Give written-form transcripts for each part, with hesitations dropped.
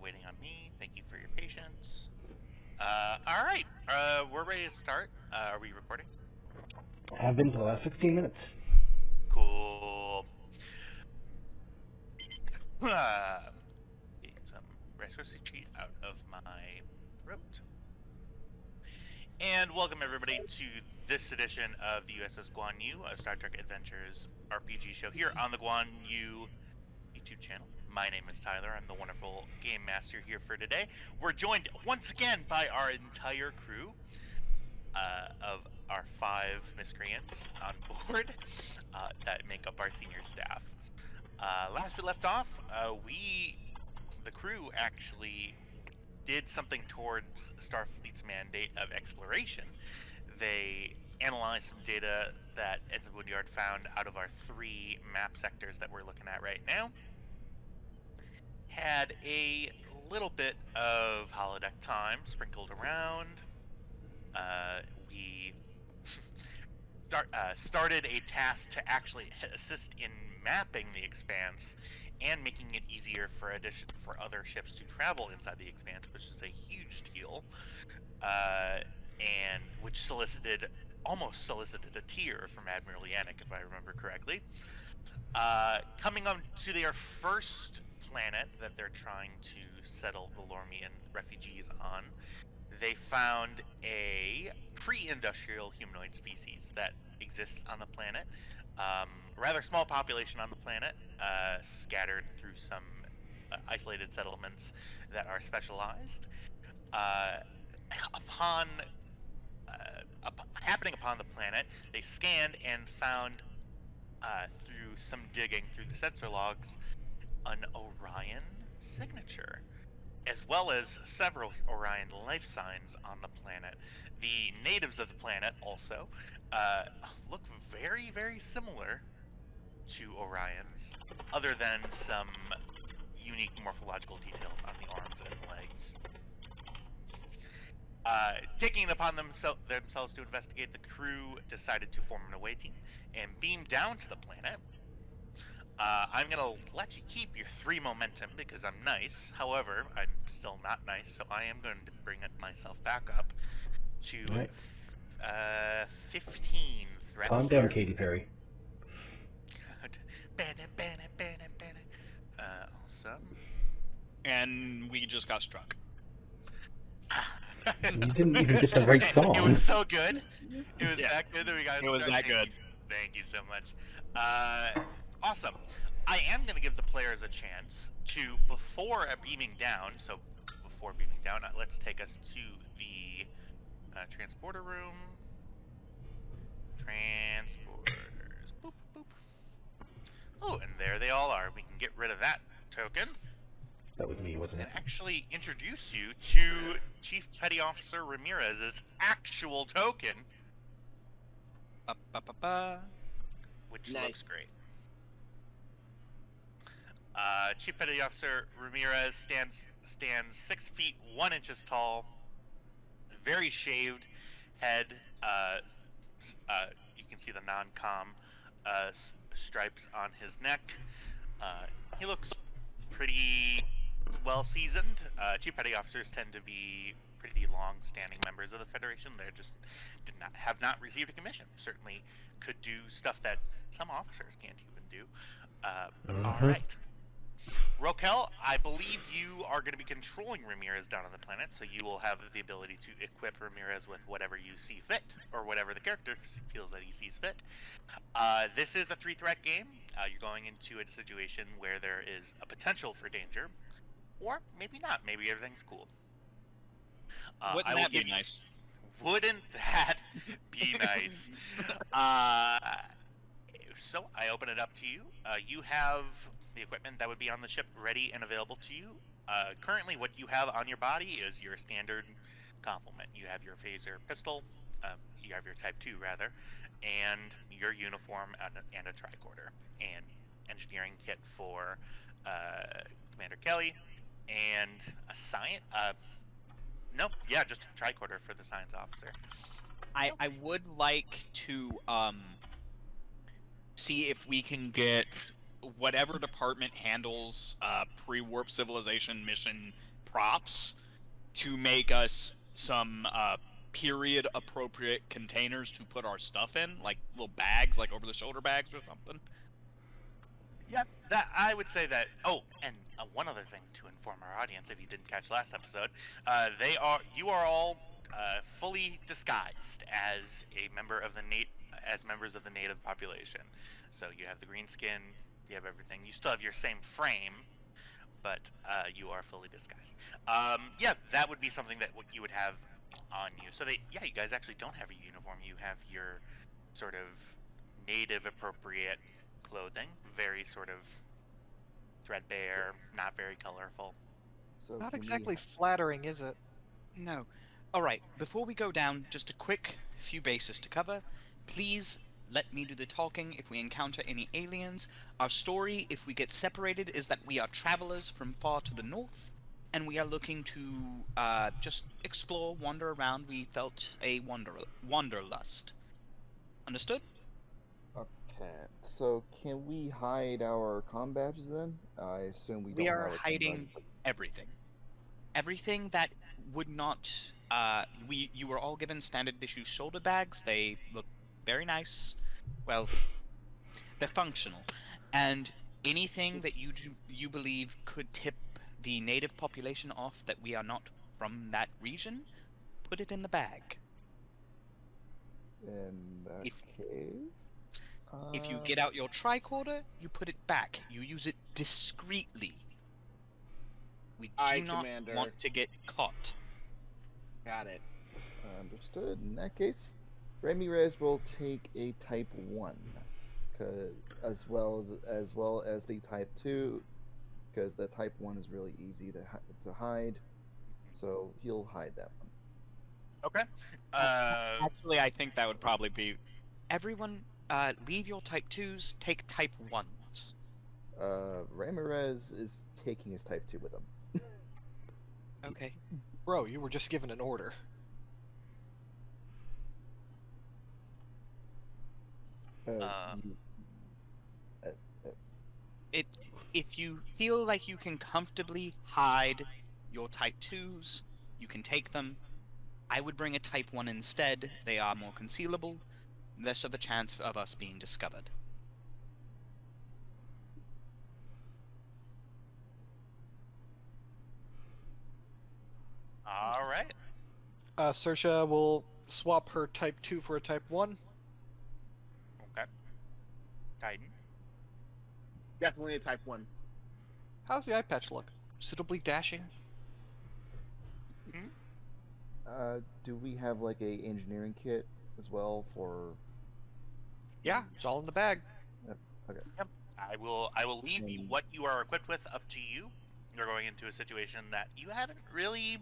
waiting on me. Thank you for your patience. All right. We're ready to start. Are we recording? Have been for the last 16 minutes. Cool. Getting some resource cheat out of my throat. And welcome everybody to this edition of the USS Guan Yu, a Star Trek Adventures RPG show here on the Guan Yu YouTube channel. My name is Tyler. I'm the wonderful game master here for today. We're joined once again by our entire crew of our 5 miscreants on board that make up our senior staff. Last we left off, the crew actually did something towards Starfleet's mandate of exploration. They analyzed some data that Ensign Woodyard found out of our 3 map sectors that we're looking at right now. Had a little bit of holodeck time sprinkled around. We started a task to actually assist in mapping the Expanse and making it easier for other ships to travel inside the Expanse, which is a huge deal, and which almost solicited a tear from Admiral Yannick, if I remember correctly. Coming on to their first planet that they're trying to settle the Lormian refugees on, they found a pre-industrial humanoid species that exists on the planet. Rather small population on the planet, scattered through some isolated settlements that are specialized. Happening upon the planet, they scanned and found, through some digging through the sensor logs, an Orion signature, as well as several Orion life signs on the planet. The natives of the planet also look very, very similar to Orions, other than some unique morphological details on the arms and legs. Taking it upon themselves to investigate, the crew decided to form an away team and beam down to the planet. I'm gonna let you keep your 3 momentum because I'm nice. However, I'm still not nice, so I am going to bring myself back up to 15 threat. Calm down, Katy Perry. Awesome. And we just got struck. You didn't even get the right song. It was so good. It was that good that we got It was that good. Thank you so much. Awesome. I am going to give the players a chance to, before beaming down, let's take us to the transporter room. Transporters. Boop, boop. Oh, and there they all are. We can get rid of that token. That was me, wasn't it? And actually introduce you to Chief Petty Officer Ramirez's actual token. Which looks great. Chief Petty Officer Ramirez stands 6 feet 1 inches tall, very shaved head. You can see the non-com stripes on his neck. He looks pretty well seasoned. Chief Petty Officers tend to be pretty long-standing members of the Federation. They just have not received a commission. Certainly could do stuff that some officers can't even do. All right. Rokel, I believe you are going to be controlling Ramirez down on the planet, so you will have the ability to equip Ramirez with whatever you see fit, or whatever the character feels that he sees fit. This is a 3-threat game. You're going into a situation where there is a potential for danger, or maybe not. Maybe everything's cool. Wouldn't that be nice? Wouldn't that be nice? So I open it up to you. You have the equipment that would be on the ship ready and available to you. Currently, what you have on your body is your standard complement. You have your phaser pistol, you have your Type 2 rather, and your uniform and a tricorder, and engineering kit for Commander Kelly, and a science. Just a tricorder for the science officer. I would like to see if we can get whatever department handles pre-warp civilization mission props to make us some period appropriate containers to put our stuff in, like little bags, like over the shoulder bags or something. Yeah, that I would say that. Oh, and one other thing to inform our audience, if you didn't catch last episode, you are all fully disguised as a member of the as members of the native population. So you have the green skin, you have everything. You still have your same frame, but you are fully disguised. Yeah, that would be something that you would have on you. So you guys actually don't have a uniform. You have your sort of native appropriate clothing, very sort of threadbare, not very colorful. So Not can exactly flattering, is it? No. Alright, before we go down, just a quick few bases to cover. Please let me do the talking if we encounter any aliens. Our story, if we get separated, is that we are travelers from far to the north, and we are looking to just explore, wander around. We felt a wanderlust. Understood? Okay. So can we hide our comm badges then? I assume we don't We are have a comm hiding badge. everything. Everything that would not... you were all given standard issue shoulder bags. They look very nice. Well, they're functional. And anything that you believe could tip the native population off that we are not from that region, put it in the bag. In that If- case... If you get out your tricorder, you put it back. You use it discreetly. We do not Commander. want to get caught. Got it. Understood. In that case, Ramirez will take a Type 1, as well as the Type 2, because the Type 1 is really easy to hide, so he'll hide that one. Okay. Actually, I think that would probably be... Everyone, leave your Type 2s, take Type 1s. Ramirez is taking his Type 2 with him. Okay. Bro, you were just given an order. If you feel like you can comfortably hide your Type 2s, you can take them. I would bring a Type 1 instead. They are more concealable, less of a chance of us being discovered. All right. Sersha will swap her Type 2 for a Type 1. Okay. Titan. Definitely a Type 1. How's the eye patch look? Suitably dashing? Do we have like a engineering kit as well for? Yeah, it's all in the bag. Okay. Yep. I will leave And- what you are equipped with up to you. You're going into a situation that you haven't really,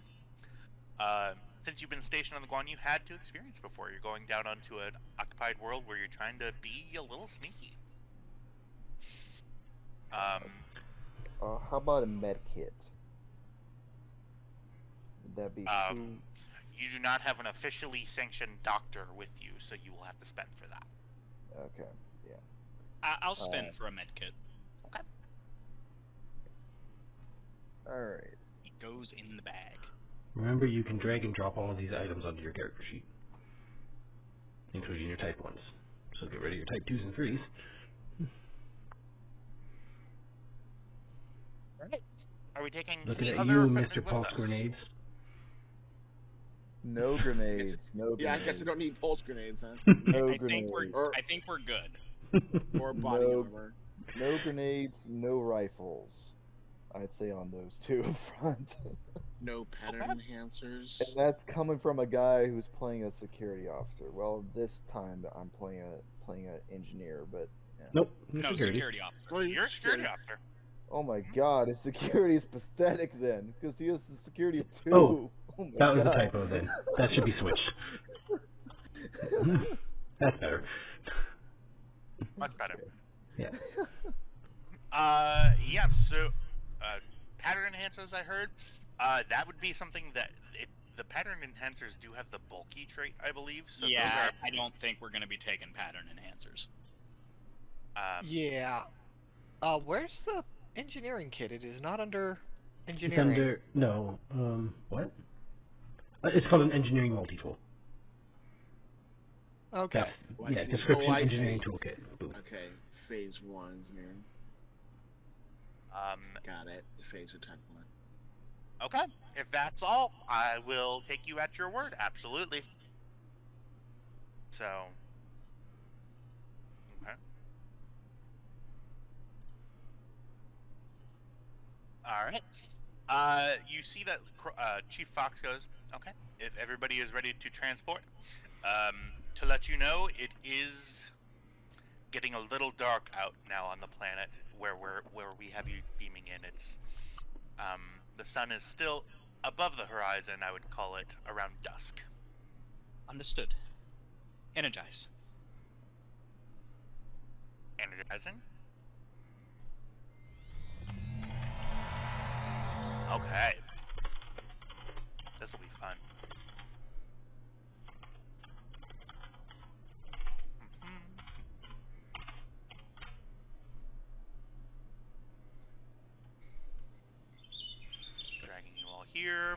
since you've been stationed on the Guan, you had to experience before. You're going down onto an occupied world where you're trying to be a little sneaky. How about a med kit? Would that be too? You do not have an officially sanctioned doctor with you, so you will have to spend for that. Okay. Yeah. I'll spend for a medkit. Okay. All right. It goes in the bag. Remember, you can drag and drop all of these items onto your character sheet, including your Type 1s. So get rid of your Type 2s and 3s. Alright. Are we taking Looking any at other you, equipment Mr. with Pulse us? Grenades. No grenades. No grenades. Yeah, I guess I don't need pulse grenades, huh? No I think grenades. I think we're good. Or body No. armor. No grenades. No rifles. I'd say on those two up front. No pattern enhancers. And that's coming from a guy who's playing a security officer. Well, this time I'm playing an engineer, but yeah. Nope. No, security officer. Well, You're a security officer. Oh my god, his security is pathetic then, because he has the security of 2. Oh, my That was god. a typo then. That should be switched. That's better. Much better. Yeah. Yeah, so, pattern enhancers, I heard, that would be something that, the pattern enhancers do have the bulky trait, I believe, so Yeah, those are, I don't think we're going to be taking pattern enhancers. Yeah. Where's the engineering kit? It is not under It's Engineering. under no. What? It's called an engineering multi-tool. Okay. Oh, I Yeah, see. description Oh, I engineering see. toolkit. Boom. Okay, phase 1 here. Got it. Phase of type 1. Okay, if that's all, I will take you at your word. Absolutely. So, okay. All right. You see that Chief Fox goes, okay, if everybody is ready to transport, to let you know, it is getting a little dark out now on the planet where we have you beaming in. It's the sun is still above the horizon. I would call it around dusk. Understood. Energize. Energizing. Okay. This will be fun. Dragging you all here.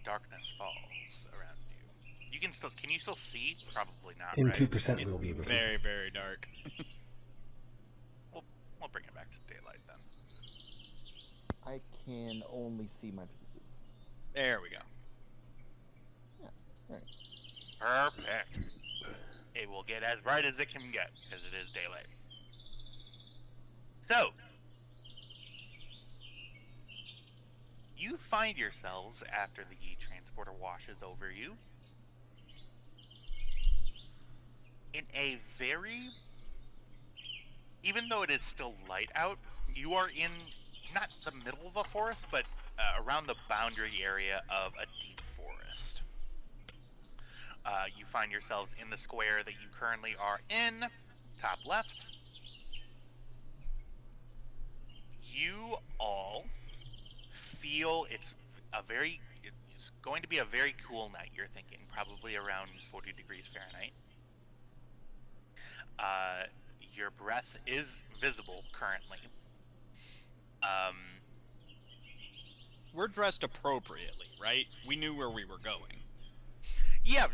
Darkness falls around you. Can you still see? Probably not, In right? 2% we'll be able to. Very, very dark. We'll bring it back to daylight then. I can only see my pieces. There we go. Perfect. It will get as bright as it can get, because it is daylight. So, you find yourselves, after the transporter washes over you, in a very... Even though it is still light out, you are in, not the middle of a forest, but around the boundary area of a deep forest. You find yourselves in the square that you currently are in, top left. You all feel it's going to be a very cool night, you're thinking, probably around 40 degrees Fahrenheit. Your breath is visible currently. We're dressed appropriately, right? We knew where we were going. Yeah,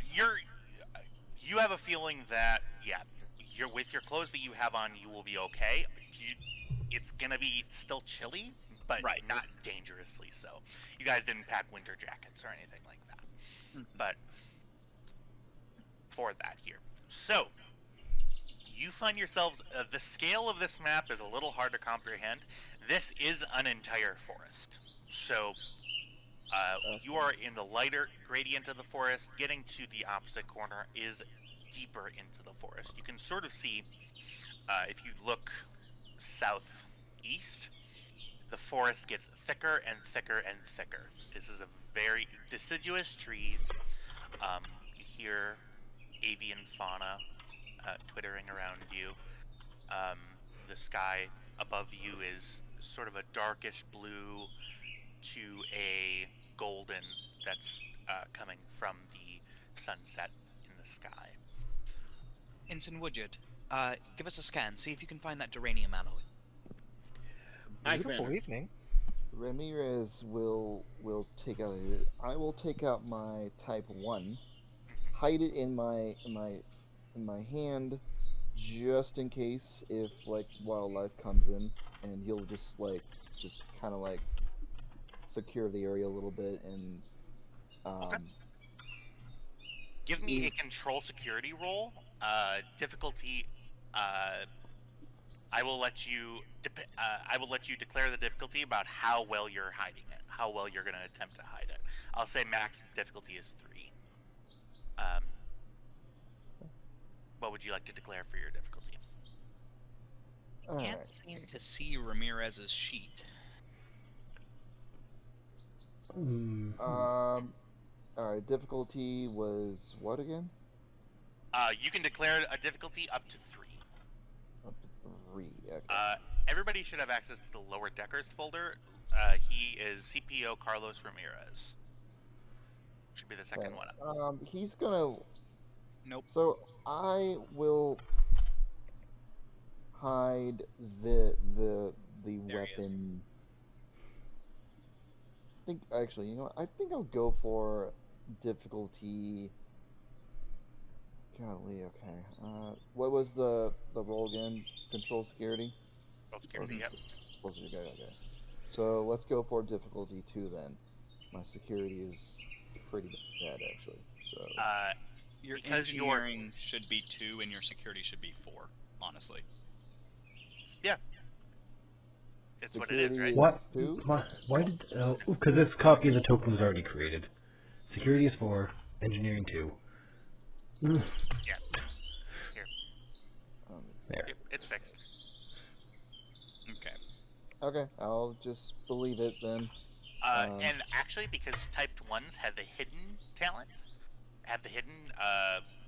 you have a feeling that, yeah, you're with your clothes that you have on, you will be okay. It's gonna be still chilly, but Right. not dangerously so. You guys didn't pack winter jackets or anything like that. But for that here. So, you find yourselves, the scale of this map is a little hard to comprehend. This is an entire forest. So, you are in the lighter gradient of the forest. Getting to the opposite corner is deeper into the forest. You can sort of see, if you look southeast, the forest gets thicker and thicker and thicker. This is a very deciduous trees. You hear avian fauna twittering around you. The sky above you is sort of a darkish blue to a golden that's coming from the sunset in the sky. Ensign Woodyard, give us a scan. See if you can find that geranium alloy. Beautiful Better. evening. Ramirez will take out. I will take out my Type 1, hide it in my hand, just in case if like wildlife comes in, and he'll just kind of like secure the area a little bit and Okay. Give me a control security roll. Difficulty. I will let you. I will let you declare the difficulty about how well you're hiding it. How well you're going to attempt to hide it. I'll say max difficulty is 3. What would you like to declare for your difficulty? Can't seem to see Ramirez's sheet. Alright, difficulty was what again? You can declare a difficulty up to 3. Up to 3, okay. Everybody should have access to the lower deckers folder. He is CPO Carlos Ramirez. Should be the second one up. He's gonna... Nope. So, I will hide the There he is. weapon. I think actually, you know what? I think I'll go for difficulty. Golly, okay. What was the roll again? Control security. Well, security, yep. Control security. Okay. So let's go for difficulty 2 then. My security is pretty bad actually. So Your Because you're- engineering should be 2 and your security should be 4, honestly. It's what it is, security right? What? 2? Why did? Because this copy of the token was already created. Security is 4, engineering 2. Mm, Yeah, there. it's fixed. Okay. Okay, I'll just believe it then. And actually, because typed ones have the hidden talent, have the hidden,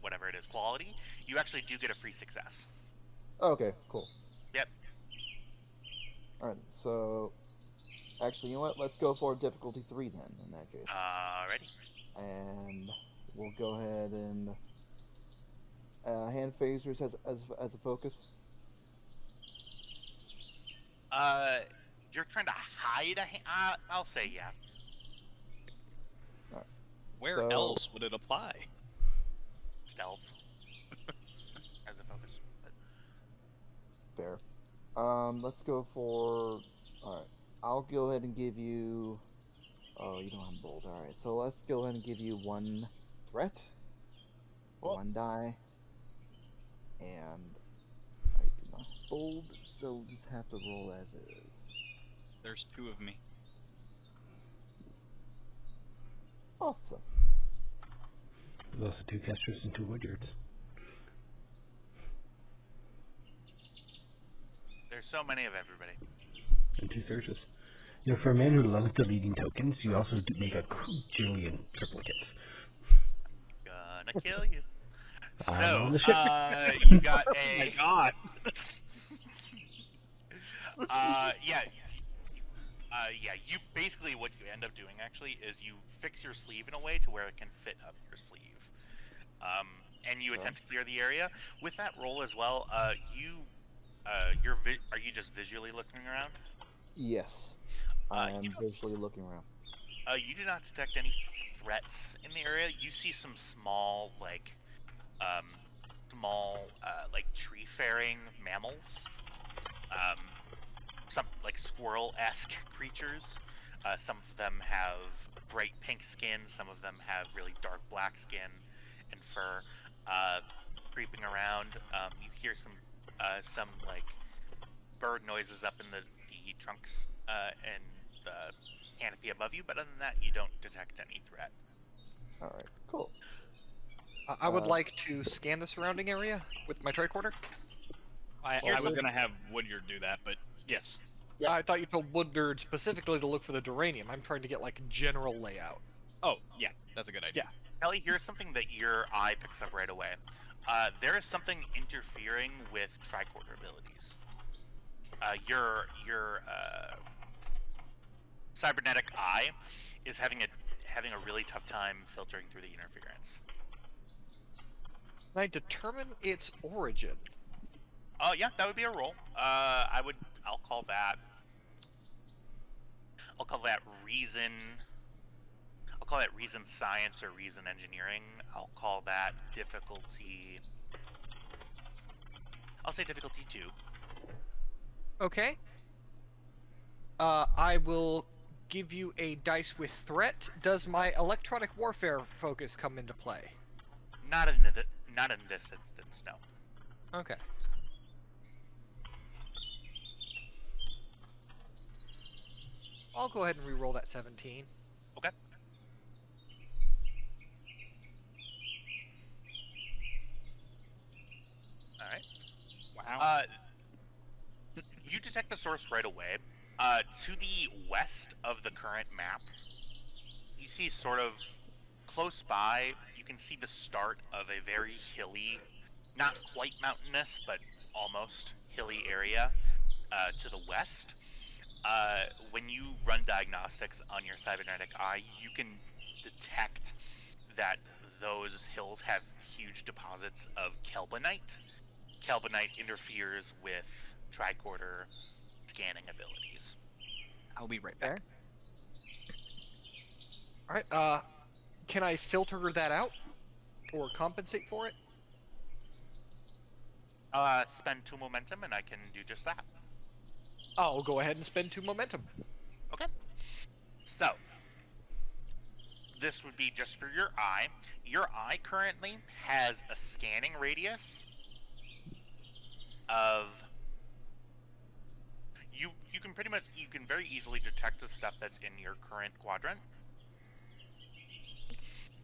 whatever it is, quality, you actually do get a free success. Okay, cool. Yep. Alright, so actually, you know what? Let's go for difficulty 3 then, in that case. Alrighty. And we'll go ahead and hand phasers as a focus. You're trying to hide a I'll say yeah. Where So- else would it apply? Stealth. As a focus. But Fair. Let's go for. Alright, I'll go ahead and give you. Oh, you don't have bold. Alright, so let's go ahead and give you 1 threat. Cool. 1 die. And I do not have bold, so just have to roll as is. There's 2 of me. Awesome. There's also 2 casters and 2 woodyards. there's so many of everybody. And 2 searches. You know, for a man who loves deleting tokens, you also do make a quadrillion triplicates. Gonna kill you. I'm So, on the ship. You got a. God! Yeah. Yeah, you basically what you end up doing actually is you fix your sleeve in a way to where it can fit up your sleeve. And you attempt to clear the area. With that roll as well, are you just visually looking around? Yes. You I'm know- visually looking around. You do not detect any threats in the area. You see some small, like tree-faring mammals. Some like squirrel-esque creatures. Some of them have bright pink skin. Some of them have really dark black skin and fur. Creeping around, you hear some like bird noises up in the trunks and the canopy above you. But other than that, you don't detect any threat. Alright, cool. I would like to scan the surrounding area with my tricorder. I Here's was something- gonna have Woodyard do that, but yes. Yeah. I thought you told Woodard specifically to look for the duranium. I'm trying to get like general layout. Oh, yeah, that's a good idea. Kelly, here's something that your eye picks up right away. There is something interfering with tricorder abilities. Your cybernetic eye is having a really tough time filtering through the interference. Can I determine its origin? Oh yeah, that would be a roll. I'll call that reason. I'll call that reason science or reason engineering. I'll call that difficulty. I'll say difficulty 2. Okay. I will give you a dice with threat. Does my electronic warfare focus come into play? Not in this instance, no. Okay. I'll go ahead and re-roll that 17. Okay. All right. Wow. You detect the source right away. To the west of the current map, you see sort of close by, you can see the start of a very hilly, not quite mountainous, but almost hilly area to the west. When you run diagnostics on your cybernetic eye, you can detect that those hills have huge deposits of kelbonite, Kelbonite interferes with tricorder scanning abilities. I'll be right back. Okay. Alright, can I filter that out? Or compensate for it? Spend 2 momentum, and I can do just that. I'll go ahead and spend 2 momentum. Okay. So, this would be just for your eye. Your eye currently has a scanning radius of... You can very easily detect the stuff that's in your current quadrant.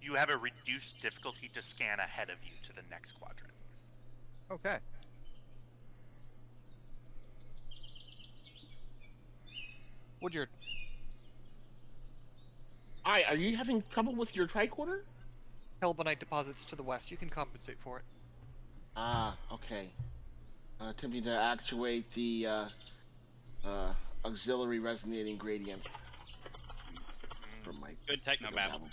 You have a reduced difficulty to scan ahead of you to the next quadrant. Okay. Would your Alright, are you having trouble with your tricorder? Helbonite deposits to the west, you can compensate for it. Ah, okay. Attempting to actuate the auxiliary resonating gradient from my Good techno babble.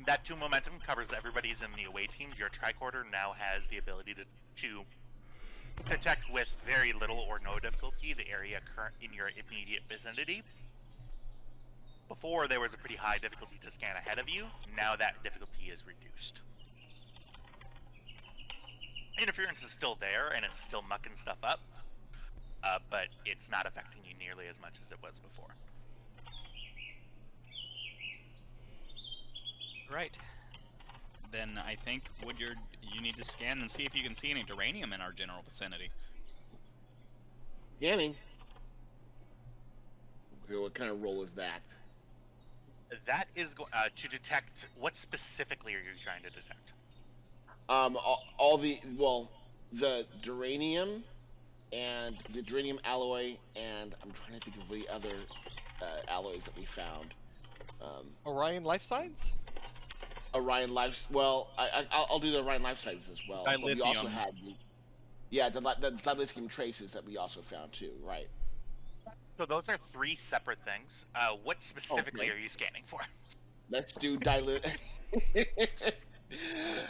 That 2 momentum covers everybody's in the away teams. Your tricorder now has the ability to detect with very little or no difficulty the area current in your immediate vicinity. Before, there was a pretty high difficulty to scan ahead of you. Now that difficulty is reduced. Interference is still there, and it's still mucking stuff up, but it's not affecting you nearly as much as it was before. Right. Then I think, Woodyard, you need to scan and see if you can see any duranium in our general vicinity. Scanning. Okay, what kind of roll is that? That is to detect. What specifically are you trying to detect? The duranium and the duranium alloy, and I'm trying to think of the other alloys that we found. Orion Life Science? Orion Life. Well, I'll do the Orion Life Sciences as well. But we also Dilithium. had the dilithium traces that we also found too. Right. So those are 3 separate things. What specifically Okay. are you scanning for? Let's do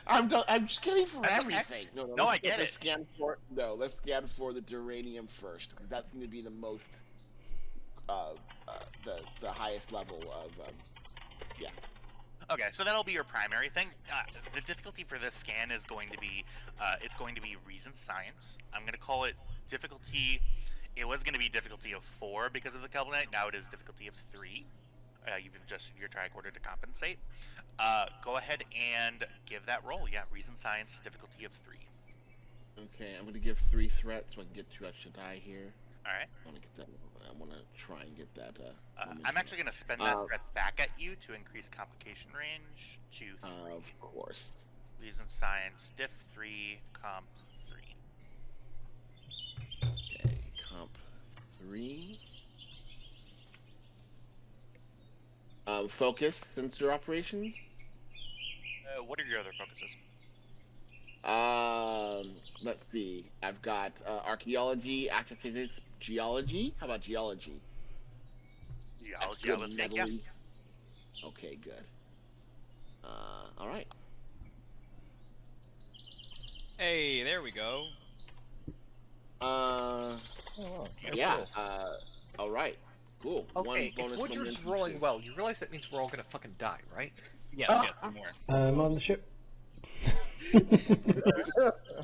I'm scanning for That's okay. everything. No, I get let's it. Scan let's scan for the duranium first. That's going to be the most, the highest level of, yeah. Okay, so that'll be your primary thing. The difficulty for this scan is going to be, it's going to be reason science. I'm going to call it difficulty. It was going to be difficulty of 4 because of the Kelbonite. Now it is difficulty of 3. You've adjusted your tricorder to compensate. Go ahead and give that roll. Yeah, reason science, difficulty of 3. Okay, I'm going to give 3 threats so I can get 2 extra die here. All right. I want to get that. I want to try and get that. I'm actually going to spend that threat back at you to increase complication range to 3. Of course. Reason science, diff 3, comp 3. Okay, comp 3. Focus sensor operations. What are your other focuses? Let's see. I've got archaeology, astrophysics, geology. How about geology? Geology, I would think, yeah. Okay, good. All right. Hey, there we go. Yeah. All right. Cool. Okay, One if bonus Woodward's momentum rolling too. well, you realize that means we're all gonna fucking die, right? Yes, yes, more. I'm on the ship.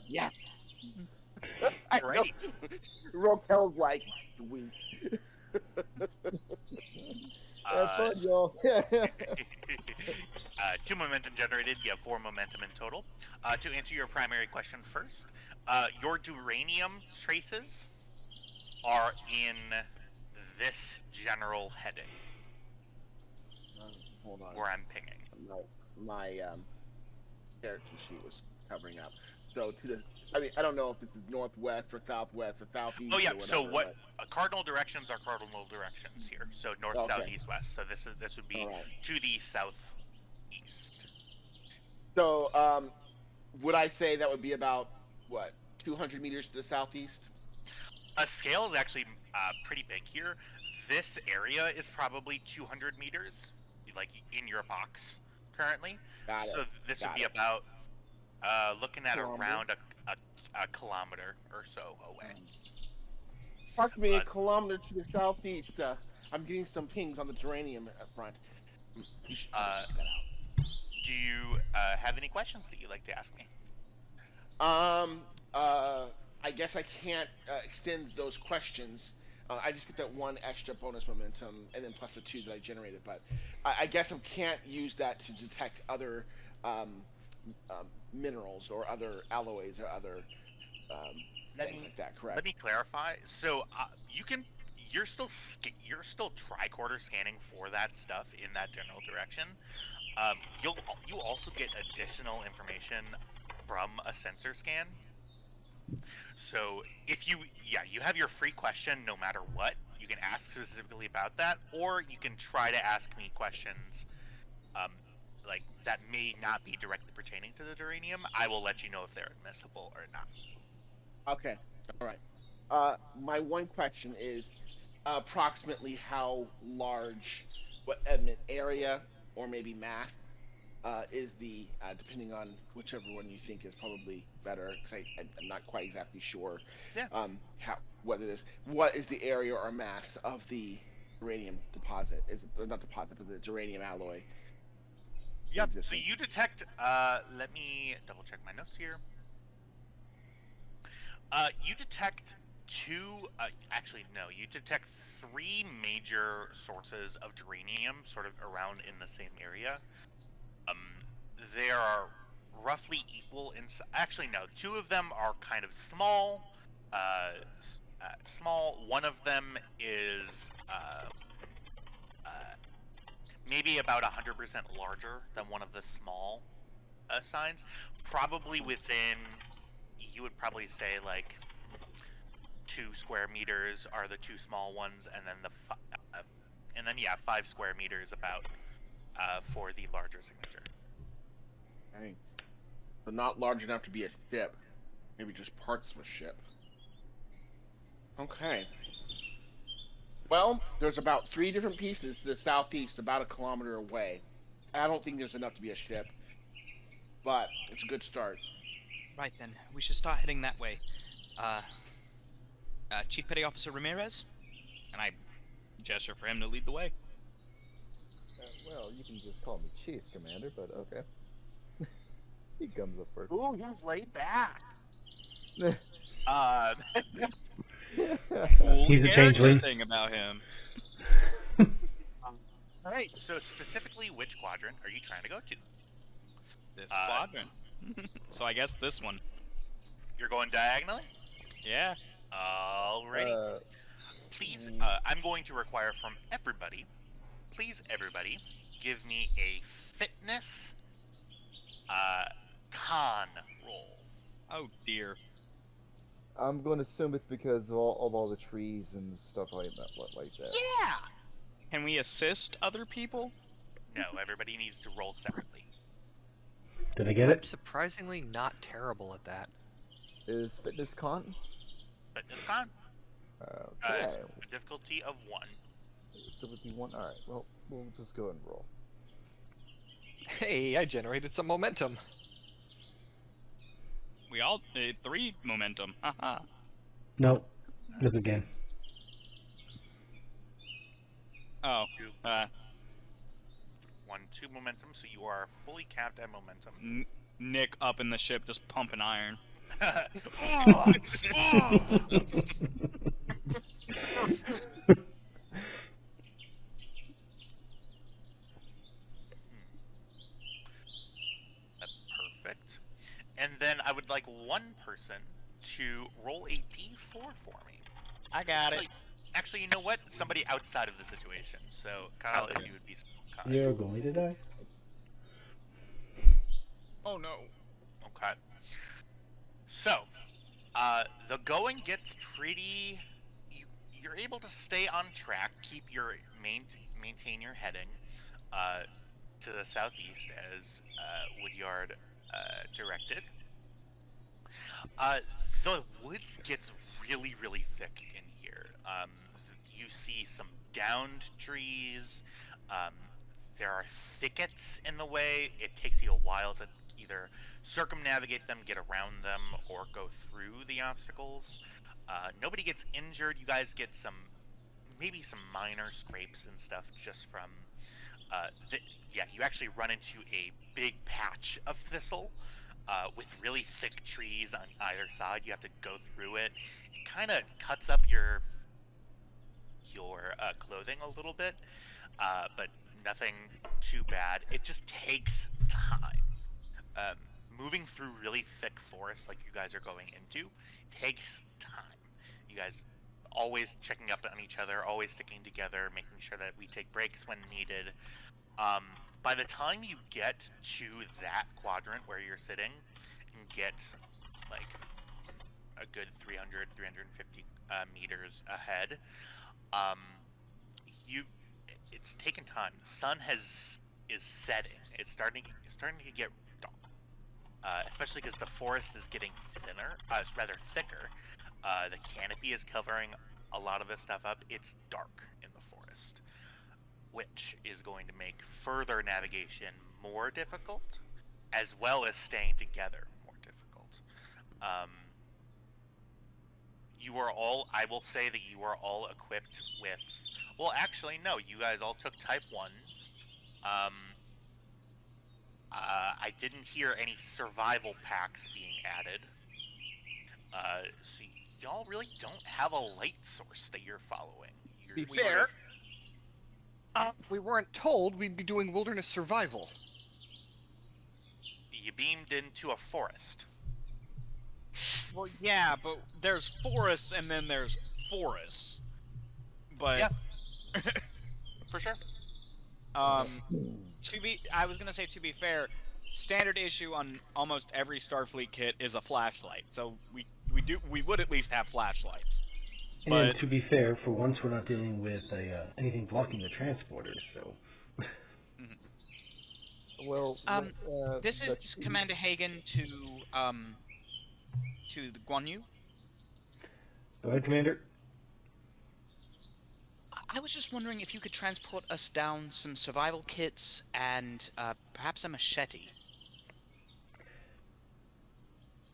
Yeah. Great. Rokel's like, sweet. Have fun, y'all. 2 momentum generated. You have 4 momentum in total. To answer your primary question first, your duranium traces are in this general heading Hold on. where I'm pinging. My character sheet was covering up. So to the, I don't know if this is northwest or southwest or southeast. Oh yeah. Or So whatever, cardinal directions are cardinal directions here. So north, Okay. south, east, west. So this would be All right. to the southeast. So would I say that would be about what 200 meters to the southeast? Scale is actually pretty big here. This area is probably 200 meters, like in your box currently. Got it. So this would Got be it. about looking at Kilometer? around a kilometer or so away. Approximately a kilometer to the southeast. I'm getting some pings on the Duranium front. You should check that out. Do you have any questions that you'd like to ask me? I guess I can't extend those questions. I just get that one extra bonus momentum, and then plus the 2 that I generated. But I guess I can't use that to detect other minerals or other alloys or other things like that. Correct? Let me clarify. So you're still tricorder scanning for that stuff in that general direction. You also get additional information from a sensor scan. So if you have your free question no matter what. You can ask specifically about that, or you can try to ask me questions like that may not be directly pertaining to the Duranium. I will let you know if they're admissible or not. Okay. All right. My one question is approximately how large, what area or maybe mass is the depending on whichever one you think is probably better, because I'm not quite exactly sure. Yeah. What is the area or mass of the uranium deposit? Is it, or not deposit, but the uranium alloy? Yep. So existing? you detect. Let me double check my notes here. You detect you detect 3 major sources of duranium sort of around in the same area. They are roughly equal in. Actually, no. 2 of them are kind of small. Small. One of them is maybe about 100% larger than one of the small signs. Probably within, you would probably say like 2 square meters are the 2 small ones, and then 5 square meters about for the larger signature. Dang. So not large enough to be a ship. Maybe just parts of a ship. Okay. Well, there's about 3 different pieces to the southeast, about a kilometer away. I don't think there's enough to be a ship, but it's a good start. Right then, we should start heading that way. Chief Petty Officer Ramirez? And I gesture for him to lead the way. Well, you can just call me Chief, Commander, but okay. He comes up first. Ooh, he's laid back. He's a changeling. Thing about him. All right. So specifically, which quadrant are you trying to go to? This quadrant. So I guess this one. You're going diagonally? Yeah. Alrighty. Please, I'm going to require from everybody. Please, everybody, give me a fitness con roll. Oh dear. I'm going to assume it's because of all the trees and stuff like that. Yeah. Can we assist other people? No, everybody needs to roll separately. Did I get I'm it? surprisingly not terrible at that. Is fitness con? Fitness con. Okay. It's a difficulty of 1. Difficulty 1. All right. Well, we'll just go and roll. Hey, I generated some momentum. We all 3 momentum. Haha. Nope. This again. Oh. 1, 2 momentum, so you are fully capped at momentum. Nick up in the ship just pumping iron. Perfect. And then I would like one person to roll a d4 for me. I got it. Actually, you know what? Somebody outside of the situation. So, Kyle, if you would be so kind. You're going to die? Oh no. Okay. So, the going gets pretty. You're able to stay on track, keep your maintain your heading to the southeast as Woodyard directed. The woods gets really, really thick in here. You see some downed trees. There are thickets in the way. It takes you a while to either circumnavigate them, get around them, or go through the obstacles. Nobody gets injured. You guys get maybe some minor scrapes and stuff just from you actually run into a big patch of thistle with really thick trees on either side. You have to go through it. It kind of cuts up your clothing a little bit, but nothing too bad. It just takes time. Moving through really thick forest like you guys are going into takes time. You guys always checking up on each other, always sticking together, making sure that we take breaks when needed. By the time you get to that quadrant where you're sitting and get like a good 300, 350 meters ahead, it's taken time. The sun is setting. It's starting to get dark, especially because the forest is getting thinner. It's rather thicker. The canopy is covering a lot of this stuff up. It's dark in the forest, which is going to make further navigation more difficult, as well as staying together more difficult. I will say that you are all equipped with, well, actually, no, you guys all took type 1s. I didn't hear any survival packs being added. So y'all really don't have a light source that you're following. Be fair, we weren't told we'd be doing wilderness survival. You beamed into a forest. Well, yeah, but there's forests and then there's forests. But Yeah. For sure. I was gonna say, to be fair, standard issue on almost every Starfleet kit is a flashlight. So we would at least have flashlights. And But to be fair, for once we're not dealing with anything blocking the transporters, so... Well, this is that's- Commander Hagen to the Guan Yu. Go ahead, Commander. I was just wondering if you could transport us down some survival kits and perhaps a machete.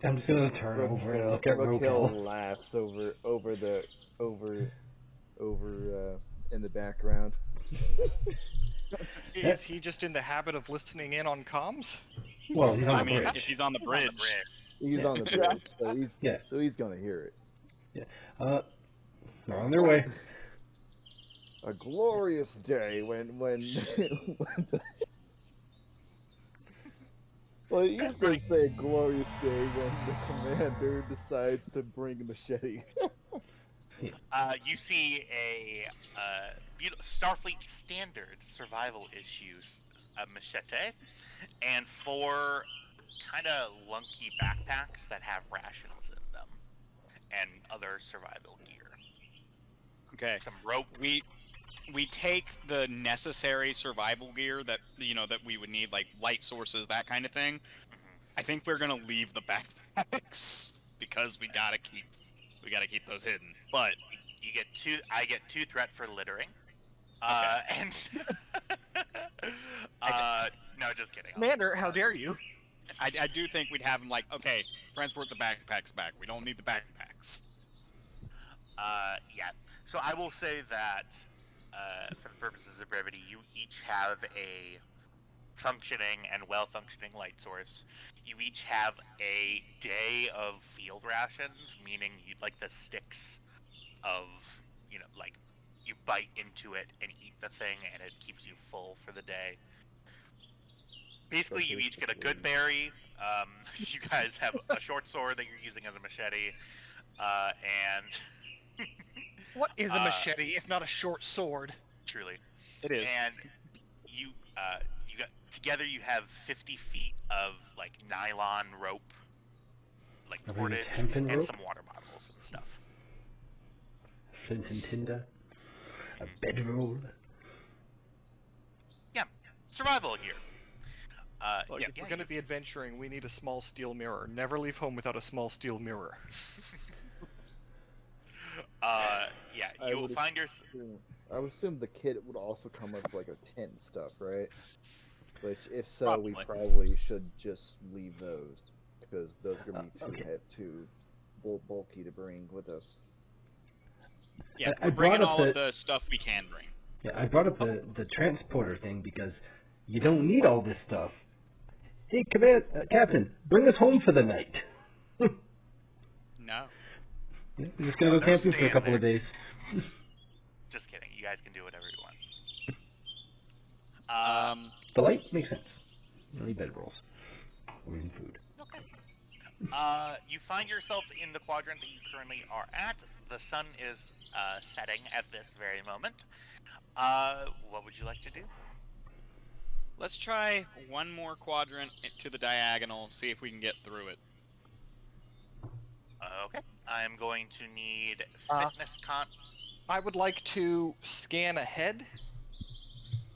I'm just gonna turn over and look at Raquel Rokel. laughs over in the background. Is he just in the habit of listening in on comms? Well, he's on I the mean, bridge. if he's on the bridge. He's on the bridge, so he's gonna hear it. They're on their way. A glorious day when well, you could say a glorious day when the commander decides to bring a machete. You see a Starfleet standard survival issues machete, and 4 kind of lunky backpacks that have rations in them, and other survival gear. Okay. Some rope. We take the necessary survival gear that that we would need, like light sources, that kind of thing. I think we're gonna leave the backpacks because we gotta keep those hidden. But You get 2. I get 2 threat for littering. And no, just kidding. Commander, how dare you? I do think we'd have them like, okay, transport the backpacks back. We don't need the backpacks. Yeah. So I will say that, for the purposes of brevity, you each have a functioning and well-functioning light source. You each have a day of field rations, meaning you'd like the sticks of, like, you bite into it and eat the thing, and it keeps you full for the day. Basically, you each get a good berry. You guys have a short sword that you're using as a machete, and What is a machete if not a short sword? truly, It is. and you got together. You have 50 feet of like nylon rope, like Are we cordage, hempen and rope? some water bottles and stuff. Flint and tinder. A bedroll. Yeah, survival gear. Look, Yeah, if we're going to be adventuring, we need a small steel mirror. Never leave home without a small steel mirror. Yeah, I you will would find your. I would assume the kit would also come with like a tent and stuff, right? Which, if so, we Probably. probably should just leave those, because those are going to be Okay. too bulky to bring with us. Yeah, I we're bringing brought up all the- of the stuff we can bring. Yeah, I brought up the transporter thing because you don't need all this stuff. Hey, Captain, bring us home for the night. No. We're just gonna go They're camping for a staying couple of there. days. Just kidding. You guys can do whatever you want. The light makes sense. You don't need bedrolls. Or even food. Okay. You find yourself in the quadrant that you currently are at. The sun is setting at this very moment. What would you like to do? Let's try one more quadrant to the diagonal, see if we can get through it. Okay. I'm going to need Uh, fitness con. I would like to scan ahead,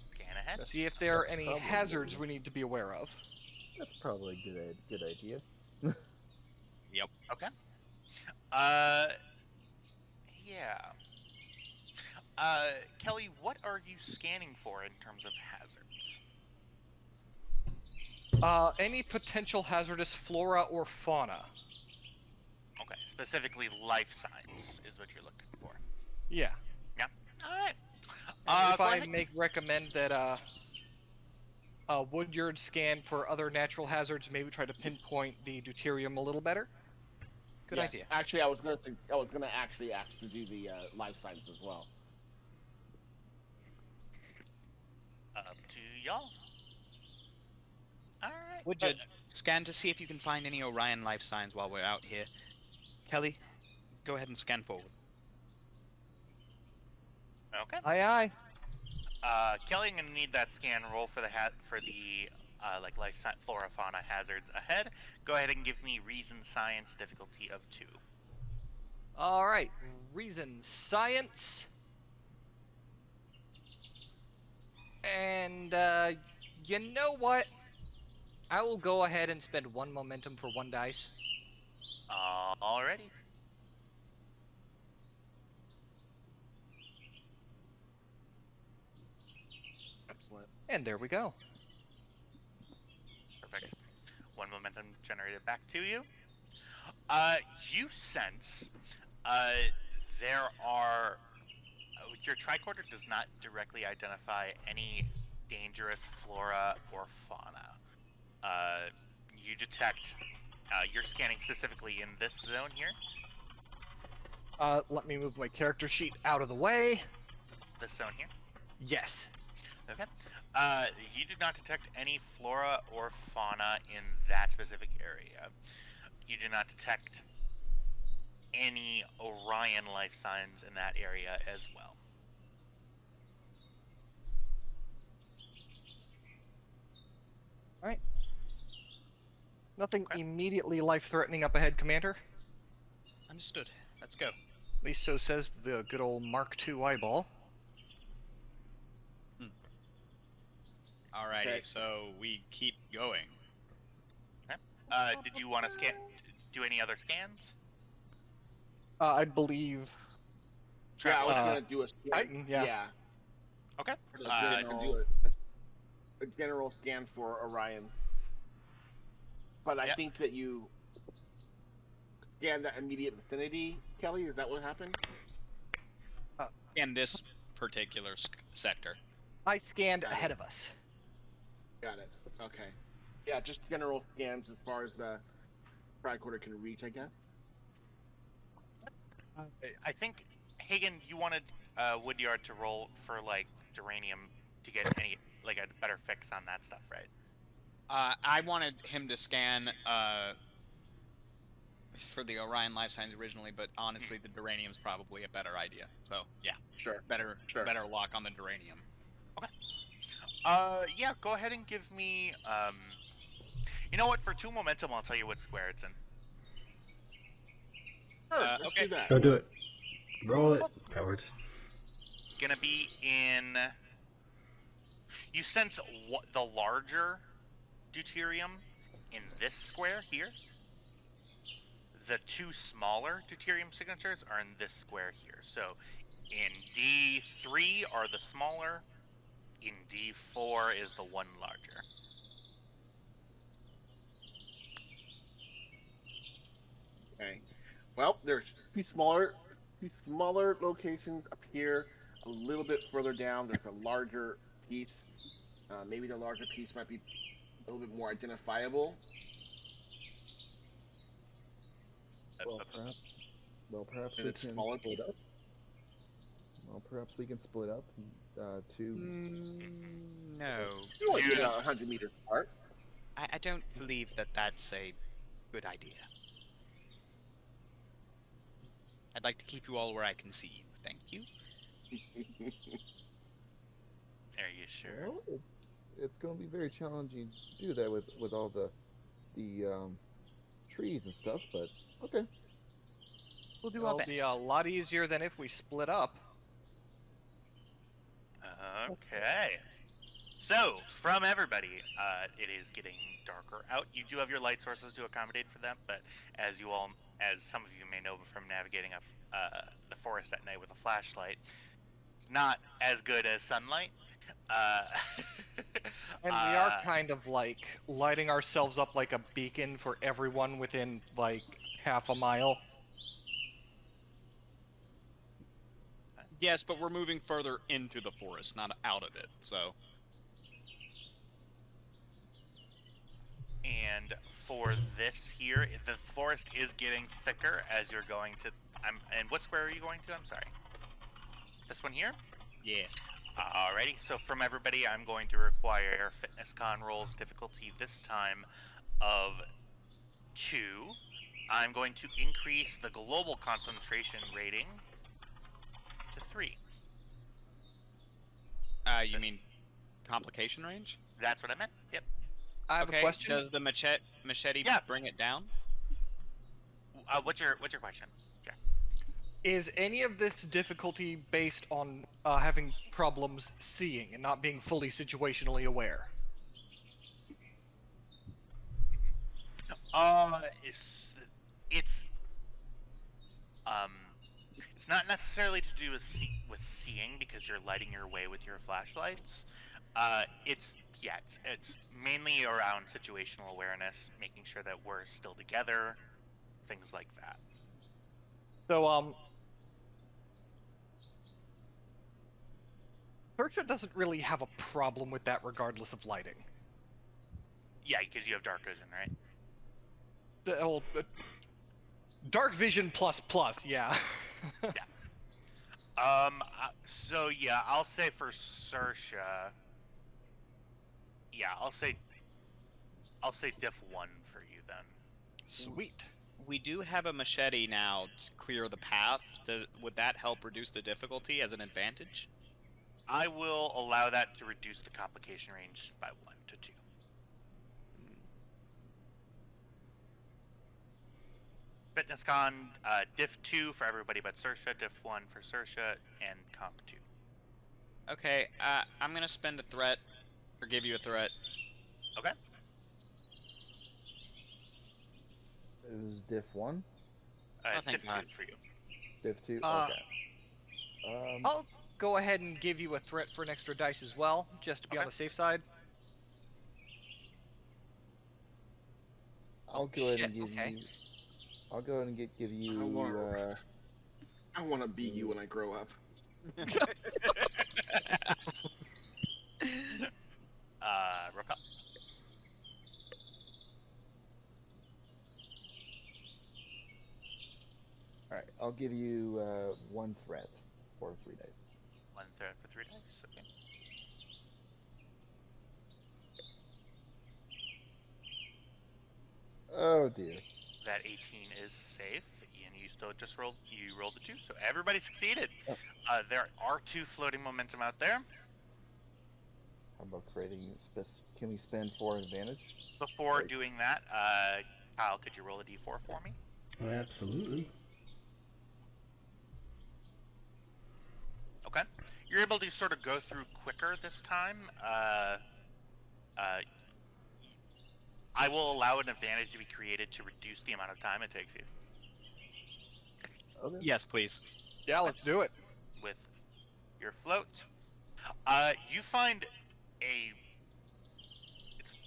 Scan ahead. see if there are any Probably. hazards we need to be aware of. That's probably a good idea. Okay. Yeah. Kelly, what are you scanning for in terms of hazards? Any potential hazardous flora or fauna. Okay, specifically life signs is what you're looking for. Yeah. Alright. And if Go I ahead. may recommend that Woodyard scan for other natural hazards, maybe try to pinpoint the deuterium a little better. Good Yes, idea. Actually, I was gonna actually ask to do the life science as well. Up to y'all. Alright. Woodjud, scan to see if you can find any Orion life signs while we're out here. Kelly, go ahead and scan forward. Okay. Aye, aye. Kelly, I'm gonna need that scan roll for the like life science flora fauna hazards ahead. Go ahead and give me reason science difficulty of 2. All right. Reason science. And you know what? I will go ahead and spend 1 momentum for 1 dice. Alrighty. Excellent. And there we go. Perfect. 1 momentum generated back to you. You sense there are. Your tricorder does not directly identify any dangerous flora or fauna. You detect. You're scanning specifically in this zone here. Let me move my character sheet out of the way. This zone here. Yes. Okay. You did not detect any flora or fauna in that specific area. You do not detect any Orion life signs in that area as well. Nothing Okay. immediately life-threatening up ahead, Commander. Understood. Let's go. At least so says the good old Mark II eyeball. Alrighty, Okay. so we keep going. Did you want to do any other scans? I believe. Yeah, I was Uh, gonna do a scan. Titan, yeah. Yeah. Okay. I could do a general scan for Orion. But I Yep. think that you scanned that immediate vicinity, Kelly. Is that what happened? In this particular sector. I scanned ahead of us. Got it. Okay. Yeah, just general scans as far as the tricorder can reach, I guess. I think Hagen, you wanted Woodyard to roll for like Duranium to get any like a better fix on that stuff, right? I wanted him to scan for the Orion life signs originally, but honestly, the Duranium's probably a better idea. So yeah, Sure. better Sure. lock on the Duranium. Yeah, go ahead and give me you know what, for 2 momentum I'll tell you what square it's in. Sure, let's okay. do that. Go do it. Roll it, cowards. Gonna be in. You sense the larger deuterium in this square here. The 2 smaller deuterium signatures are in this square here. So in D3 are the smaller, in D4 is the one larger. Okay. Well, there's two smaller locations up here. A little bit further down, there's a larger piece. Maybe the larger piece might be a little bit more identifiable. Well, perhaps And we it's can smaller split pieces. up. Well, perhaps we can split up to. No. Like Yes. 100 meters apart. I don't believe that that's a good idea. I'd like to keep you all where I can see you. Thank you. Are you sure? Well, it's going to be very challenging to do that with all the trees and stuff. But okay. We'll do It'll our be best. a lot easier than if we split up. Okay. So, from everybody, it is getting darker out. You do have your light sources to accommodate for them, but as some of you may know from navigating the forest at night with a flashlight, not as good as sunlight. And we are kind of like lighting ourselves up like a beacon for everyone within like half a mile. Yes, but we're moving further into the forest, not out of it. So. And for this here, the forest is getting thicker as you're going to. And what square are you going to? I'm sorry. This one here? Yeah. Alrighty. So from everybody, I'm going to require fitness con rolls difficulty this time of 2. I'm going to increase the global concentration rating to 3. You mean complication range? That's what I meant. Yep. I have Okay. a question. Does the machete Yeah. bring it down? What's your question? Jack? Is any of this difficulty based on having problems seeing and not being fully situationally aware? It's not necessarily to do with seeing because you're lighting your way with your flashlights. It's mainly around situational awareness, making sure that we're still together, things like that. So, Sersha doesn't really have a problem with that regardless of lighting. Yeah, because you have dark vision, right? The old dark vision plus, yeah. So yeah, I'll say for Sersha. Yeah, I'll say diff 1 for you then. Sweet. We do have a machete now to clear the path. Would that help reduce the difficulty as an advantage? I will allow that to reduce the complication range by 1 to 2. Fitness con, diff 2 for everybody but Sersha, diff 1 for Sersha, and comp 2. Okay, I'm gonna spend a threat, or give you a threat. Okay. It was diff 1, It's thank diff God. 2 for you. diff 2. Uh, Okay. I'll go ahead and give you a threat for an extra dice as well, just to be on Okay. the safe side. I'll go ahead and shit, give okay. you. I'll go ahead and give you. I want to be you when I grow up. Raquel. All right. I'll give you 1 threat for 3 dice. 1 threat for 3 dice. Okay. Oh dear. That 18 is safe, and you still just rolled a 2, so everybody succeeded. Oh. There are 2 floating momentum out there. How about creating? Can we spend 4 advantage? Before Right. doing that, Kyle, could you roll a d4 for me? Absolutely. Okay. You're able to sort of go through quicker this time. I will allow an advantage to be created to reduce the amount of time it takes you Okay. Yes, please. Yeah, let's do it. with your float. You find a.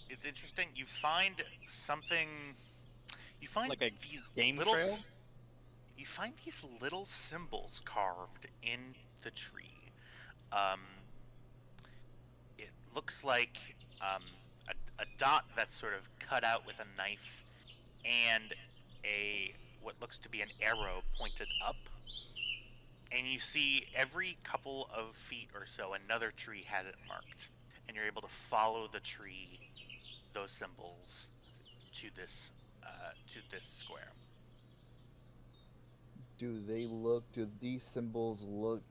It's interesting. You find something. You find Like a these game little. trail? You find these little symbols carved in the tree. Um, it looks like a dot that's sort of cut out with a knife, and a what looks to be an arrow pointed up. And you see every couple of feet or so another tree has it marked, and you're able to follow the tree, those symbols, to this square. Do these symbols look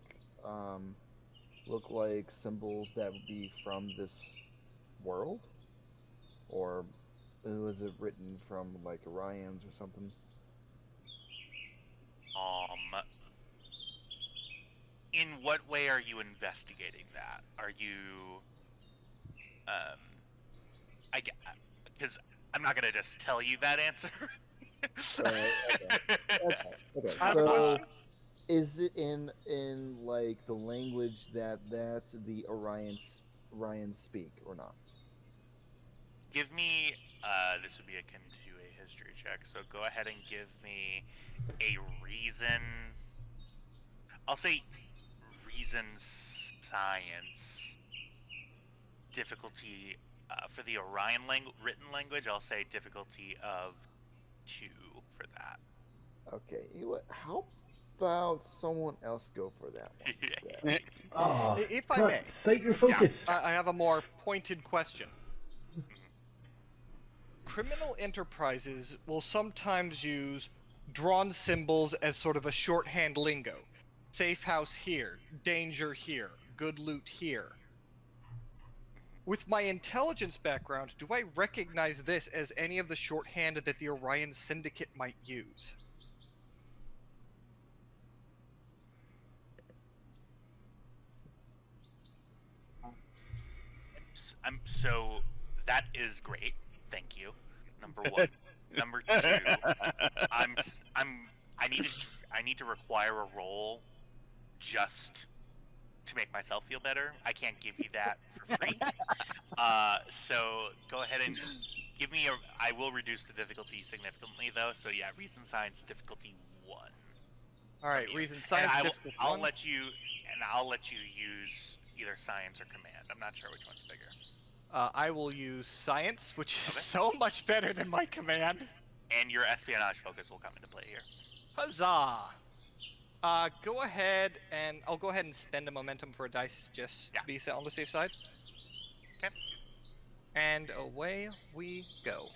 like symbols that would be from this world? Or was it written from like Orions or something? In what way are you investigating that? Are you, because I'm not gonna just tell you that answer. Okay. I have a So, question. is it in like the language that the Orions speak or not? Give me, this would be akin to a history check, so go ahead and give me a reason. I'll say reason science difficulty for the Orion written language. I'll say difficulty of 2 for that. Okay, how about someone else go for that one instead? Oh, If I Cut, may, cite your focus. I have a more pointed question. Criminal enterprises will sometimes use drawn symbols as sort of a shorthand lingo. Safe house here, danger here, good loot here. With my intelligence background, do I recognize this as any of the shorthand that the Orion Syndicate might use? So that is great. Thank you. Number 1. Number 2. I need to require a roll just to make myself feel better. I can't give you that for free. So go ahead and give me I will reduce the difficulty significantly though. So yeah, reason science difficulty 1. Alright, you. reason science difficulty I'll 1. let you use either science or command. I'm not sure which one's bigger. I will use science, which is Okay. so much better than my command. And your espionage focus will come into play here. Huzzah! Go ahead and I'll go ahead and spend a momentum for a dice just to be on the safe side. Okay. And away we go.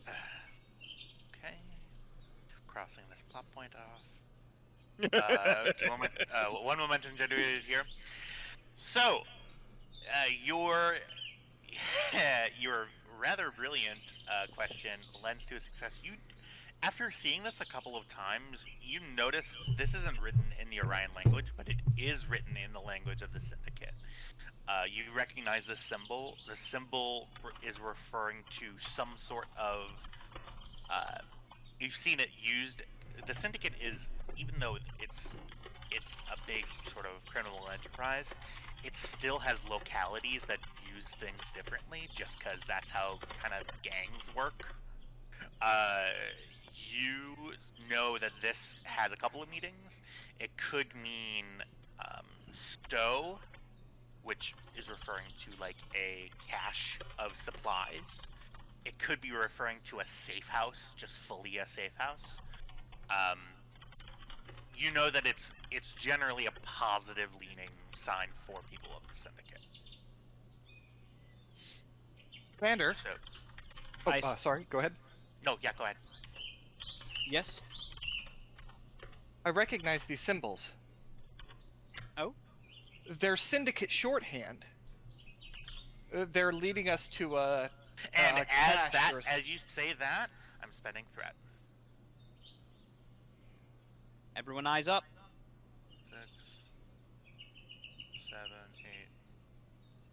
Okay. Crossing this plot point off. One momentum generated here. So, your rather brilliant question lends to a success. After seeing this a couple of times, you notice this isn't written in the Orion language, but it is written in the language of the Syndicate. You recognize this symbol. The symbol is referring to some sort of. You've seen it used. The Syndicate is, even though it's a big sort of criminal enterprise, it still has localities that use things differently, just because that's how kind of gangs work. You know that this has a couple of meanings. It could mean stow, which is referring to like a cache of supplies. It could be referring to a safe house, just fully a safe house. You know that it's generally a positive leaning sign for people of the Syndicate. Commander. So, Sorry, go ahead. no, yeah, go ahead. Yes? I recognize these symbols. Oh? They're Syndicate shorthand. They're leading us to a. And cache as you say that, I'm spending threat. Everyone eyes up. 6, 7, 8.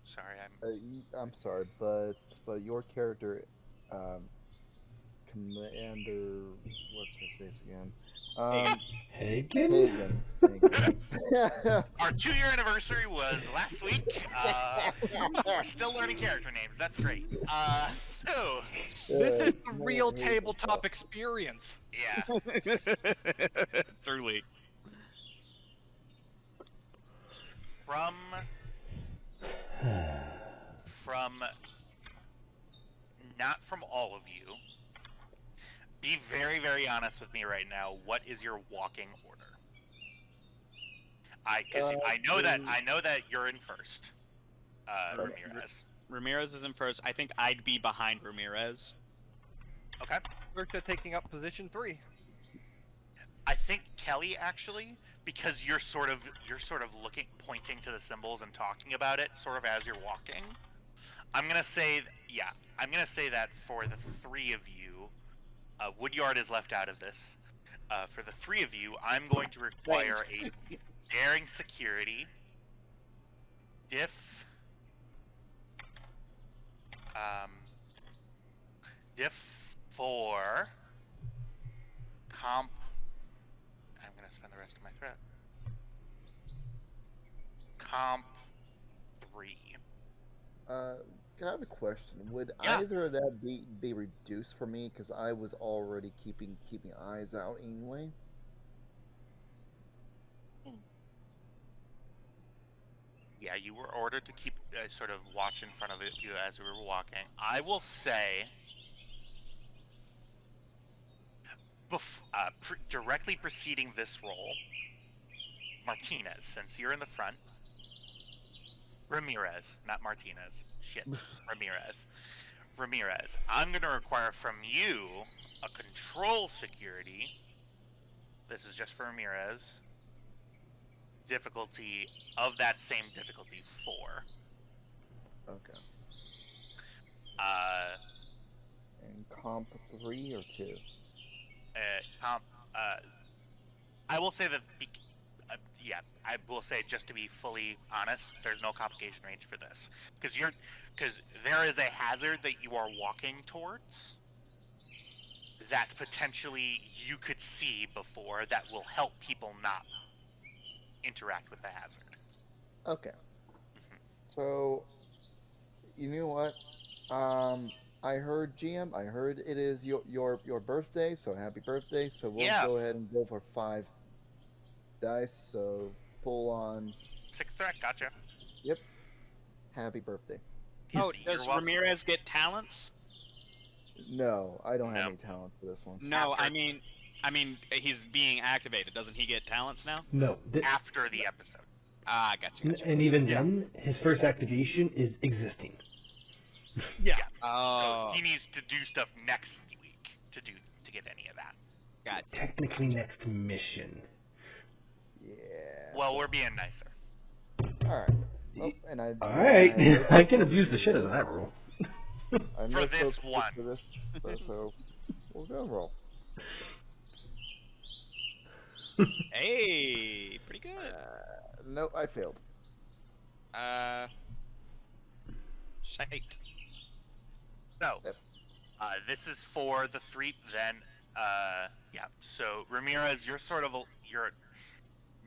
Sorry, I'm sorry, but your character, Commander, what's her face again? Hagen? Hagen. Our 2-year anniversary was last week. We're still learning character names. That's great. So This is the real tabletop experience. yeah. Truly. From not from all of you. Be very, very honest with me right now. What is your walking order? I know that you're in first. Ramirez. Ramirez is in first. I think I'd be behind Ramirez. Okay. Ursa taking up position 3. I think Kelly actually, because you're sort of looking, pointing to the symbols and talking about it, sort of as you're walking. I'm gonna say that for the 3 of you, Woodyard is left out of this. For the 3 of you, I'm going to require a daring security, diff 4, comp. I'm gonna spend the rest of my threat. Comp 3. Can I have a question? Would Yeah. either of that be reduced for me? Because I was already keeping eyes out anyway. Yeah, you were ordered to keep sort of watch in front of you as we were walking. I will say, directly preceding this roll, Martinez, since you're in the front. Ramirez, not Martinez. Shit, Ramirez. I'm going to require from you a control security. This is just for Ramirez. Difficulty of that same difficulty 4. Okay. And comp 3 or 2? I will say that. I will say, just to be fully honest, there's no complication range for this because there is a hazard that you are walking towards that potentially you could see before that will help people not interact with the hazard. Okay. So, you know what? I heard GM. I heard it is your birthday. So happy birthday. So we'll go ahead and go for 5 dice. So full on 6 threat. Gotcha. Yep. Happy birthday. Oh, does Ramirez get talents? No, I don't have any talent for this one. No, I mean, he's being activated. Doesn't he get talents now? No. After the episode. Ah, gotcha. And even then, his first activation is existing. Yeah. Oh. So he needs to do stuff next week to get any of that. Gotcha. Technically next mission. Yeah. Well, we're being nicer. All right. Oh, and Alright, I can abuse the shit out of that rule. For this one. So we'll go roll. Hey, pretty good. Nope, I failed. Shite. So, this is for the 3. Then, So Ramirez, you're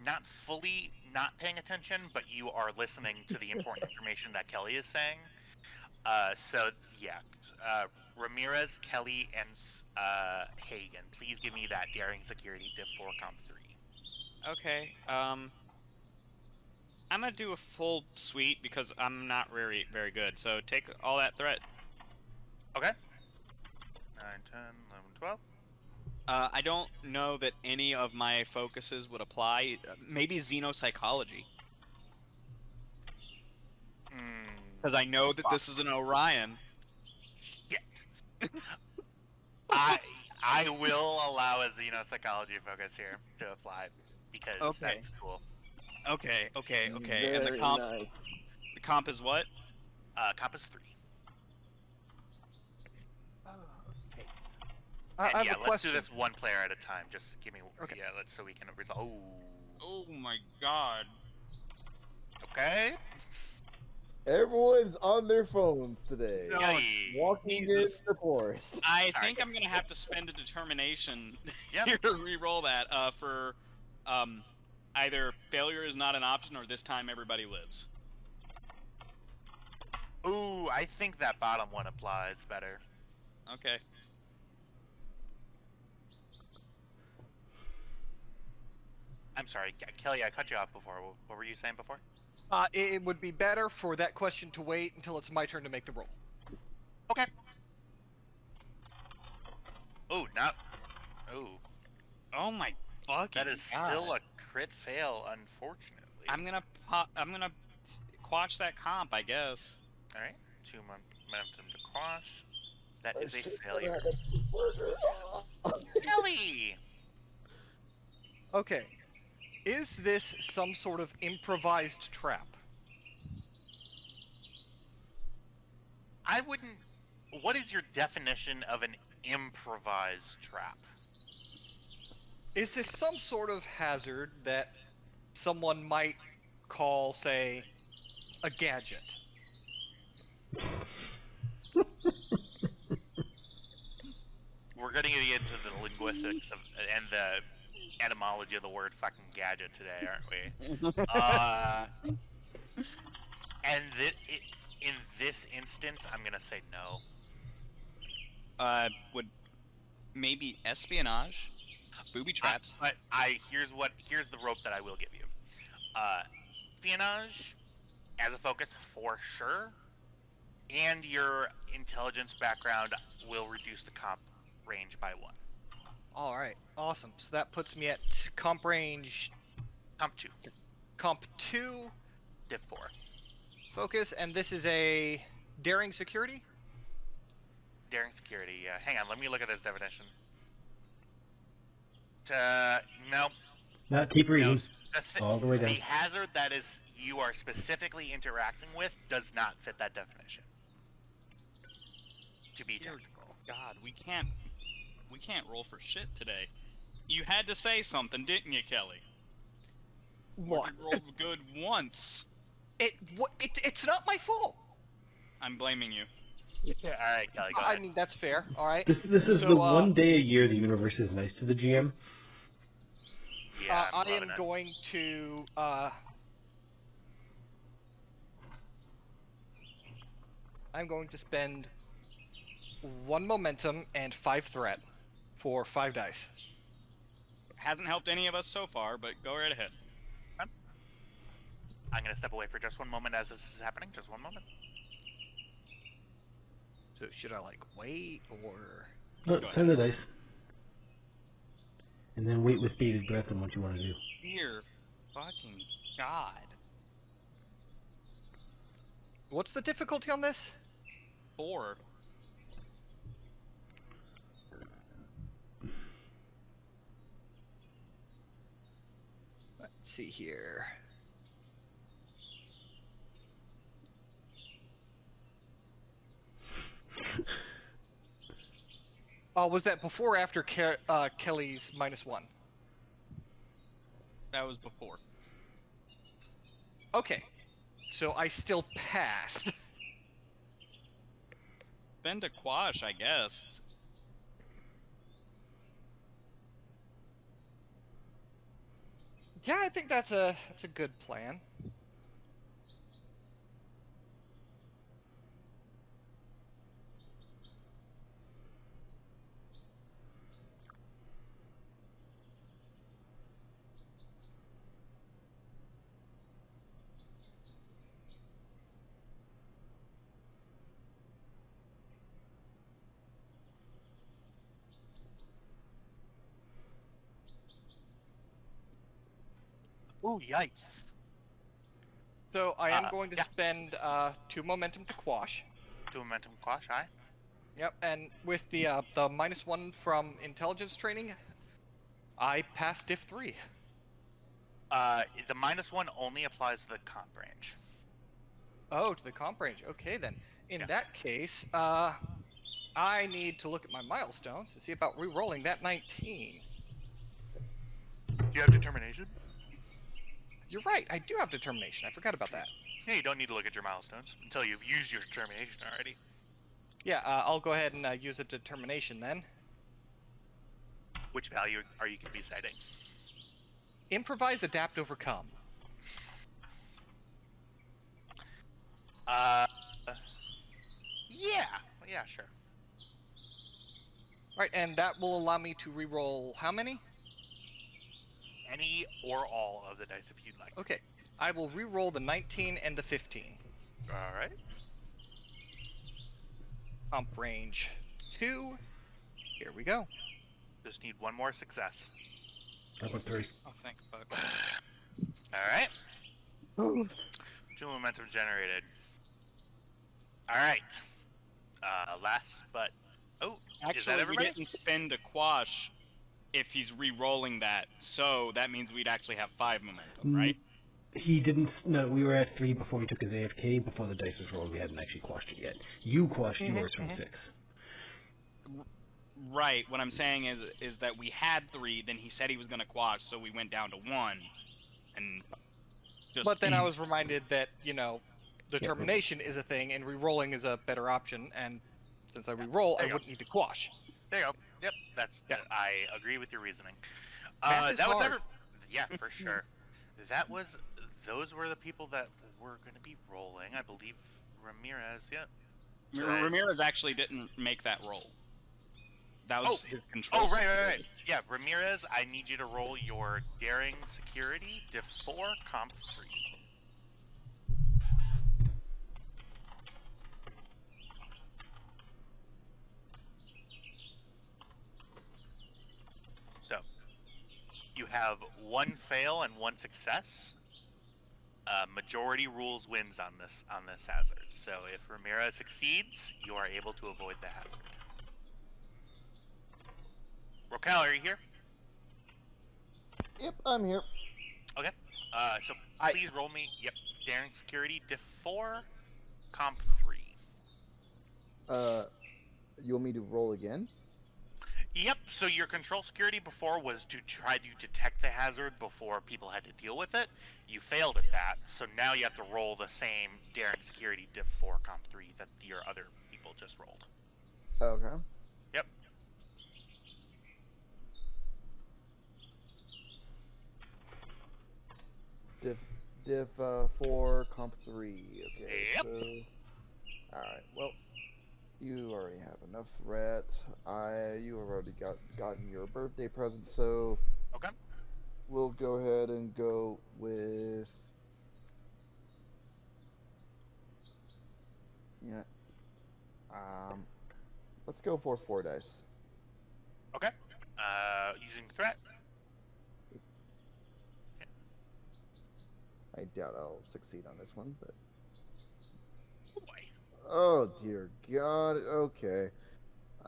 not fully not paying attention, but you are listening to the important information that Kelly is saying. Ramirez, Kelly, and Hagen, please give me that daring security diff 4 comp 3. Okay. I'm gonna do a full suite because I'm not very good. So take all that threat. Okay. 9, 10, 11, 12. I don't know that any of my focuses would apply. Maybe xenopsychology. Because I know that this is an Orion. Yeah. I will allow a xenopsychology focus here to apply because that's cool. Okay. Very And the comp, nice. the comp is what? Comp is 3. Let's do this one player at a time. Just give me. Okay. Yeah, so we can resolve. Oh my god. Okay. Everyone's on their phones today. Yay. Walking in the forest. I Sorry. think I'm gonna have to spend a determination Yep. here to re-roll that for Either failure is not an option, or this time everybody lives. Ooh, I think that bottom one applies better. Okay. I'm sorry, Kelly, I cut you off before. What were you saying before? It would be better for that question to wait until it's my turn to make the roll. Okay. Ooh, not. Ooh, Oh my fucking that is God. still a crit fail, unfortunately. I'm gonna quash that comp, I guess. All right, 2 momentum to quash. That is a failure. Kelly. Okay. Is this some sort of improvised trap? I wouldn't. What is your definition of an improvised trap? Is this some sort of hazard that someone might call, say, a gadget? We're gonna get into the linguistics of and the etymology of the word "fucking gadget" today, aren't we? And in this instance, I'm gonna say no. Would maybe espionage, booby traps. But here's the rope that I will give you. Espionage as a focus for sure, and your intelligence background will reduce the comp range by 1. Alright, awesome. So that puts me at comp range Comp 2, comp 2, div 4. focus, and this is a daring security? Daring security. Hang on, let me look at this definition. No. Not keep reading. No, All the way down. The hazard that is you are specifically interacting with does not fit that definition. To be Dear technical. God, we can't roll for shit today. You had to say something, didn't you, Kelly? What? We rolled good once. It's not my fault. I'm blaming you. Yeah, alright, Kelly, go I ahead. mean, that's fair. Alright. This is So, the one day a year the universe is nice to the GM. Yeah, I I'm am loving it. going to, I'm going to spend 1 momentum and 5 threat for 5 dice. Hasn't helped any of us so far, but go right ahead. I'm gonna step away for just 1 moment as this is happening. Just 1 moment. So should I, like, wait, or... Let's Oh, go send the dice. And then wait with bated breath on what you want to do. Dear fucking God. What's the difficulty on this? 4. Let's see here. Oh, was that before or after Kelly's -1? That was before. Okay. So I still passed. Bend a quash, I guess. Yeah, I think that's a good plan. Ooh, yikes. So I am going to yeah. spend 2 momentum to quash. 2 momentum quash, aye. Yep, and with the -1 from intelligence training, I passed diff 3. The -1 only applies to the comp range. Oh, to the comp range. Okay then. In Yeah. that case, I need to look at my milestones to see about re-rolling that 19. Do you have determination? You're right, I do have determination. I forgot about that. Yeah, you don't need to look at your milestones until you've used your determination already. Yeah, I'll go ahead and use a determination then. Which value are you going to be citing? Improvise, adapt, overcome. Yeah. Yeah, sure. Right, and that will allow me to re-roll how many? Any or all of the dice if you'd like. Okay, I will re-roll the 19 and the 15. All right. Comp range 2. Here we go. Just need one more success. How about 3? Oh, thank fuck. All right. 2 momentum generated. All right. Last but is that Actually, we everybody? didn't spend a quash if he's re-rolling that, so that means we'd actually have 5 momentum, right? He didn't. No, we were at 3 before he took his AFK. Before the dice was rolled, we hadn't actually quashed it yet. You quashed yours from 6. Right. What I'm saying is that we had 3, then he said he was going to quash, so we went down to 1, and just. But then I was reminded that, you know, determination is a thing, and re-rolling is a better option, and since I re-roll, I There you go. wouldn't need to quash. There you go. Yep. Yeah. I agree with your reasoning. Math is that was hard. Yeah, for sure. Those were the people that were going to be rolling. I believe Ramirez. Yeah. So that is- Ramirez actually didn't make that roll. That was his control. Oh, right. security. Yeah, Ramirez, I need you to roll your daring security diff4 comp 3. So, you have 1 fail and 1 success. Majority rules wins on this hazard. So if Ramirez succeeds, you are able to avoid the hazard. Rocal, are you here? Yep, I'm here. Okay. So please roll me. Yep. Daring security diff4 comp 3. You want me to roll again? Yep, so your control security before was to try to detect the hazard before people had to deal with it. You failed at that, so now you have to roll the same daring security diff4 comp 3 that your other people just rolled. Okay. Yep. Diff 4 comp 3. Okay. Yep. So, all right. Well, you already have enough threat. You have already gotten your birthday present, so Okay. we'll go ahead and go with let's go for 4 dice. Okay. Using threat. I doubt I'll succeed on this one, but Boy. oh dear God. Okay.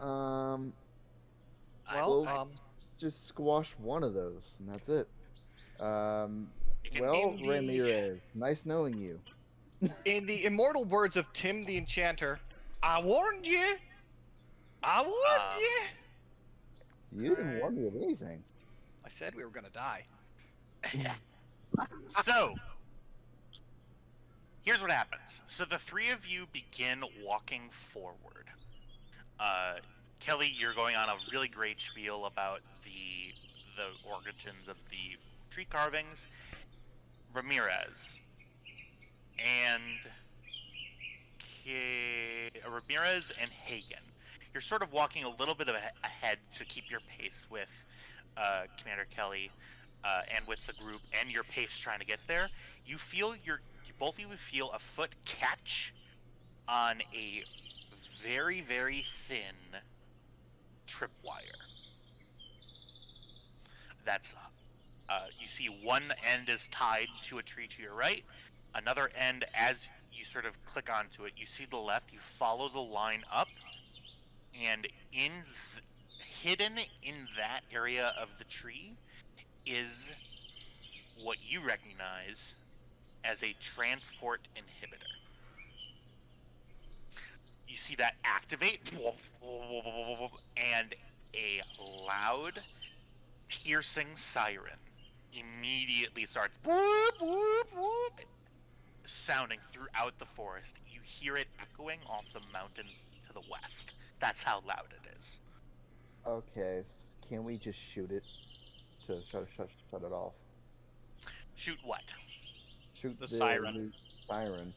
Well, Just squash one of those, and that's it. You can Well, indeed. Ramirez, nice knowing you. in the immortal words of Tim the Enchanter, I warned you! I warned you! You didn't warn me of anything. I said we were gonna die. So, here's what happens. So the 3 of you begin walking forward. Kelly, you're going on a really great spiel about the origins of the tree carvings. Ramirez and Hagen. You're sort of walking a little bit ahead to keep your pace with Commander Kelly and with the group, and your pace trying to get there. You feel both of you feel a foot catch on a very, very thin tripwire. That's you see one end is tied to a tree to your right, another end, as you sort of click onto it, you see the left, you follow the line up, and hidden in that area of the tree is what you recognize as a transport inhibitor. You see that activate, and a loud, piercing siren immediately starts sounding throughout the forest. You hear it echoing off the mountains to the west. That's how loud it is. Okay, can we just shoot it to shut it off? Shoot what? Shoot The siren. Siren.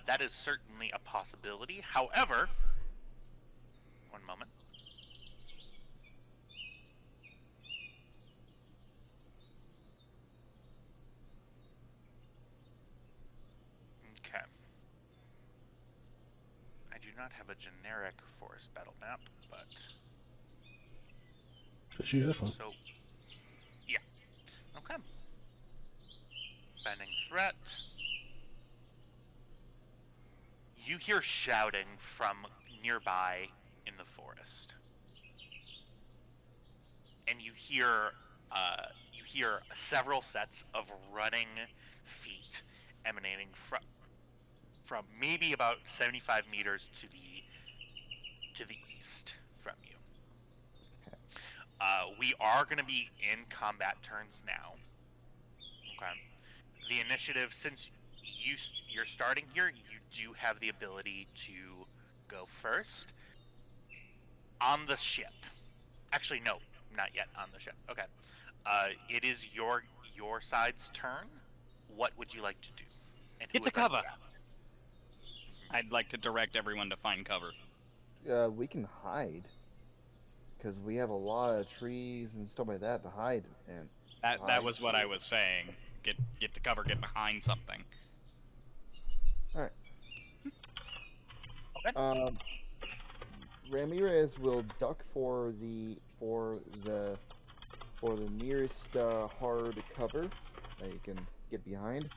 That is certainly a possibility. However, one moment. Okay. I do not have a generic forest battle map, but Just use this one. so yeah. Okay. Bending threat. You hear shouting from nearby in the forest, and you hear several sets of running feet emanating from maybe about 75 meters to the east from you. We are going to be in combat turns now. Okay. The initiative, since you're starting here, you do have the ability to go first on the ship. Actually, no, not yet on the ship. Okay. It is your side's turn. What would you like to do? And Get who to would like cover. grab? I'd like to direct everyone to find cover. We can hide. Because we have a lot of trees and stuff like that to hide in. That was what I was saying. Get to cover. Get behind something. Alright. Okay. Ramirez will duck for the nearest hard cover that you can get behind.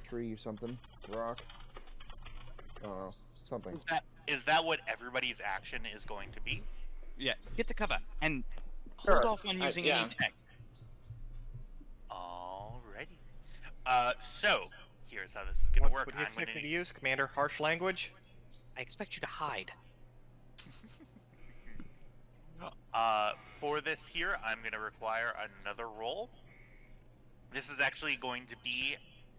Tree or something. Rock. I don't know. Something. Is that what everybody's action is going to be? Yeah. Get to cover and Sure. hold off on using yeah. any tech. Alrighty. So here's how this is gonna work. What do you I'm expect gonna me to use, Commander? Harsh language? I expect you to hide. for this here, I'm gonna require another roll. This is actually going to be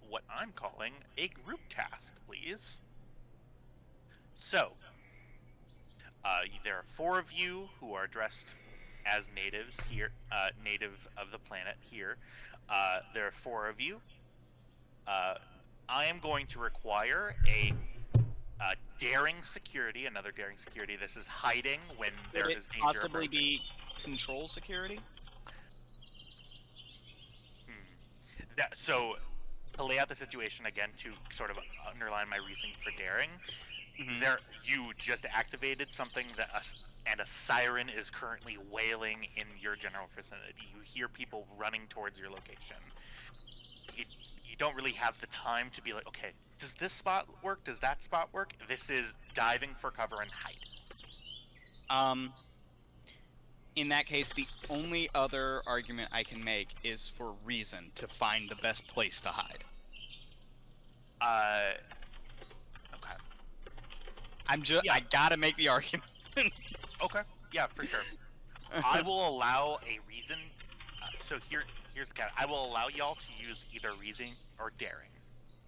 what I'm calling a group task, please. So, there are 4 of you who are dressed as natives here, native of the planet here. There are 4 of you. I am going to require a daring security, another daring security. This is hiding when there Could is it danger possibly approaching. be control security? So, to lay out the situation again, to sort of underline my reasoning for daring, there you just activated something that and a siren is currently wailing in your general vicinity. You hear people running towards your location. You don't really have the time to be like, okay, does this spot work? Does that spot work? This is diving for cover and hiding. In that case, the only other argument I can make is for reason to find the best place to hide. Okay. I gotta make the argument. Okay. Yeah, for sure. I will allow a reason. So here's the cat. I will allow y'all to use either reason or daring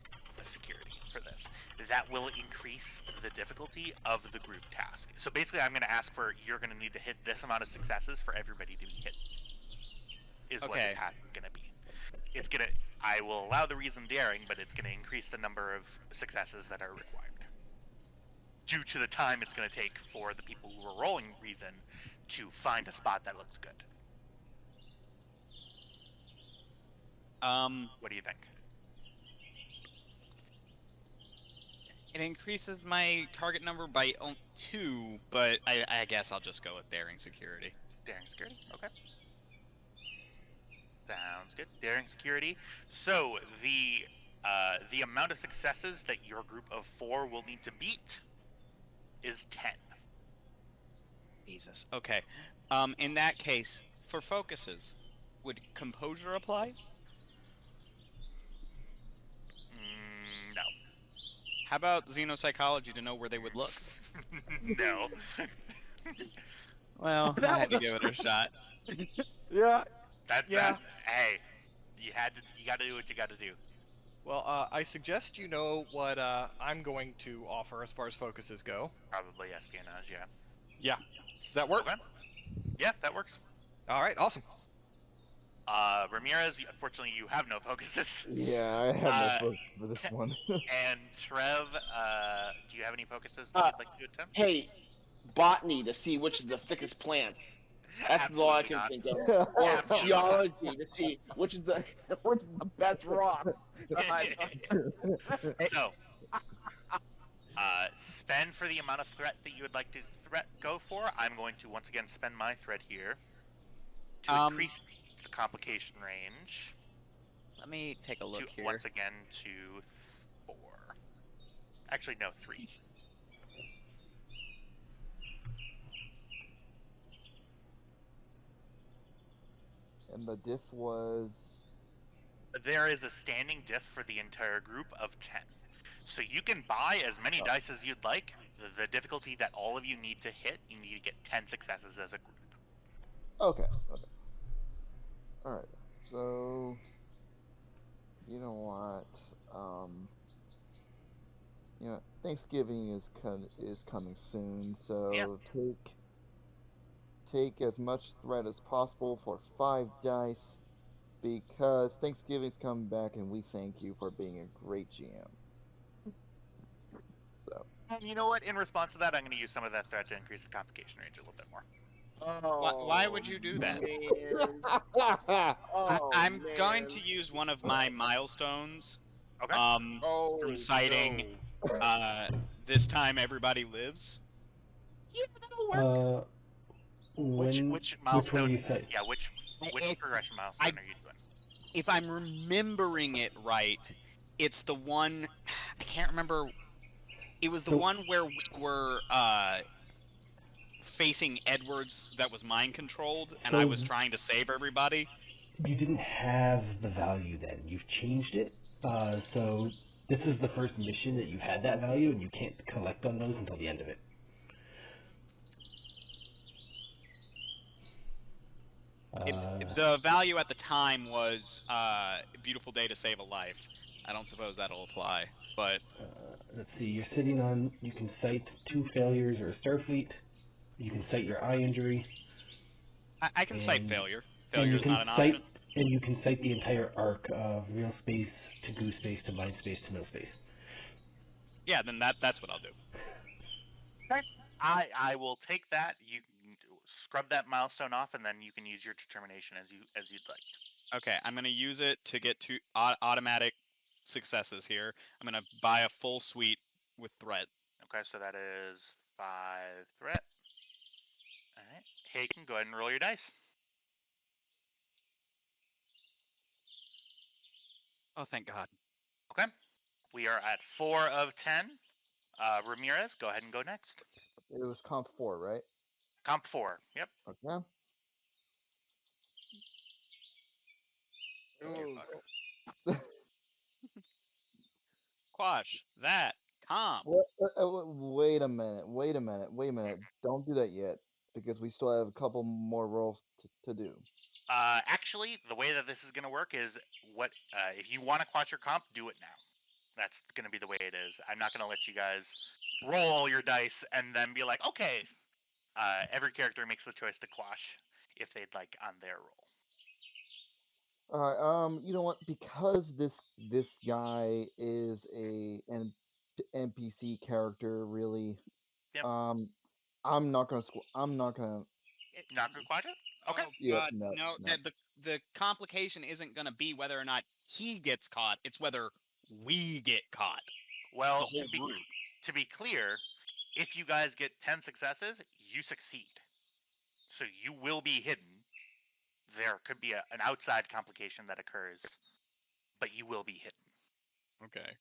security for this. That will increase the difficulty of the group task. So basically, I'm going to ask for you're going to need to hit this amount of successes for everybody to be hit. Is what Okay. the task is going to be. It's going to. I will allow the reason daring, but it's going to increase the number of successes that are required. Due to the time it's going to take for the people who are rolling reason to find a spot that looks good. What do you think? It increases my target number by 2, but I guess I'll just go with daring security. Daring security? Okay. Sounds good. Daring security. So the amount of successes that your group of 4 will need to beat is 10. Jesus. Okay. In that case, for focuses, would composure apply? No. How about xenopsychology to know where they would look? No. Well, I had to give it a shot. Yeah. That's Yeah. that. Hey, you got to do what you got to do. Well, I suggest you know what I'm going to offer as far as focuses go. Probably espionage, yeah. Yeah. Does that work? Okay. Yeah, that works. All right, awesome. Ramirez, unfortunately, you have no focuses. Yeah, I have no focus for this one. And Trev, do you have any focuses that you'd like to attempt? Hey, botany to see which is the thickest plant. That's all I Absolutely can not. think of. Or Absolutely not. geology to see which is the which is the best rock. So, spend for the amount of threat that you would like to go for. I'm going to once again spend my threat here to increase the complication range. Let me take a look to here. once again to 4. Actually, no, 3. And the diff was. There is a standing diff for the entire group of 10. So you can buy as many dice as you'd like. The difficulty that all of you need to hit, you need to get 10 successes as a group. Okay. Alright. So. You know what? Thanksgiving is coming soon, so Yeah. take as much threat as possible for 5 dice, because Thanksgiving's coming back and we thank you for being a great GM. So. And you know what? In response to that, I'm going to use some of that threat to increase the complication range a little bit more. Why would you do that? I'm going to use one of my milestones. Okay. Reciting this time everybody lives. Yeah, that'll work. Which milestone? Yeah, which progression milestone are you doing? If I'm remembering it right, it's the one I can't remember. It was the one where we were facing Edwards that was mind controlled, and I was trying to save everybody. You didn't have the value then. You've changed it. So this is the first mission that you've had that value, and you can't collect on those until the end of it. The value at the time was beautiful day to save a life. I don't suppose that'll apply, but let's see. You're sitting on. You can cite 2 failures or a Starfleet. You can cite your eye injury. I can cite failure. Failure is not an option. And you can cite the entire arc of real space to goo space to mind space to no space. Yeah, then that's what I'll do. Okay. I will take that. You can scrub that milestone off, and then you can use your determination as you'd like. Okay, I'm gonna use it to get 2 automatic successes here. I'm gonna buy a full suite with threat. Okay, so that is 5 threat. All right, Hagen, go ahead and roll your dice. Oh, thank God. Okay, we are at 4 of 10. Ramirez, go ahead and go next. It was comp 4, right? Comp 4. Yep. Okay. Quash that. Tom. Wait a minute. Don't do that yet, because we still have a couple more rolls to do. Actually, the way that this is going to work is if you want to quash your comp, do it now. That's going to be the way it is. I'm not going to let you guys roll all your dice and then be like, okay. Every character makes the choice to quash if they'd like on their roll. Alright, you know what? Because this guy is an NPC character, really. Yep. I'm not gonna. Not gonna quash it? Okay. Oh, God, no. The complication isn't gonna be whether or not he gets caught. It's whether we get caught. Well, to be clear, if you guys get 10 successes, you succeed. So you will be hidden. There could be an outside complication that occurs, but you will be hidden. Okay.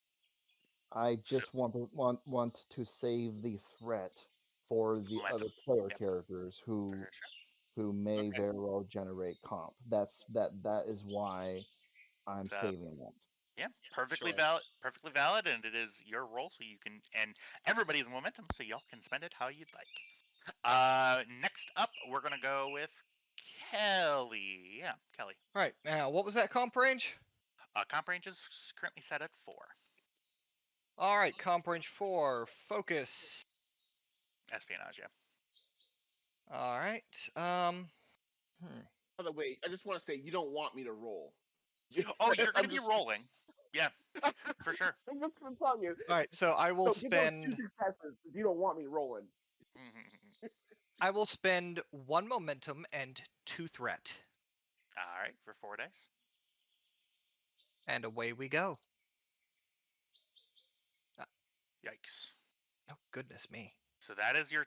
I just want to save the threat for the other player characters who may very well generate comp. That is why I'm saving that. Yeah, perfectly valid, and it is your role, so you can, and everybody's momentum, so y'all can spend it how you'd like. Next up, we're gonna go with Kelly. Yeah, Kelly. All right, now what was that comp range? Comp range is currently set at 4. All right, comp range 4. Focus. Espionage. Yeah. All right. By the way, I just want to say you don't want me to roll. Oh, you're I'm gonna be just- rolling. Yeah, for sure. I'm just gonna tell you. All right, so I will So give those two spend successes if you don't want me rolling. I will spend 1 momentum and 2 threat, All right, for 4 dice. and away we go. Yikes. Oh goodness me! So that is your.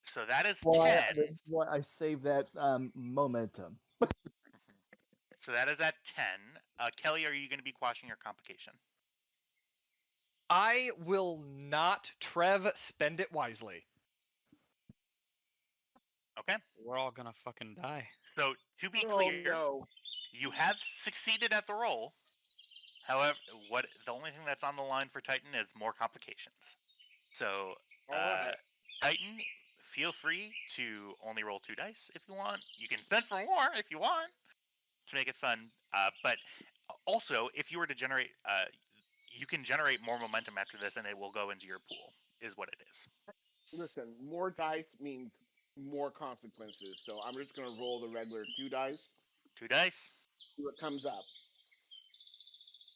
So that is Why 10. why I saved that momentum. So that is at 10. Kelly, are you going to be quashing your complication? I will not, Trev. Spend it wisely. Okay. We're all gonna fucking die. So to be Oh clear, no. you have succeeded at the roll. However, the only thing that's on the line for Titan is more complications. So, Alright. Titan, feel free to only roll 2 dice if you want. You can spend for more if you want to make it fun. But also, if you were to generate, you can generate more momentum after this, and it will go into your pool. Is what it is. Listen, more dice means more consequences. So I'm just gonna roll the regular 2 dice. 2 dice. See what comes up.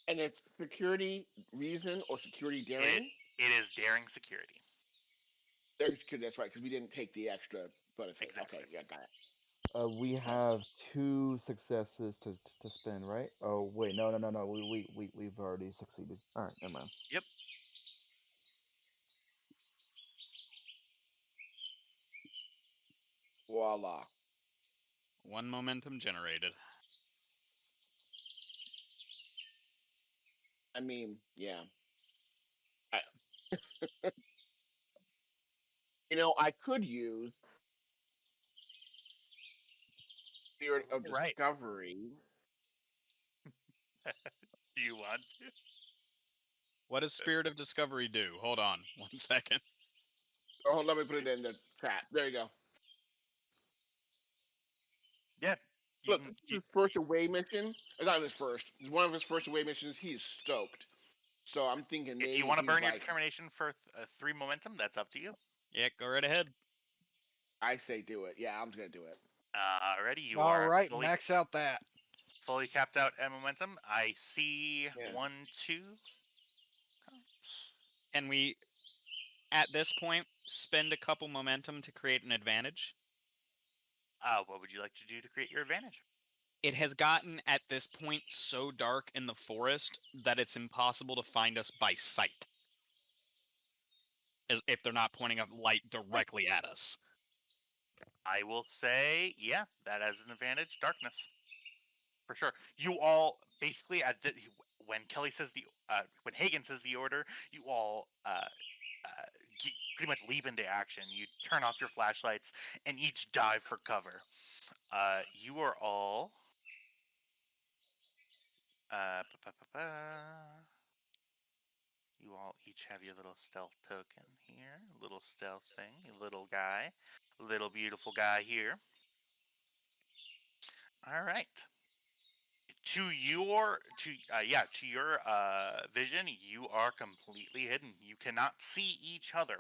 And it's security reason or security daring. It is daring security. There's security. That's right, because we didn't take the extra benefit. Exactly. Okay, yeah, got it. We have 2 successes to spend, right? Oh wait, no. We've already succeeded. All right, never mind. Yep. Voila. 1 momentum generated. I mean, yeah. I could use Spirit of Right. Discovery. Do you want to? What does Spirit of Discovery do? Hold on 1 second. Oh, let me put it in the chat. There you go. Yeah. Look, this is his first away mission. It's not his first. It's one of his first away missions. He's stoked. So I'm thinking maybe If you want to he's burn your like, determination for 3 momentum, that's up to you. Yeah, go right ahead. I say do it. Yeah, I'm just gonna do it. Alrighty, you All are right, fully, max out that. fully capped out at momentum. I see Yeah. 1, 2. Can we, at this point, spend a couple momentum to create an advantage? What would you like to do to create your advantage? It has gotten, at this point, so dark in the forest that it's impossible to find us by sight. As if they're not pointing a light directly at us. I will say, yeah, that has an advantage. Darkness, for sure. You all basically when Kelly says when Hagen says the order, you all pretty much leap into action. You turn off your flashlights and each dive for cover. You are all. You all each have your little stealth token here, little stealth thing, your little guy, little beautiful guy here. All right. To your vision, you are completely hidden. You cannot see each other.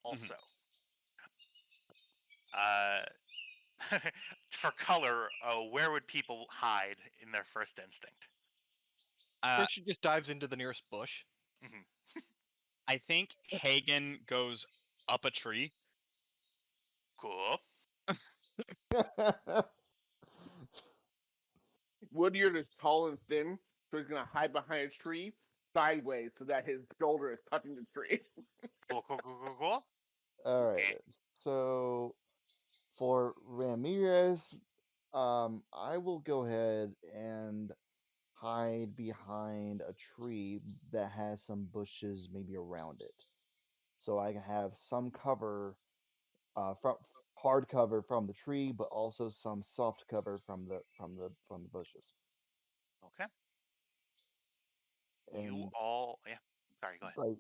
Also, for color, where would people hide in their first instinct? First, she just dives into the nearest bush. I think Hagen goes up a tree. Cool. Woodyard is tall and thin, so he's gonna hide behind a tree sideways so that his shoulder is touching the tree. Cool. All right. So for Ramirez, I will go ahead and hide behind a tree that has some bushes maybe around it, so I can have some cover, from hard cover from the tree, but also some soft cover from the bushes. Okay. You And all, yeah. Sorry, go ahead. like,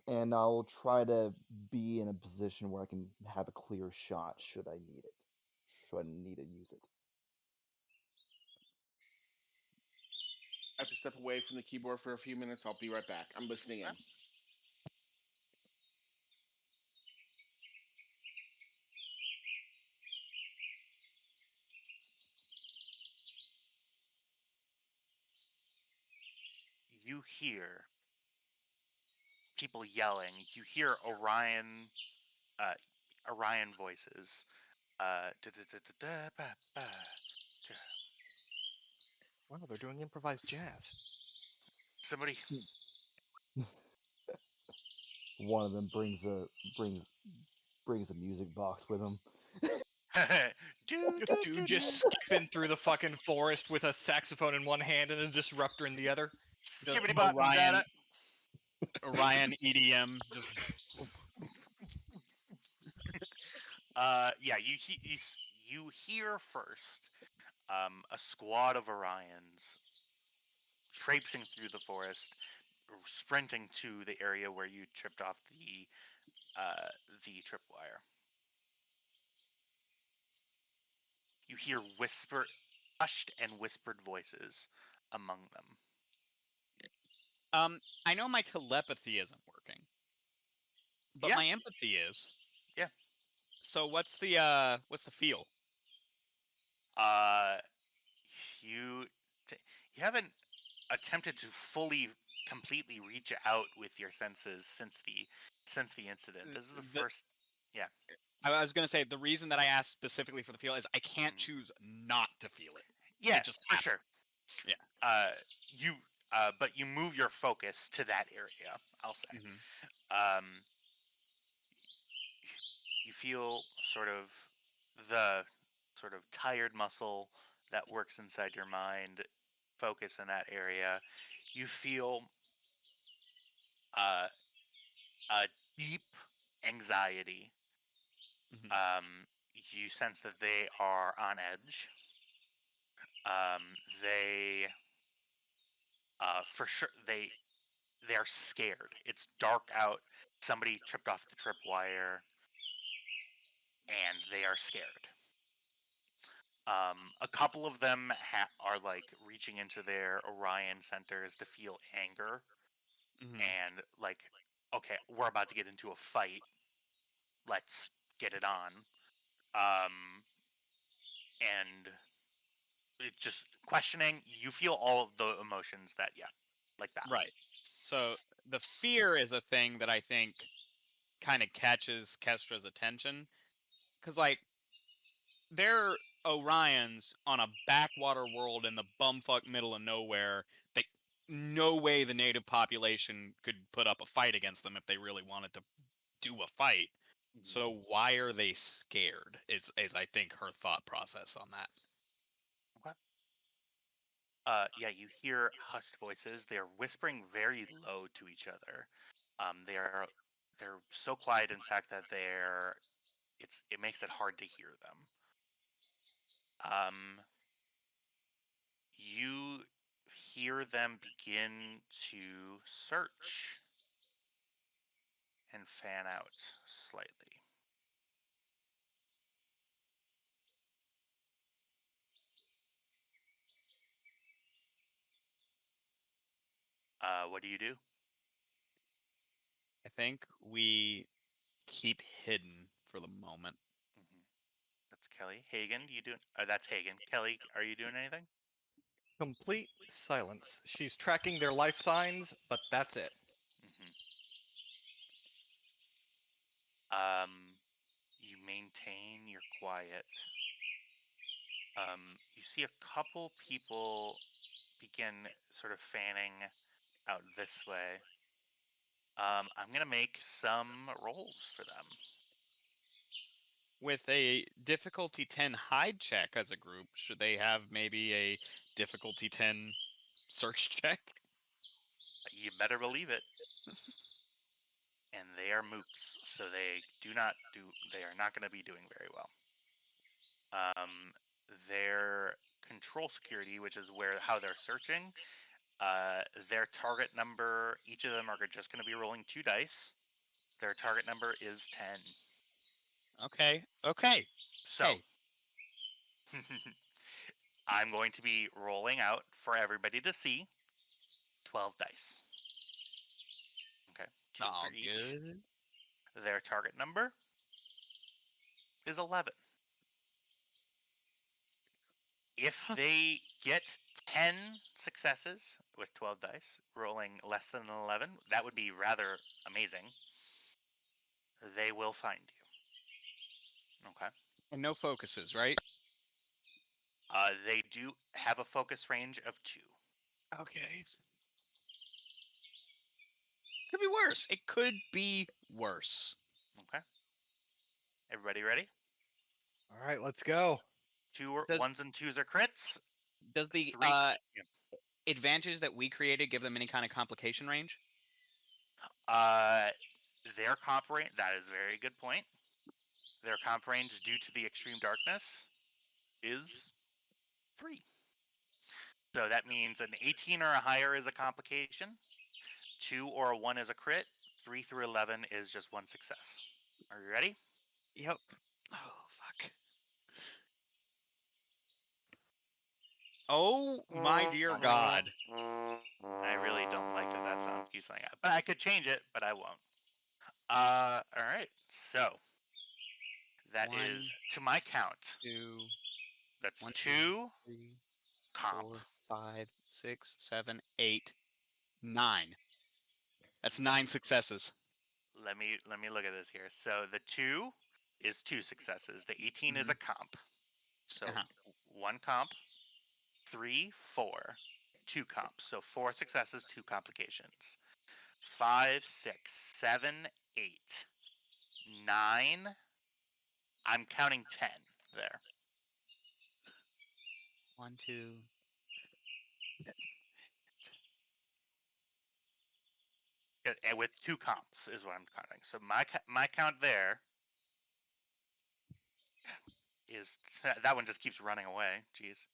and I'll try to be in a position where I can have a clear shot should I need it. Should I need to use it? I have to step away from the keyboard for a few minutes. I'll be right back. I'm listening in. you hear people yelling. You hear Orion voices. Wow, they're doing improvised jazz. Somebody. One of them brings a music box with him. Dude just skipping through the fucking forest with a saxophone in one hand and a disruptor in the other. Skibbity button, Orion, Orion EDM, just yeah, you hear first a squad of Orions traipsing through the forest, sprinting to the area where you tripped off the tripwire. You hear hushed and whispered voices among them. I know my telepathy isn't working, but Yeah. my empathy is. Yeah. So what's the feel? You haven't attempted to completely reach out with your senses since the incident. This is the first. Yeah. I was gonna say the reason that I asked specifically for the feel is I can't choose not to feel it. Yeah, it just for happens. sure. Yeah. But you move your focus to that area. I'll say. Mm-hmm. You feel the sort of tired muscle that works inside your mind focus in that area. You feel a deep anxiety. Mm-hmm. You sense that they are on edge. They for sure they're scared. It's dark out. Somebody tripped off the tripwire, and they are scared. A couple of them are like reaching into their Orion centers to feel anger, Mm-hmm. and like, okay, we're about to get into a fight. Let's get it on. And it just questioning. You feel all of the emotions that, like that. Right. So the fear is a thing that I think kind of catches Kestra's attention, because like they're Orions on a backwater world in the bumfuck middle of nowhere. They no way the native population could put up a fight against them if they really wanted to do a fight. So why are they scared? Is I think her thought process on that. Okay. Yeah, you hear hushed voices. They're whispering very low to each other. They're so quiet, in fact, that it makes it hard to hear them. You hear them begin to search and fan out slightly. What do you do? I think we keep hidden for the moment. Mm-hmm. That's Kelly. Hagen, you doing? That's Hagen. Kelly, are you doing anything? Complete silence. She's tracking their life signs, but that's it. Mm-hmm. You maintain your quiet. You see a couple people begin sort of fanning out this way. I'm gonna make some rolls for them. With a difficulty 10 hide check as a group, should they have maybe a difficulty 10 search check? You better believe it. And they are mooks, so they are not going to be doing very well. Their control security, which is how they're searching, their target number, each of them are just going to be rolling 2 dice. Their target number is 10. Okay. So, hey. I'm going to be rolling out for everybody to see 12 dice. Okay, 2 for each. Good. Their target number is 11. If they get 10 successes with 12 dice, rolling less than an 11. That would be rather amazing. They will find you. Okay. And no focuses, right? They do have a focus range of 2. Okay. Could be worse. It could be worse. Okay. Everybody ready? All right, let's go. Does- 1s and 2s are crits. Does the 3. advantage that we created give them any kind of complication range? Their comp range. That is a very good point. Their comp range, due to the extreme darkness, is 3. So that means an 18 or a higher is a complication. 2 or a 1 is a crit. 3 through 11 is just 1 success. Are you ready? Yep. Oh, fuck. Oh, my dear God. I really don't like that sound keeps like that. But I could change it, but I won't. All right. So that is 1, to my count. 2, That's 1, 2 3, comp. 4, 5, 6, 7, 8, 9. That's 9 successes. Let me look at this here. So the 2 is 2 successes. The 18 is a comp. So 1 comp, 3, 4, 2 comps. So 4 successes, 2 complications. 5, 6, 7, 8, 9. I'm counting 10 there. 1, 2. And with 2 comps is what I'm counting. So my count there is that one just keeps running away. Jeez.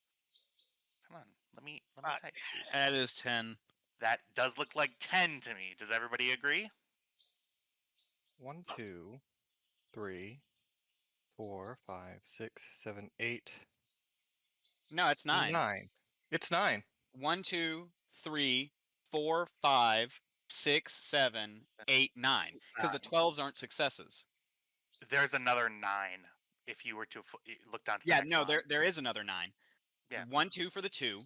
Come on, let me type. Please. That is 10. That does look like 10 to me. Does everybody agree? 1, 2, 3, 4, 5, 6, 7, 8, No, it's 9. 9. It's 9. 1, 2, 3, 4, 5, 6, 7, 8, 9. Because the 12s aren't successes. There's another 9 if you were to look down to the Yeah, next no, line. there is another 9. Yeah. 1, 2 for the 2,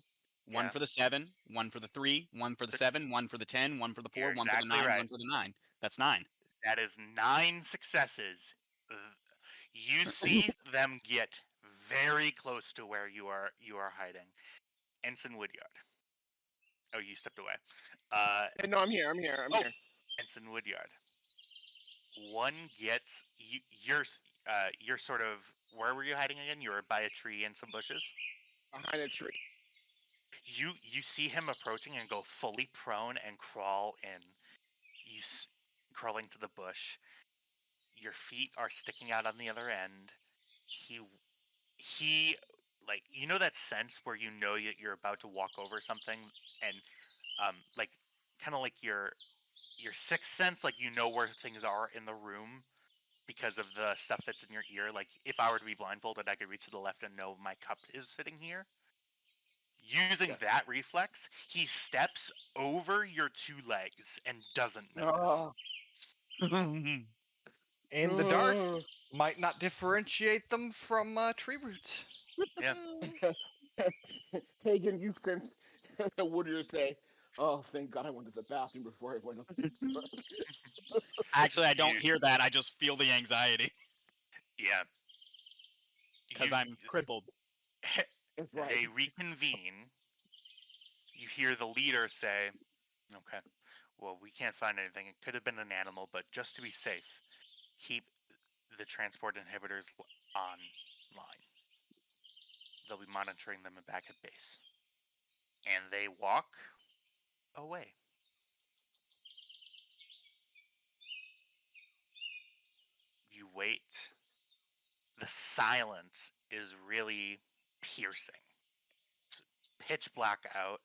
1 Yeah. for the 7, 1 for the 3, 1 for the 7, 1 for the 10, 1 for the 4, You're 1 for the exactly 9, right. 1 for the 9. That's 9. That is 9 successes. You see them get very close to where you are hiding. Ensign Woodyard. Oh, you stepped away. No, I'm here. I'm here. Ensign Woodyard. One gets you're sort of, where were you hiding again? You were by a tree and some bushes. Behind a tree. You see him approaching and go fully prone and crawl in. Crawling to the bush. Your feet are sticking out on the other end. He like, you know that sense where you know that you're about to walk over something, and like kind of like your sixth sense, like you know where things are in the room because of the stuff that's in your ear. Like if I were to be blindfolded, I could reach to the left and know my cup is sitting here. Using that reflex, he steps over your 2 legs and doesn't notice. In the dark, might not differentiate them from tree roots. Yeah. Hagen, you can. What do you say? Oh, thank God I went to the bathroom before I went up. Actually, I don't hear that. I just feel the anxiety Yeah. because I'm crippled. Right. They reconvene. You hear the leader say, okay, well, we can't find anything. It could have been an animal, but just to be safe, keep the transport inhibitors online. They'll be monitoring them back at base. And they walk away. You wait. The silence is really piercing. It's pitch black out.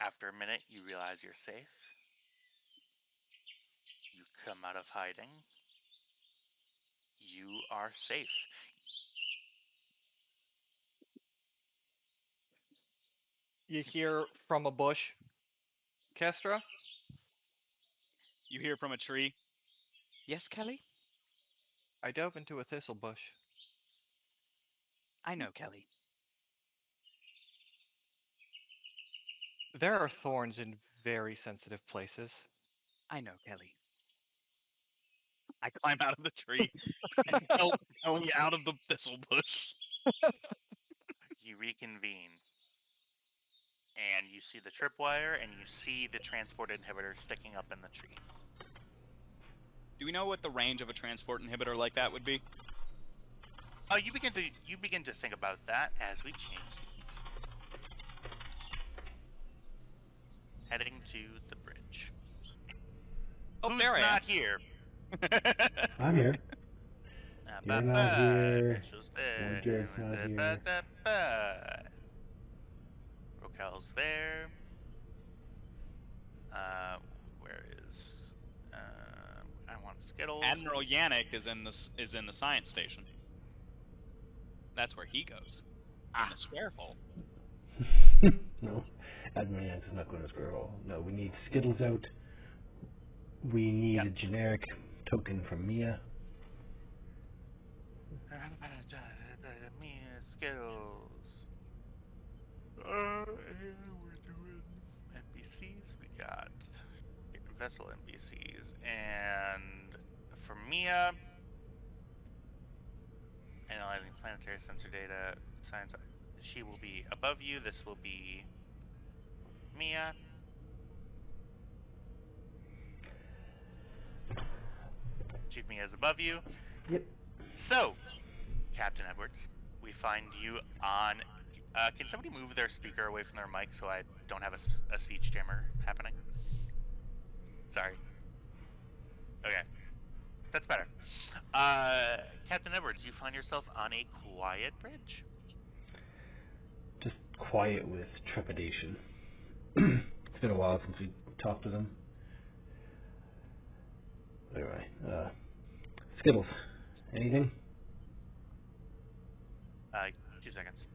After a minute, you realize you're safe. You come out of hiding. You are safe. You hear from a bush, Kestra? You hear from a tree. Yes, Kelly? I dove into a thistle bush. I know, Kelly. There are thorns in very sensitive places. I know, Kelly. I climb out of the tree and help Kelly out of the thistle bush. You reconvene, and you see the tripwire, and you see the transport inhibitor sticking up in the tree. Do we know what the range of a transport inhibitor like that would be? You begin to think about that as we change scenes. Heading to the bridge. Oh, Who's there I am. not here? I'm here. You're not here. Rachel's there. Jared's not here. Rokel's there. Where is? I want Skittles. Admiral Yannick is in the science station. That's where he goes. In the square hole. No, Admiral Yannick is not going to square hole. No, we need Skittles out. We need a generic token from Mia. Mia Skittles. And we're doing NPCs. We got vessel NPCs, and for Mia, analyzing planetary sensor data. Science. She will be above you. This will be Mia. Chief Mia is above you. Yep. So, Captain Edwards, we find you on. Can somebody move their speaker away from their mic so I don't have a speech jammer happening? Sorry. Okay. That's better. Captain Edwards, you find yourself on a quiet bridge. Just quiet with trepidation. It's been a while since we talked to them. Anyway, Skittles, anything? 2 seconds.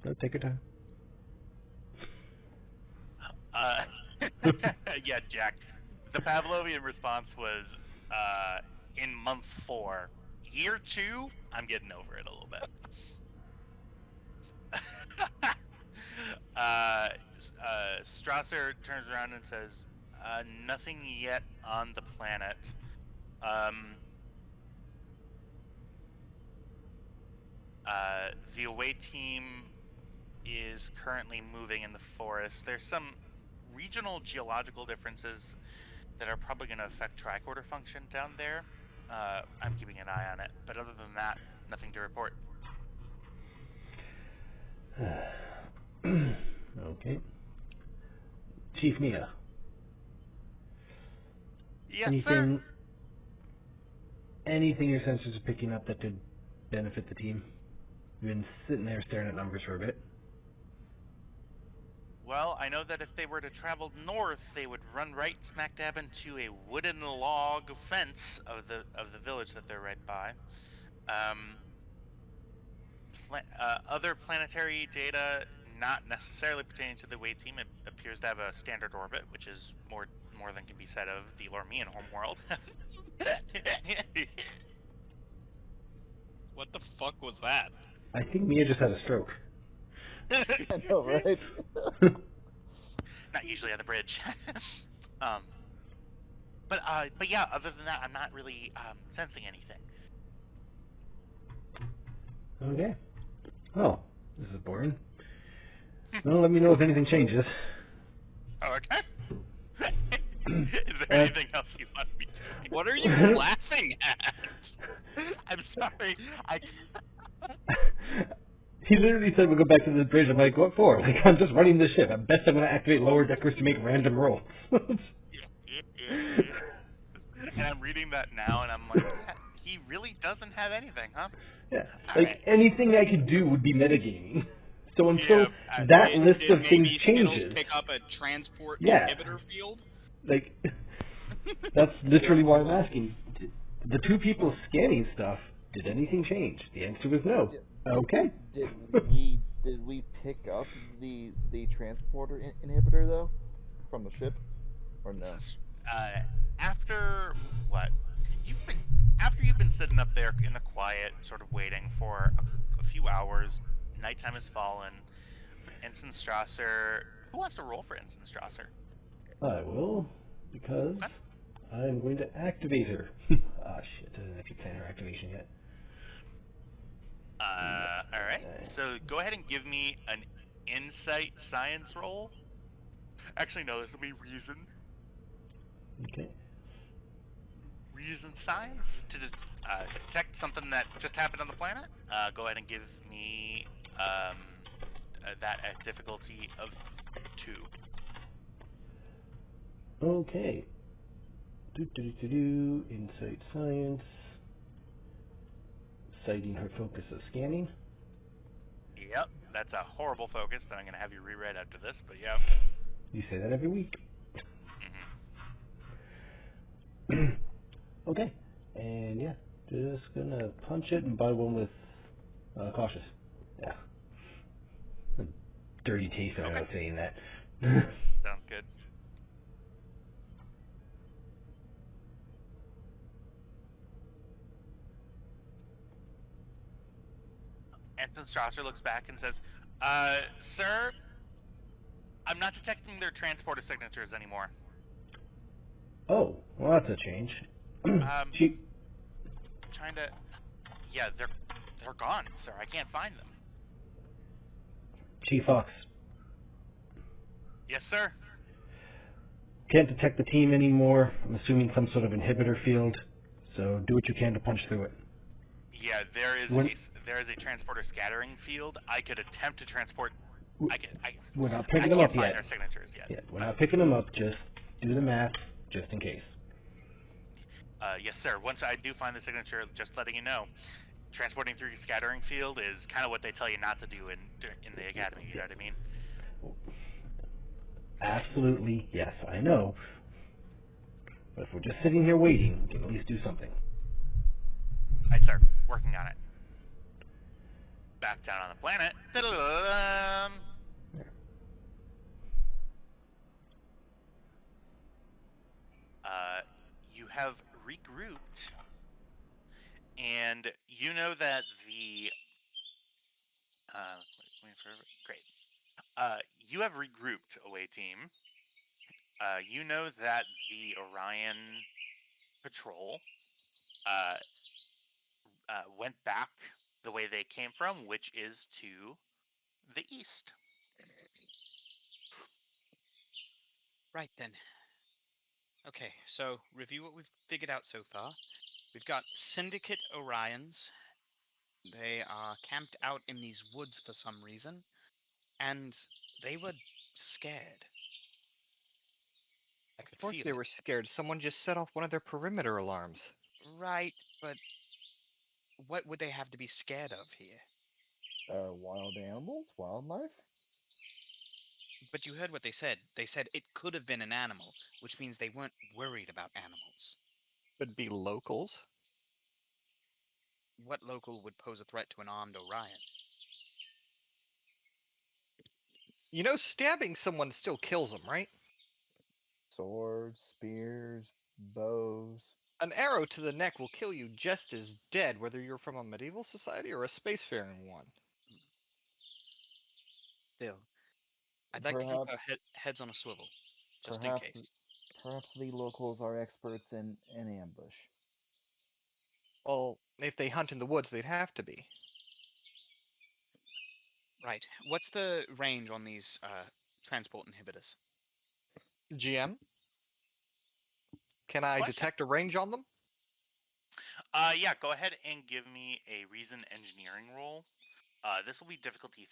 No, take your time. Yeah, Jack. The Pavlovian response was, in month 4. Year 2, I'm getting over it a little bit. Strasser turns around and says, nothing yet on the planet. The away team is currently moving in the forest. There's some regional geological differences that are probably going to affect tricorder function down there. I'm keeping an eye on it, but other than that, nothing to report. Okay. Chief Mia. Yes, sir. Anything your sensors are picking up that could benefit the team? You've been sitting there staring at numbers for a bit. Well, I know that if they were to travel north, they would run right smack dab into a wooden log fence of the village that they're right by. Other planetary data, not necessarily pertaining to the away team, it appears to have a standard orbit, which is more than can be said of the Lormian homeworld. What the fuck was that? I think Mia just had a stroke. I know, right? Not usually on the bridge. But yeah, other than that, I'm not really sensing anything. Okay. Oh, this is boring. Well, let me know if anything changes. Okay. Is there anything else you want me doing? What are you laughing at? I'm sorry. He literally said we'll go back to the bridge. I'm like, what for? Like, I'm just running the ship. I bet I'm going to activate lower deckers to make random rolls. And I'm reading that now, and I'm like, yeah, he really doesn't have anything, huh? Yeah. All Like, right. anything I could do would be metagaming. So until that Did- list did of maybe things Skittles changes, pick up a transport Yeah. inhibitor field? like, that's literally why I'm asking. The two people scanning stuff, did anything change? The answer was no. Okay. Did we pick up the transporter inhibitor though from the ship, or no? After what? After you've been sitting up there in the quiet, sort of waiting for a few hours, nighttime has fallen. Ensign Strasser. Who wants to roll for Ensign Strasser? I will, because Okay. I'm going to activate her. Ah, shit, I didn't actually plan her activation yet. All right. So go ahead and give me an insight science roll. Actually, no. This will be reason. Okay. Reason science to detect something that just happened on the planet. Go ahead and give me that at difficulty of 2. Okay. Insight science. Citing her focus of scanning. Yep, that's a horrible focus that I'm going to have you reread after this, but yeah. You say that every week. Mm-hmm. Okay. And yeah, just gonna punch it and buy one with cautious. Yeah. A dirty taste Okay. without saying that. Sounds good. Anton Strasser looks back and says, sir, I'm not detecting their transporter signatures anymore. Oh, well that's a change. Chief. Trying to... Yeah, they're gone, sir. I can't find them. Chief Fox. Yes, sir. Can't detect the team anymore. I'm assuming some sort of inhibitor field. So do what you can to punch through it. Yeah, there is a transporter scattering field. I could attempt to transport. We're not picking them up find yet. their signatures yet. Yeah, we're not picking them up. Just do the math, just in case. Yes, sir. Once I do find the signature, just letting you know, transporting through your scattering field is kind of what they tell you not to do in the academy. You know what I mean? Absolutely, yes, I know. But if we're just sitting here waiting, we can at least do something. Aye, sir. Working on it. Back down on the planet. You have regrouped, and you know that the great. You have regrouped, away team. You know that the Orion patrol went back the way they came from, which is to the east. Right then. Okay, so review what we've figured out so far. We've got Syndicate Orions. They are camped out in these woods for some reason, and they were scared. I could Of course feel they it. were scared. Someone just set off one of their perimeter alarms. Right, but what would they have to be scared of here? Wild animals, wildlife. But you heard what they said. They said it could have been an animal, which means they weren't worried about animals. Could be locals. What local would pose a threat to an armed Orion? You know, stabbing someone still kills them, right? Swords, spears, bows. An arrow to the neck will kill you just as dead, whether you're from a medieval society or a spacefaring one. Still, I'd like to keep Perhaps, our heads on a swivel, just in case. perhaps the locals are experts in an ambush. Well, if they hunt in the woods, they'd have to be. Right. What's the range on these transport inhibitors? GM, can I Question. detect a range on them? Yeah, go ahead and give me a reason engineering roll. This will be difficulty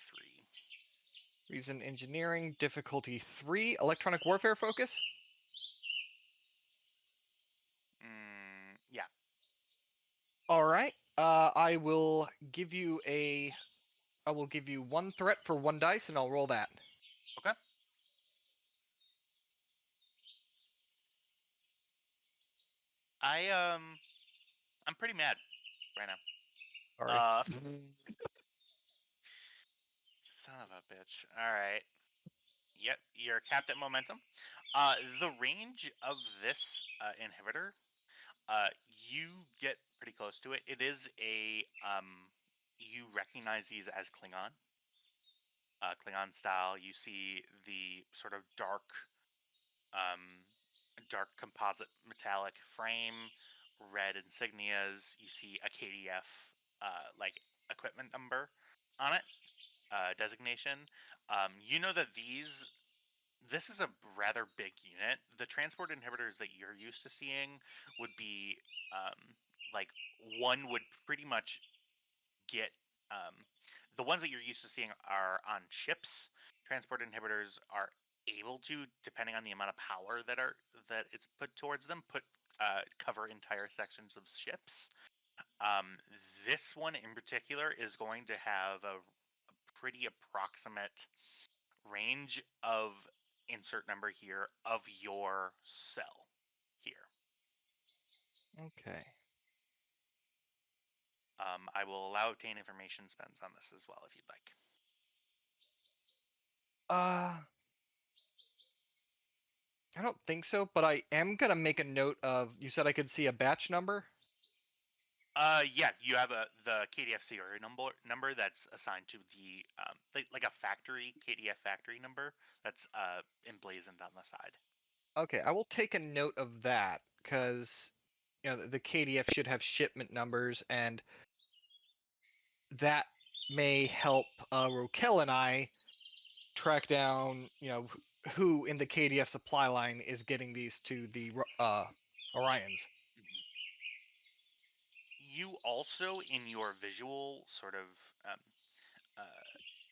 3. Reason engineering, difficulty 3, electronic warfare focus? Yeah. Alright. I will give you one threat for 1 dice and I'll roll that. Okay. I'm pretty mad right now. Alright. Son of a bitch. Alright. Yep, you're capped at momentum. The range of this inhibitor, you get pretty close to it. It is a, you recognize these as Klingon. Klingon style. You see the sort of dark composite metallic frame, red insignias. You see a KDF like equipment number on it, designation. You know that this is a rather big unit. The transport inhibitors that you're used to seeing would be like one would pretty much get the ones that you're used to seeing are on ships. Transport inhibitors are able to, depending on the amount of power that it's put towards them, cover entire sections of ships. This one in particular is going to have a pretty approximate range of insert number here of your cell here. Okay. I will allow obtain information spends on this as well if you'd like. I don't think so, but I am gonna make a note of. You said I could see a batch number. Yeah, you have the KDF serial number that's assigned to the like a factory KDF factory number that's emblazoned on the side. Okay, I will take a note of that because the KDF should have shipment numbers, and that may help Rokel and I track down who in the KDF supply line is getting these to the Orions. You also, in your visual sort of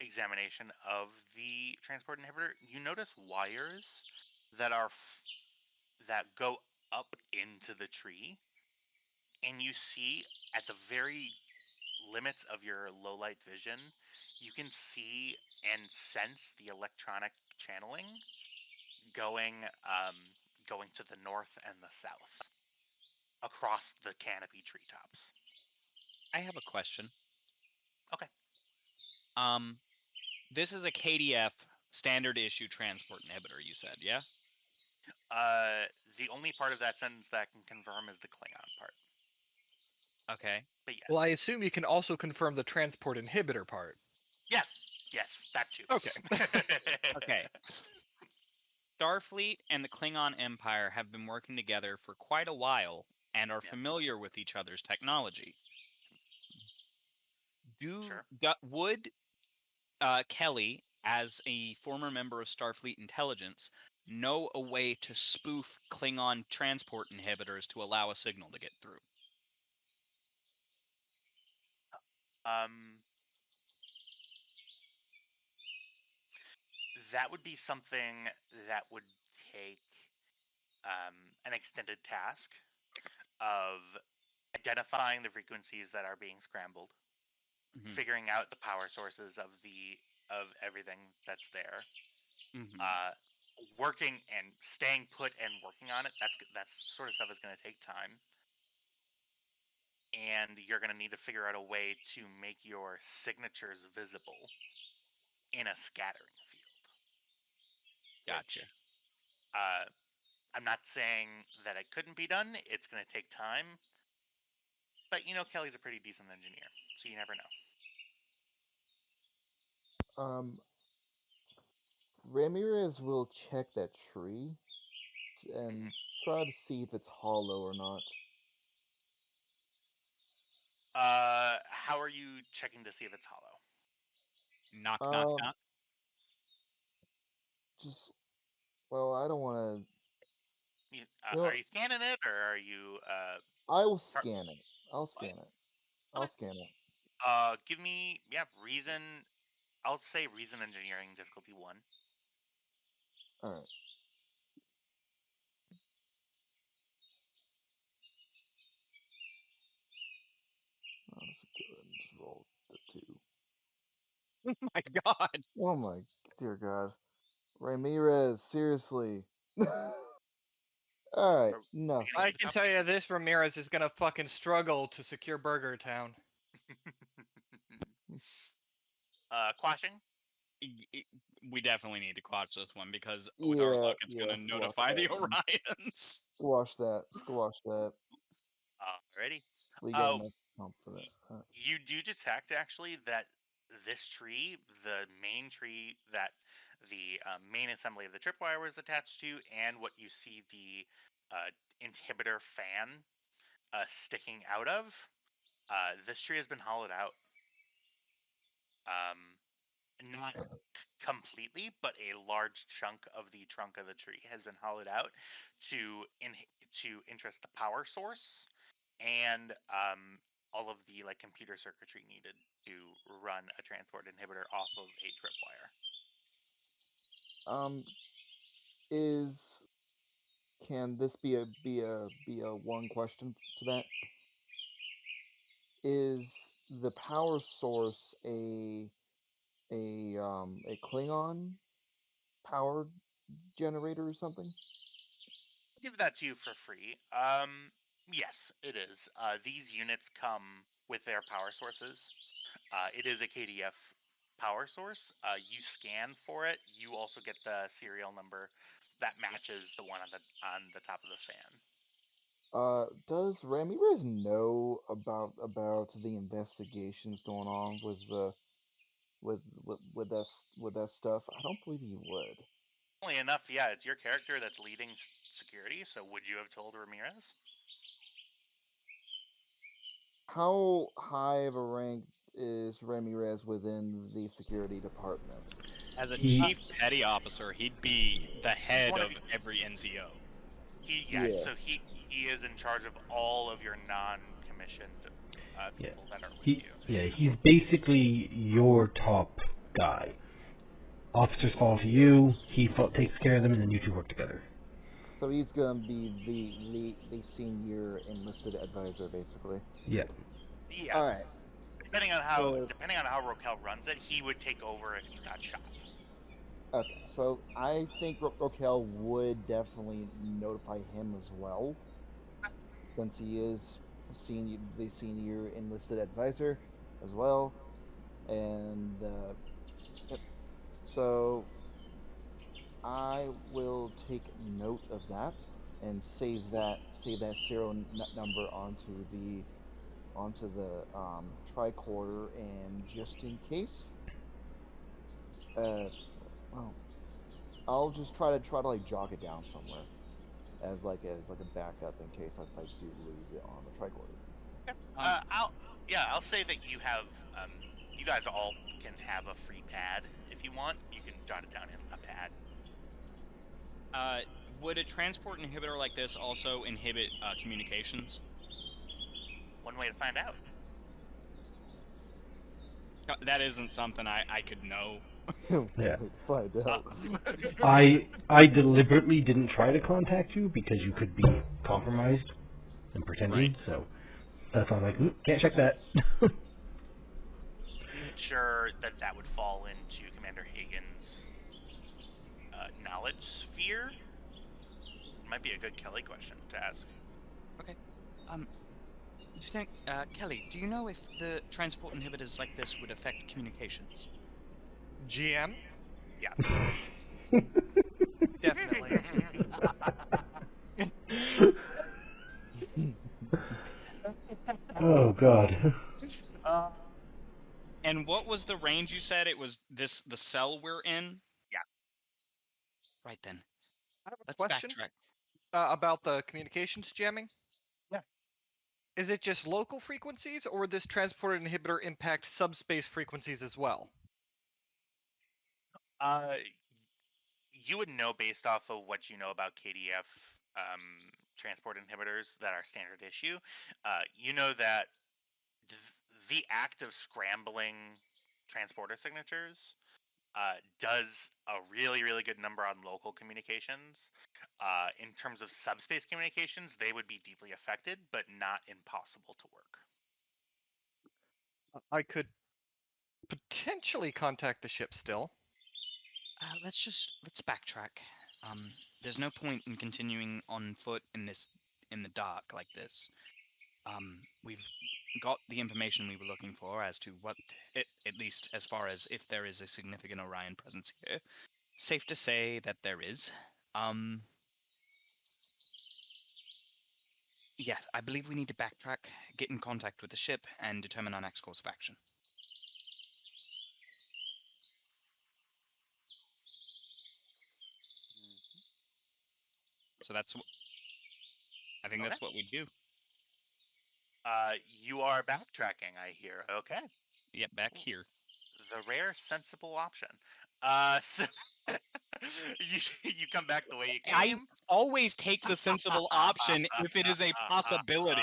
examination of the transport inhibitor, you notice wires that that go up into the tree, and you see at the very limits of your low light vision, you can see and sense the electronic channeling going to the north and the south across the canopy treetops. I have a question. Okay. This is a KDF standard issue transport inhibitor, you said, yeah? The only part of that sentence that I can confirm is the Klingon part. Okay. But yes. Well, I assume you can also confirm the transport inhibitor part. Yeah. Yes, that too. Okay. Okay. Starfleet and the Klingon Empire have been working together for quite a while and are familiar with each other's technology. Would Kelly, as a former member of Starfleet intelligence, know a way to spoof Klingon transport inhibitors to allow a signal to get through? That would be something that would take an extended task of identifying the frequencies that are being scrambled, figuring out the power sources of everything that's there, working and staying put and working on it. That sort of stuff is going to take time, and you're going to need to figure out a way to make your signatures visible in a scattering field. Gotcha. Which, I'm not saying that it couldn't be done. It's going to take time. But, Kelly's a pretty decent engineer, so you never know. Ramirez will check that tree and try to see if it's hollow or not. How are you checking to see if it's hollow? Knock, knock, knock. Well, I don't want to. Are you scanning it, or are you? I will scan it. I'll scan it. I'll scan it. Give me reason. I'll say reason engineering difficulty 1. All right. I'll just go ahead and just roll the 2. Oh my god. Oh my dear god. Ramirez, seriously. Alright, no. I can tell you this, Ramirez is gonna fucking struggle to secure Burger Town. Quashing? We definitely need to quash this one because with our luck, it's gonna notify the Orions. Squash that. Squash that. Alrighty. We got enough pump for that. You do detect actually that this tree, the main tree that the main assembly of the tripwire was attached to, and what you see the inhibitor fan sticking out of, this tree has been hollowed out. Not completely, but a large chunk of the trunk of the tree has been hollowed out to interest the power source and all of the computer circuitry needed to run a transport inhibitor off of a tripwire. Can this be a one question to that? Is the power source a Klingon powered generator or something? I'll give that to you for free. Yes, it is. These units come with their power sources. It is a KDF power source. You scan for it. You also get the serial number that matches the one on the top of the fan. Does Ramirez know about the investigations going on with that stuff? I don't believe he would. Funnily enough, yeah, it's your character that's leading security. So would you have told Ramirez? How high of a rank is Ramirez within the security department? As a chief petty officer, he'd be the head of every NCO. So he is in charge of all of your non-commissioned people that are with you. Yeah, he's basically your top guy. Officers fall to you, he takes care of them, and then you two work together. So he's gonna be the senior enlisted advisor, basically. Yeah. Yeah. All right. Depending on how Rokel runs it, he would take over if you got shot. Okay, so I think Rokel would definitely notify him as well, since he is the senior enlisted advisor as well, and so I will take note of that and save that serial number onto the tricorder, and just in case, well, I'll just try to like jot it down somewhere as like a backup in case I do lose it on the tricorder. I'll say that you have you guys all can have a free pad if you want. You can jot it down in a pad. Would a transport inhibitor like this also inhibit communications? One way to find out. That isn't something I could know. Yeah. Find out. I deliberately didn't try to contact you because you could be compromised and pretending, Right. so that's why I'm like, can't check that. Sure that would fall into Commander Hagen's knowledge sphere. Might be a good Kelly question to ask. Okay. Kelly, do you know if the transport inhibitors like this would affect communications? GM? Yeah. Definitely. Oh god. And what was the range you said? It was the cell we're in? Yeah. Right then. I have a Let's question backtrack. about the communications jamming. Yeah. Is it just local frequencies, or would this transporter inhibitor impact subspace frequencies as well? You would know based off of what you know about KDF transport inhibitors that are standard issue. You know that the act of scrambling transporter signatures does a really, really good number on local communications. In terms of subspace communications, they would be deeply affected, but not impossible to work. I could potentially contact the ship still. Let's backtrack. There's no point in continuing on foot in the dark like this. We've got the information we were looking for as to what, at least as far as if there is a significant Orion presence here. Safe to say that there is. Yes, I believe we need to backtrack, get in contact with the ship, and determine our next course of action. So that's. I think Okay. that's what we do. You are backtracking, I hear. Okay. Yep, back here. The rare, sensible option. So you come back the way you I came. always take the sensible option if it is a possibility.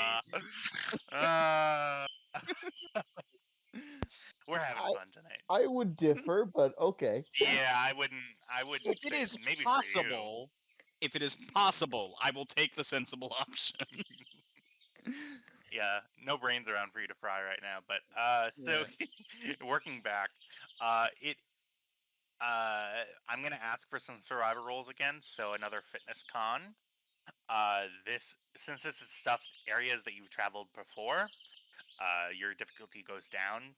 Uh, we're having fun tonight. I would differ, but okay. Yeah, I wouldn't If it say is maybe possible, if it is possible, I will take the sensible option. for you. Yeah, no brains around for you to fry right now. But so working back, I'm gonna ask for some survivor rolls again. So another fitness con. Since this is stuff areas that you've traveled before, your difficulty goes down.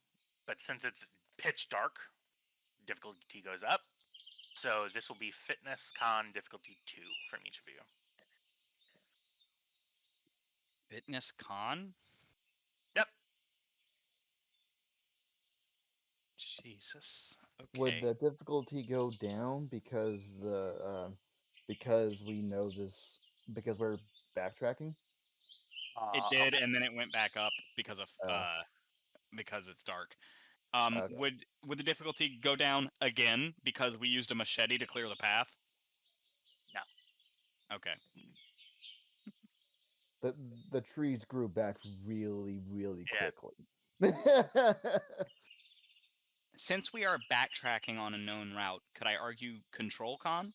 But since it's pitch dark, difficulty goes up. So this will be fitness con difficulty 2 from each of you. Fitness con? Yep. Jesus. Okay. Would the difficulty go down because because we know this because we're backtracking? It did, and then it went back up because of because it's dark. Okay. Would the difficulty go down again because we used a machete to clear the path? No. Okay. The trees grew back really Yeah. quickly. Since we are backtracking on a known route, could I argue control con?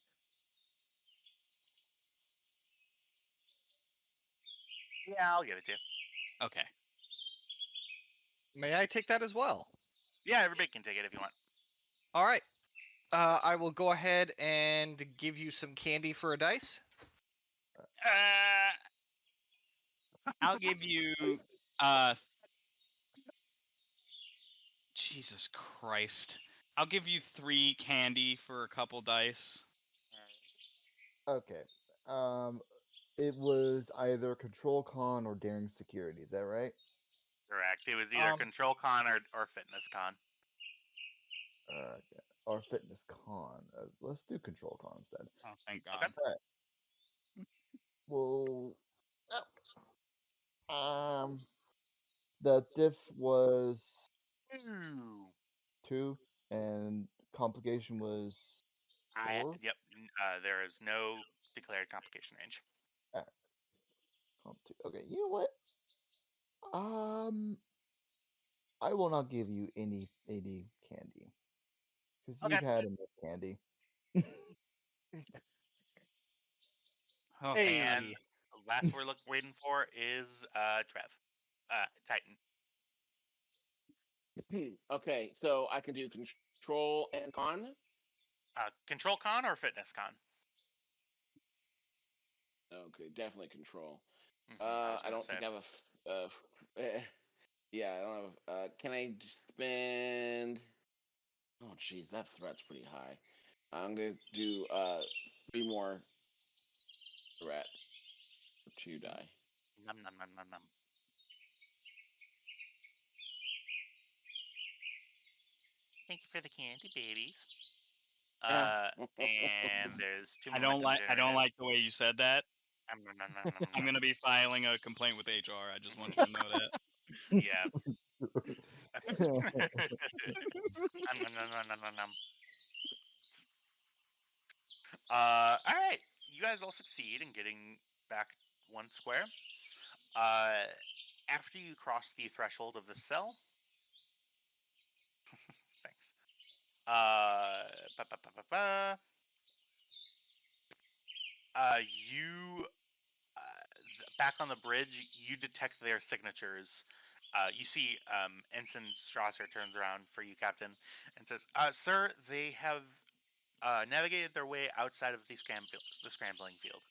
Yeah, I'll give it to you. Okay. May I take that as well? Yeah, everybody can take it if you want. All right. I will go ahead and give you some candy for a dice. I'll give you Jesus Christ. I'll give you 3 candy for a couple dice. Okay. It was either control con or daring security. Is that right? Correct. It was either control con or fitness con. Okay. Or fitness con. Let's do control con instead. Oh, thank God. Okay. Well, the diff was 2, and complication was 4. Yep. There is no declared complication range. Okay, you know what? I will not give you any candy because Okay. you've had enough candy. Oh, Hey. And the last we're waiting for is Trev. Titan. Okay, so I can do control and con. Control con or fitness con? Okay, definitely control. I I don't think I have yeah, I don't have. Can I spend? Oh, jeez, that threat's pretty high. I'm gonna do 3 more threat for 2 die. Num num num num num. Thank you for the candy, babies. And there's 2 more. I don't like the way you said that. Nom, nom, nom, nom, nom, I'm nom. gonna be filing a complaint with HR. I just want you to know that. Yeah. Nom, nom, nom, nom, nom, nom, nom. All right. You guys all succeed in getting back 1 square. After you cross the threshold of the cell. Thanks. You back on the bridge, you detect their signatures. You see Ensign Strasser turns around for you, Captain, and says, "Sir, they have navigated their way outside of the scrambling field.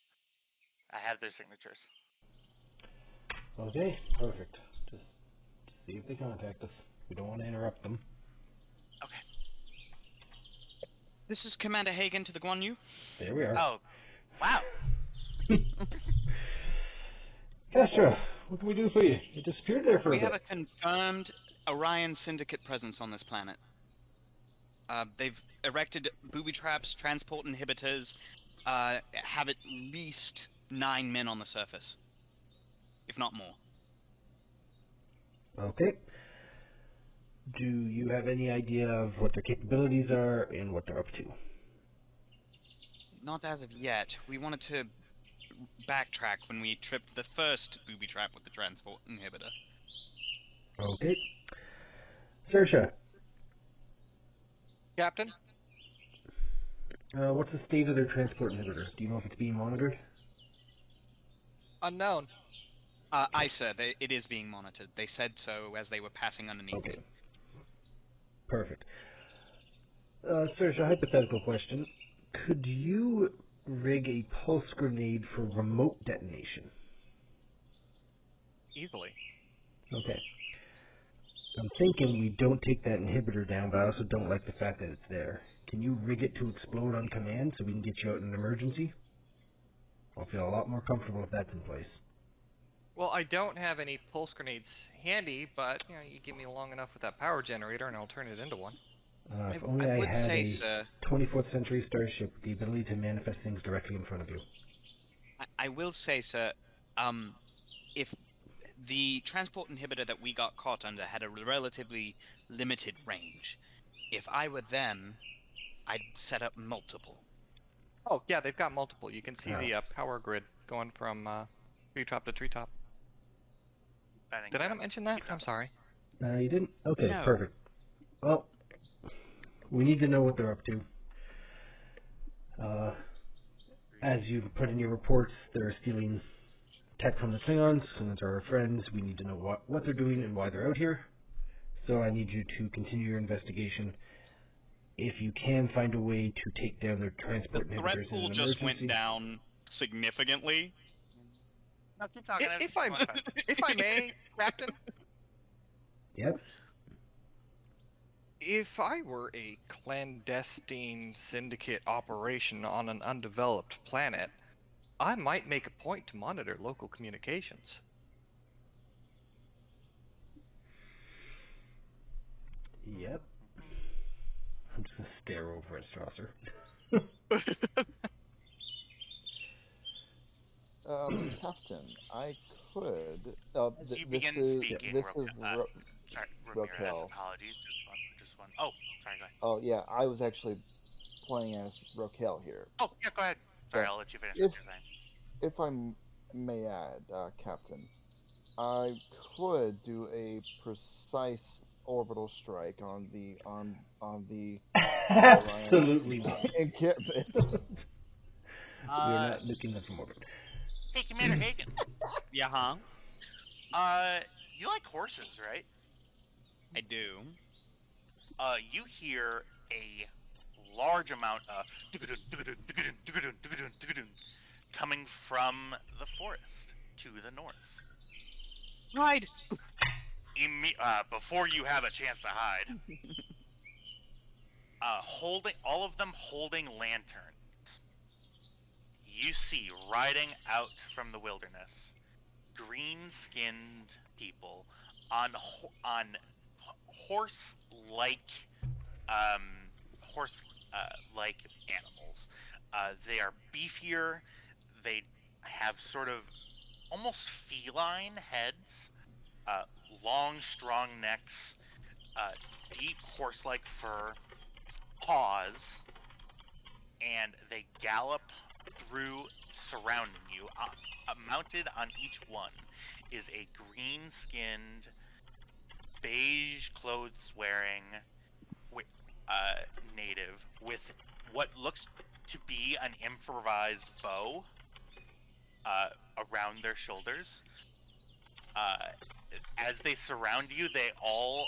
I have their signatures." Okay, perfect. Just see if they contact us. We don't want to interrupt them. Okay. This is Commander Hagen to the Guan Yu. There we are. Oh, wow. Castro, what can we do for you? You disappeared there for We a have a bit. confirmed Orion Syndicate presence on this planet. They've erected booby traps, transport inhibitors, have at least 9 men on the surface, if not more. Okay. Do you have any idea of what their capabilities are and what they're up to? Not as of yet. We wanted to backtrack when we tripped the first booby trap with the transport inhibitor. Okay. Saoirse, Captain? what's the state of their transport inhibitor? Do you know if it's being monitored? Unknown. Aye, sir. It is being monitored. They said so as they were passing underneath Okay. me. Perfect. Saoirse, a hypothetical question. Could you rig a pulse grenade for remote detonation? Easily. Okay. I'm thinking we don't take that inhibitor down, but I also don't like the fact that it's there. Can you rig it to explode on command so we can get you out in an emergency? I'll feel a lot more comfortable if that's in place. Well, I don't have any pulse grenades handy, but you give me long enough with that power generator, and I'll turn it into one. If only I would had say, a sir, 24th century starship with the ability to manifest things directly in front of you. I will say, sir, if the transport inhibitor that we got caught under had a relatively limited range, if I were them, I'd set up multiple. Oh, yeah, they've got multiple. You can see Ah. the power grid going from treetop to treetop. Did I not mention that? I'm sorry. You didn't? Okay, No. perfect. Well, we need to know what they're up to. As you've put in your reports, they're stealing tech from the Klingons, and they're our friends. We need to know what they're doing and why they're out here. So I need you to continue your investigation. If you can find a way to take down their The transport threat inhibitors in pool an just emergency. went down significantly. No, keep talking. If it's I- going fine. If I may, Captain, Yep. if I were a clandestine syndicate operation on an undeveloped planet, I might make a point to monitor local communications. Yep. I'm just gonna stare over at Strasser. Captain, I could. As you begin speaking, this is sorry, Ramirez, Rokel. apologies. Just one. Oh, sorry, go ahead. Oh yeah, I was actually playing as Rokel here. Oh, yeah, go ahead. Sorry, Yeah. I'll let you finish what you're saying. If I may add, Captain, I could do a precise orbital strike on the Absolutely not. encampment. We're not looking at them over. Hey, Cmdr Hagen. Yeah, huh? You like horses, right? I do. You hear a large amount of coming from the forest to the north. Right. Before you have a chance to hide, all of them holding lanterns. You see riding out from the wilderness, green-skinned people on horse-like animals. They are beefier. They have sort of almost feline heads, long, strong necks, deep horse-like fur, paws, and they gallop through, surrounding you. Mounted on each one is a green-skinned, beige clothes-wearing native with what looks to be an improvised bow around their shoulders. As they surround you, they all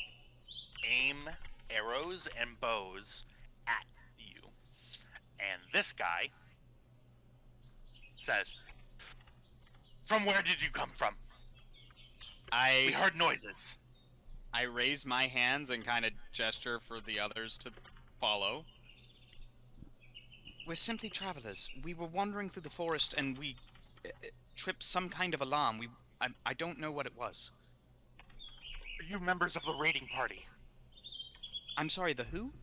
aim arrows and bows at you. And this guy says, "From where did you come from? We heard noises." I raise my hands and kind of gesture for the others to follow. We're simply travelers. We were wandering through the forest and we tripped some kind of alarm. I don't know what it was. Are you members of the raiding party? I'm sorry, the who?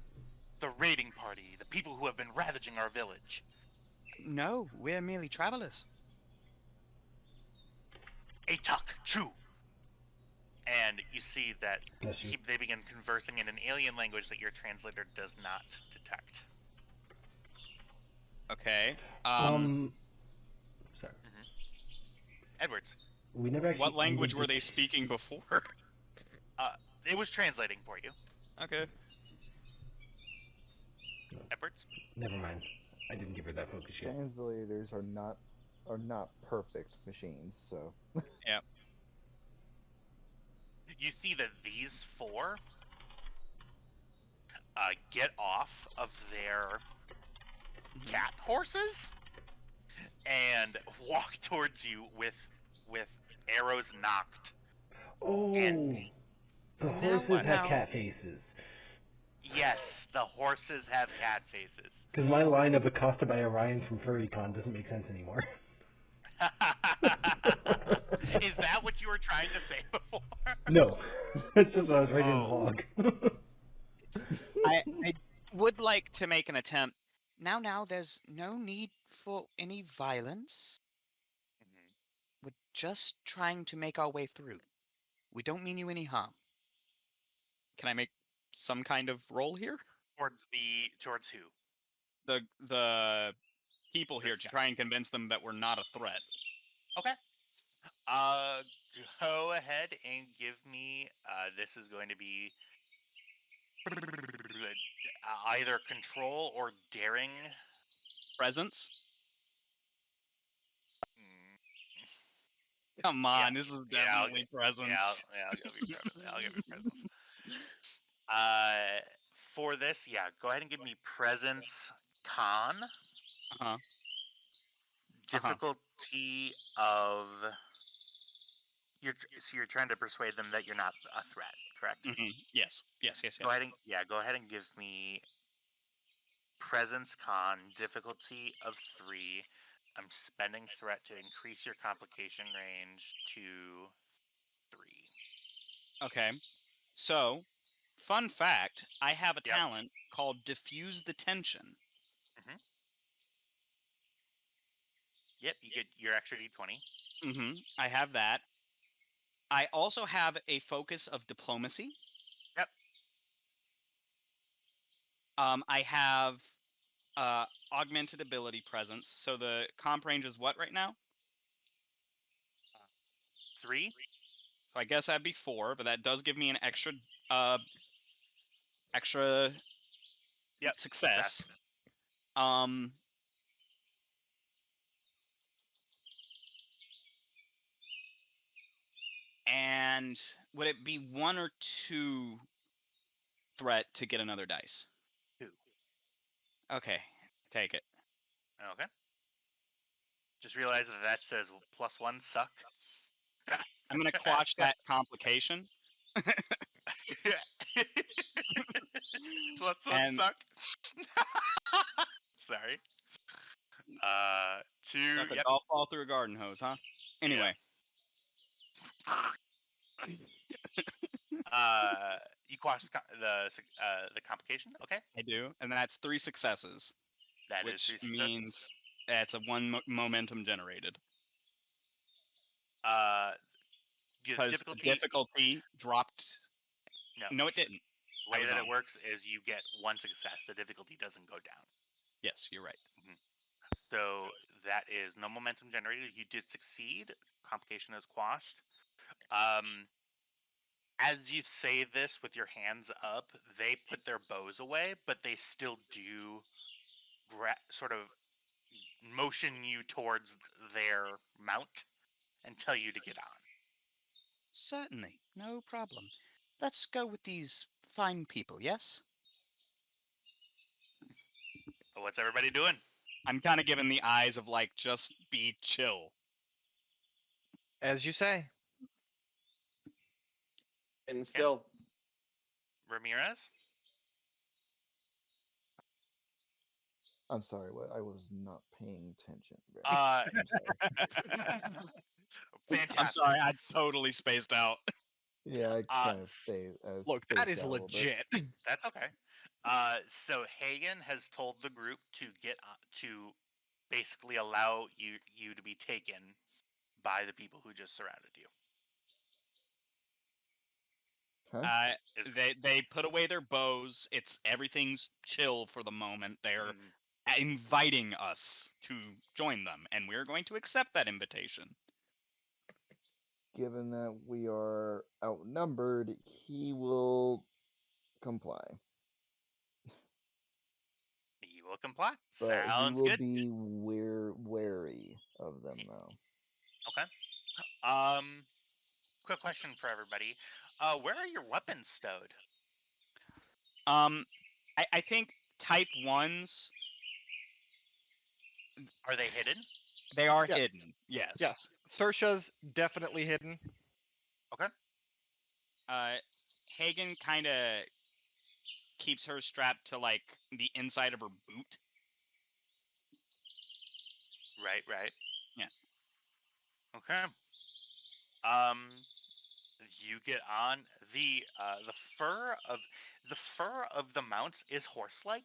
The raiding party, the people who have been ravaging our village. No, we're merely travelers. Atuk, true. And you see that Bless you. they begin conversing in an alien language that your translator does not detect. Okay. Sorry. Edwards, We never actually. What language ended were the- they speaking before? it was translating for you. Okay. Edwards? Never mind. I didn't give her that focus yet. Translators are not perfect machines, so Yeah. You see that these four get off of their cat horses and walk towards you with arrows knocked. Oh, And the Now horses what? have Now- cat faces. yes, the horses have cat faces. Because my line of accosted by Orion from FurryCon doesn't make sense anymore. Is that what you were trying to say before? No, that's just what I was writing in the Oh. log. I would like to make an attempt. Now, there's no need for any violence. We're just trying to make our way through. We don't mean you any harm. Can I make some kind of roll here? Towards who? The people here This to guy. try and convince them that we're not a threat. Okay. Go ahead and give me. This is going to be either control or daring. Presence? Mm, Come on, Yeah, this is yeah, I'll definitely presence. Yeah, I'll give you presence. I'll give you presence. For this, yeah, go ahead and give me presence con. Uh-huh. Difficulty of. So you're trying to persuade them that you're not a threat, correct? Yes. Go ahead and go ahead and give me presence con difficulty of 3. I'm spending threat to increase your complication range to 3. Okay. So, fun fact, I have a Yep. talent called Diffuse the Tension. Yep, you get your extra d20. I have that. I also have a focus of diplomacy. Yep. I have augmented ability presence. So the comp range is what right now? 3. So I guess that'd be 4, but that does give me an extra Yep. success. And would it be 1 or 2 threat to get another dice? 2. Okay, take it. Okay. Just realize that says +1 suck. I'm gonna quash that complication. +1 And- suck. Sorry. 2. Like a Yep. golf ball through a garden hose, huh? Anyway, You quash the complication. Okay. I do, and that's 3 successes, That is which 3 successes. means it's a 1 momentum generated. Because the difficulty dropped. No, it didn't. The way I was that it wrong. works is you get 1 success. The difficulty doesn't go down. Yes, you're right. So that is no momentum generated. You did succeed. Complication is quashed. As you say this with your hands up, they put their bows away, but they still do sort of motion you towards their mount and tell you to get on. Certainly, no problem. Let's go with these fine people, yes? What's everybody doing? I'm kind of giving the eyes of like, just be chill. As you say. And still, Ramirez? I'm sorry. What? I was not paying attention. Ray. Uh, I'm sorry. Fantastic. I'm sorry, I totally spaced out. Yeah, I kind of stay. Look, that is legit. That's okay. So Hagen has told the group to get to basically allow you to be taken by the people who just surrounded you. Huh? Is- They put away their bows. Everything's chill for the moment. They're Mm, inviting us to join them, and we're going to accept that invitation. Given that we are outnumbered, he will comply. he will comply. But he Sounds will good. be wary of them, though. Okay. Quick question for everybody. Where are your weapons stowed? I think type 1s, Are they hidden? they are Yeah. hidden. Yes. Yes, Sersha's definitely hidden. Okay. Hagen kind of keeps her strapped to like the inside of her boot. Right. Yeah. Okay. You get on the fur of the mounts is horse-like.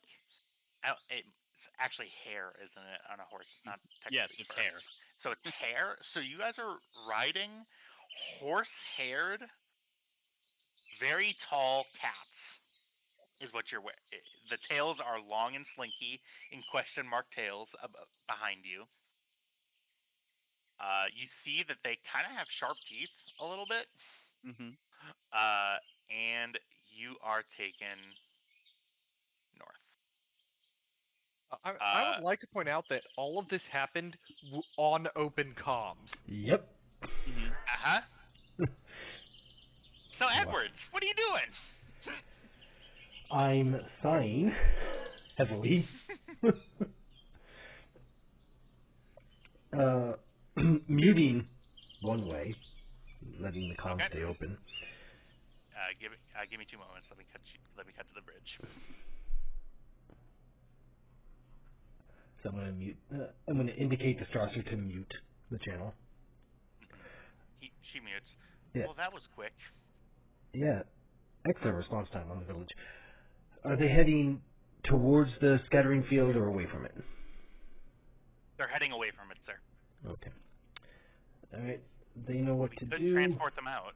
It's actually hair, isn't it, on a horse? It's not technically Yes, it's fur. hair. So it's hair. So you guys are riding horse-haired, very tall cats. Is what you're wearing. The tails are long and slinky in question mark tails behind you. You see that they kind of have sharp teeth a little bit. Mm-hmm. And you are taken north. I would like to point out that all of this happened on open comms. Yep. Mm-hmm. Uh-huh. So, Edwards, what are you doing? I'm sighing heavily. Muting one way, letting the comms Okay. stay open. Give me 2 moments. Let me cut to the bridge. So I'm going to mute. I'm going to indicate to Strasser to mute the channel. She mutes. Yeah. Well, that was quick. Yeah. Excellent response time on the village. Are they heading towards the scattering field or away from it? They're heading away from it, sir. Okay. All right. They know what We to could do. transport them out.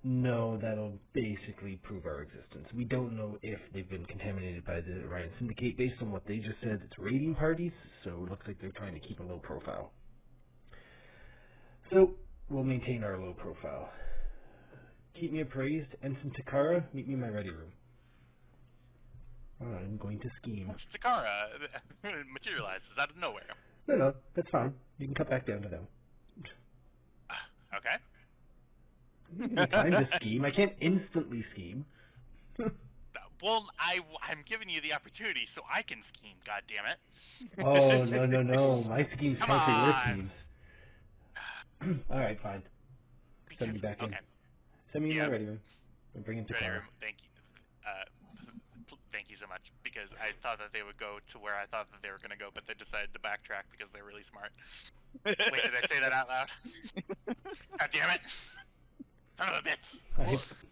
No, that'll basically prove our existence. We don't know if they've been contaminated by the Orion Syndicate. Based on what they just said, it's raiding parties, so it looks like they're trying to keep a low profile. So, we'll maintain our low profile. Keep me appraised. Ensign Takara, meet me in my ready room. I'm going to scheme. Takara materializes out of nowhere. No, that's fine. You can cut back down to them. Okay. You give me time to scheme. I can't instantly scheme. Well, I'm giving you the opportunity so I can scheme, goddammit. Oh, no. My schemes Come count for your on. schemes. Alright, fine. Send me back in. Okay. Send me in Yep. my ready room. I'm bringing Ready Takara. room. Thank you. Thank you so much, because I thought that they would go to where I thought that they were going to go, but they decided to backtrack because they're really smart. Wait, did I say that out loud? God damn it! Son of a bitch!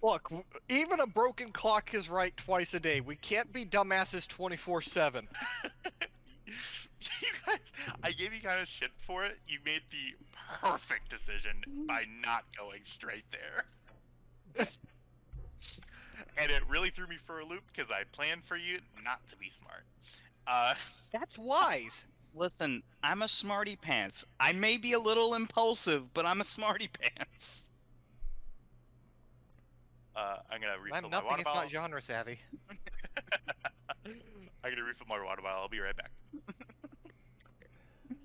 Look, even a broken clock is right twice a day. We can't be dumbasses 24/7. You guys, I gave you guys shit for it. You made the perfect decision by not going straight there. And it really threw me for a loop because I planned for you not to be smart. That's wise. Listen, I'm a smarty pants. I may be a little impulsive, but I'm a smarty pants. I'm gonna refill I'm my nothing water if bottle. not genre savvy. I'm gonna refill my water bottle. I'll be right back.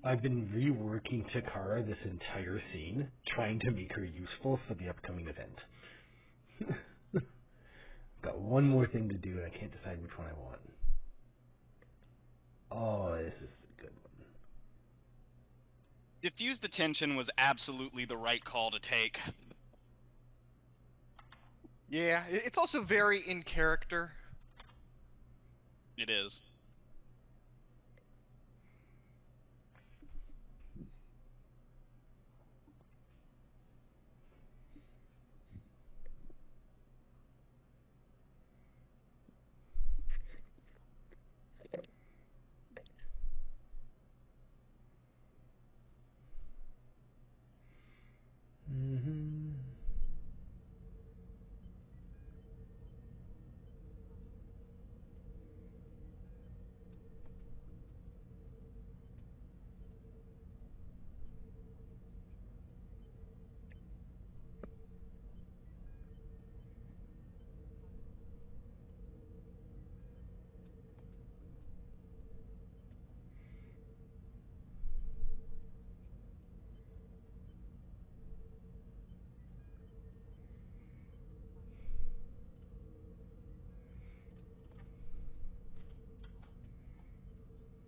I've been reworking Takara this entire scene, trying to make her useful for the upcoming event. Got one more thing to do, and I can't decide which one I want. Oh, this is a good one. Diffuse the tension was absolutely the right call to take. Yeah, it's also very in character. It is.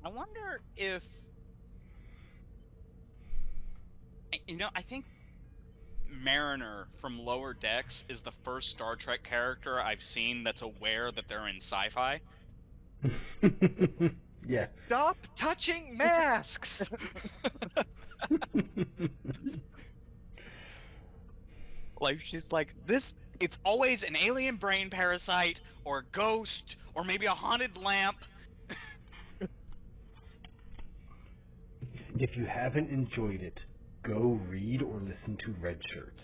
I wonder if... I think Mariner from Lower Decks is the first Star Trek character I've seen that's aware that they're in sci-fi. Yeah. Stop touching masks! Like, she's like, it's always an alien brain parasite, or a ghost, or maybe a haunted lamp. If you haven't enjoyed it, go read or listen to Red Shirts.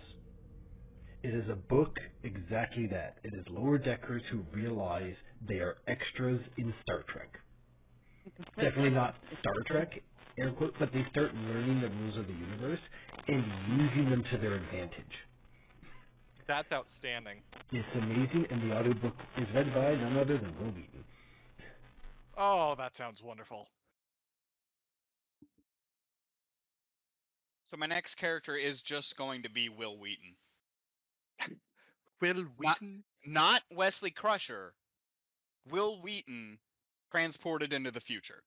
It is a book exactly that. It is lower deckers who realize they are extras in Star Trek. Definitely not Star Trek, air quotes, but they start learning the rules of the universe and using them to their advantage. That's outstanding. It's amazing, and the audiobook is read by none other than Will Wheaton. Oh, that sounds wonderful. So my next character is just going to be Will Wheaton. Will Wheaton? Not Wesley Crusher. Will Wheaton transported into the future.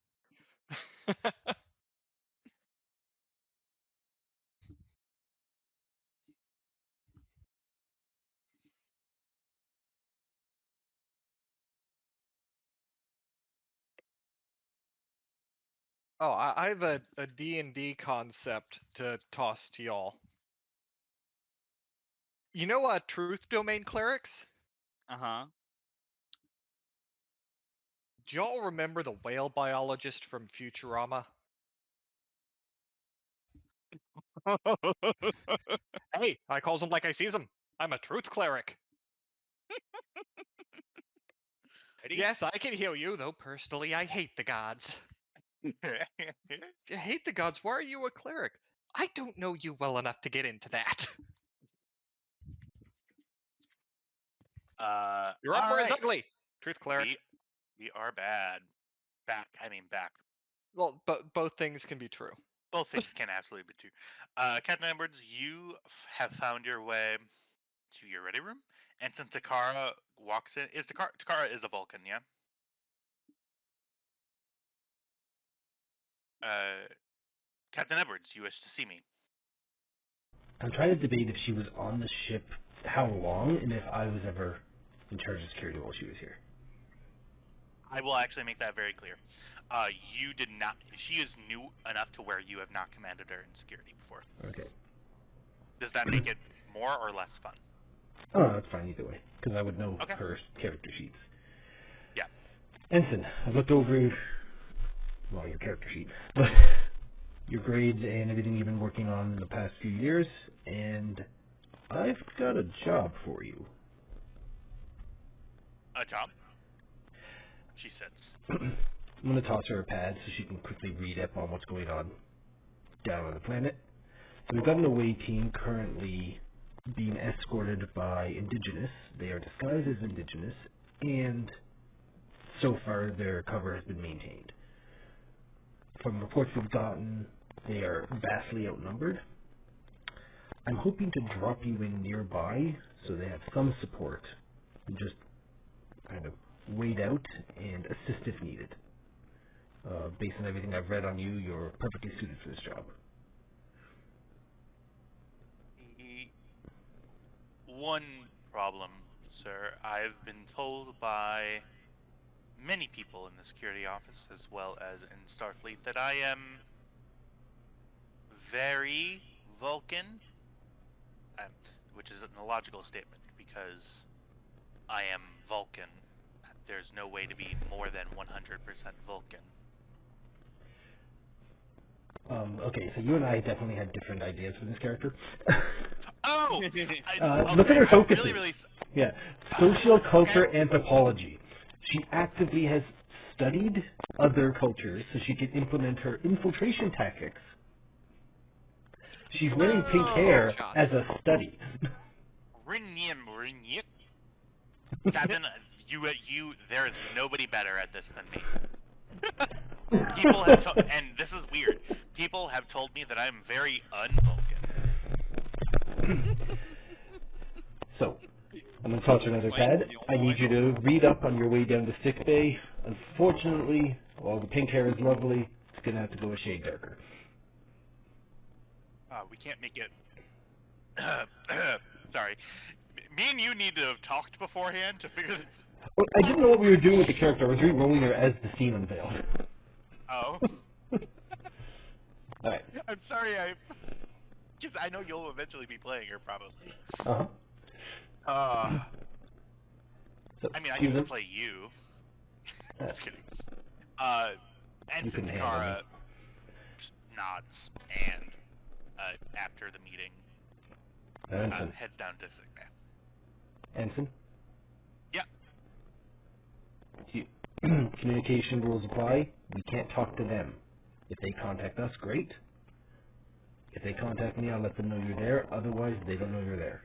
Oh, I have a D&D concept to toss to y'all. You know truth domain clerics? Uh-huh. Do y'all remember the whale biologist from Futurama? Hey, I calls him like I sees him. I'm a truth cleric. Yes, I can heal you, though personally I hate the gods. If you hate the gods, why are you a cleric? I don't know you well enough to get into that. Your armor is ugly. Truth cleric. We are bad. Back. Well, but both things can be true. Both things can absolutely be true. Captain Edwards, you have found your way to your ready room, and since Takara walks in, Takara is a Vulcan, yeah? Captain Edwards, you wish to see me? I'm trying to debate if she was on the ship, how long, and if I was ever in charge of security while she was here. I will actually make that very clear. You did not. She is new enough to where you have not commanded her in security before. Okay. Does that make it more or less fun? Oh, that's fine either way, because I would know Okay. her character sheets. Yeah. Ensign, I looked over, your character sheet, but your grades and everything you've been working on in the past few years, and I've got a job for you. A job? She sits. I'm going to toss her a pad so she can quickly read up on what's going on down on the planet. So we've got an away team currently being escorted by Indigenous. They are disguised as Indigenous, and so far their cover has been maintained. From reports we've gotten, they are vastly outnumbered. I'm hoping to drop you in nearby so they have some support and just kind of wait out and assist if needed. Based on everything I've read on you, you're perfectly suited for this job. One problem, sir. I've been told by many people in the security office, as well as in Starfleet, that I am very Vulcan, which is an illogical statement, because I am Vulcan. There's no way to be more than 100% Vulcan. Okay, so you and I definitely had different ideas for this character. Oh! Look at her focuses. Really... Yeah, social culture anthropology. She actively has studied other cultures so she can implement her infiltration tactics. She's wearing pink hair as a study. Captain, there is nobody better at this than me. People have and this is weird. People have told me that I'm very un-Vulcan. So, I'm going to toss her another pad. I need you to read up on your way down to sick bay. Unfortunately, while the pink hair is lovely, it's gonna have to go a shade darker. We can't make it. Sorry. Me and you need to have talked beforehand to figure this. Well, I didn't know what we were doing with the character. I was re-rolling her as the scene unveiled. Oh. Alright. I'm sorry, because I know you'll eventually be playing her, probably. Uh-huh. I mean, I can just play you. Just kidding. Ensign can handle Takara nods and, after the meeting, Ensign. heads down to sick bay. Ensign? Yeah. Communication rules apply. We can't talk to them. If they contact us, great. If they contact me, I'll let them know you're there. Otherwise, they don't know you're there.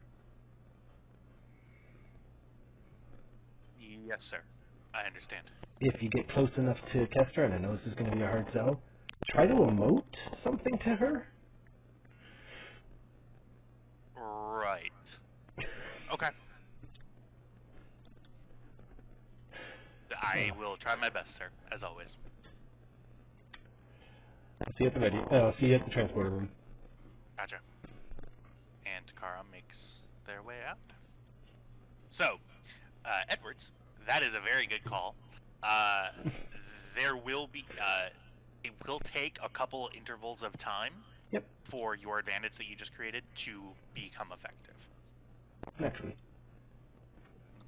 Yes, sir. I understand. If you get close enough to Kestra, and I know this is going to be a hard sell, try to emote something to her. Right. Okay. I will try my best, sir, as always. See you at the see you at the transporter room. Gotcha. And Takara makes their way out. So, Edwards, that is a very good call. There will be, it will take a couple intervals of time for your advantage that you just created to become effective. Naturally.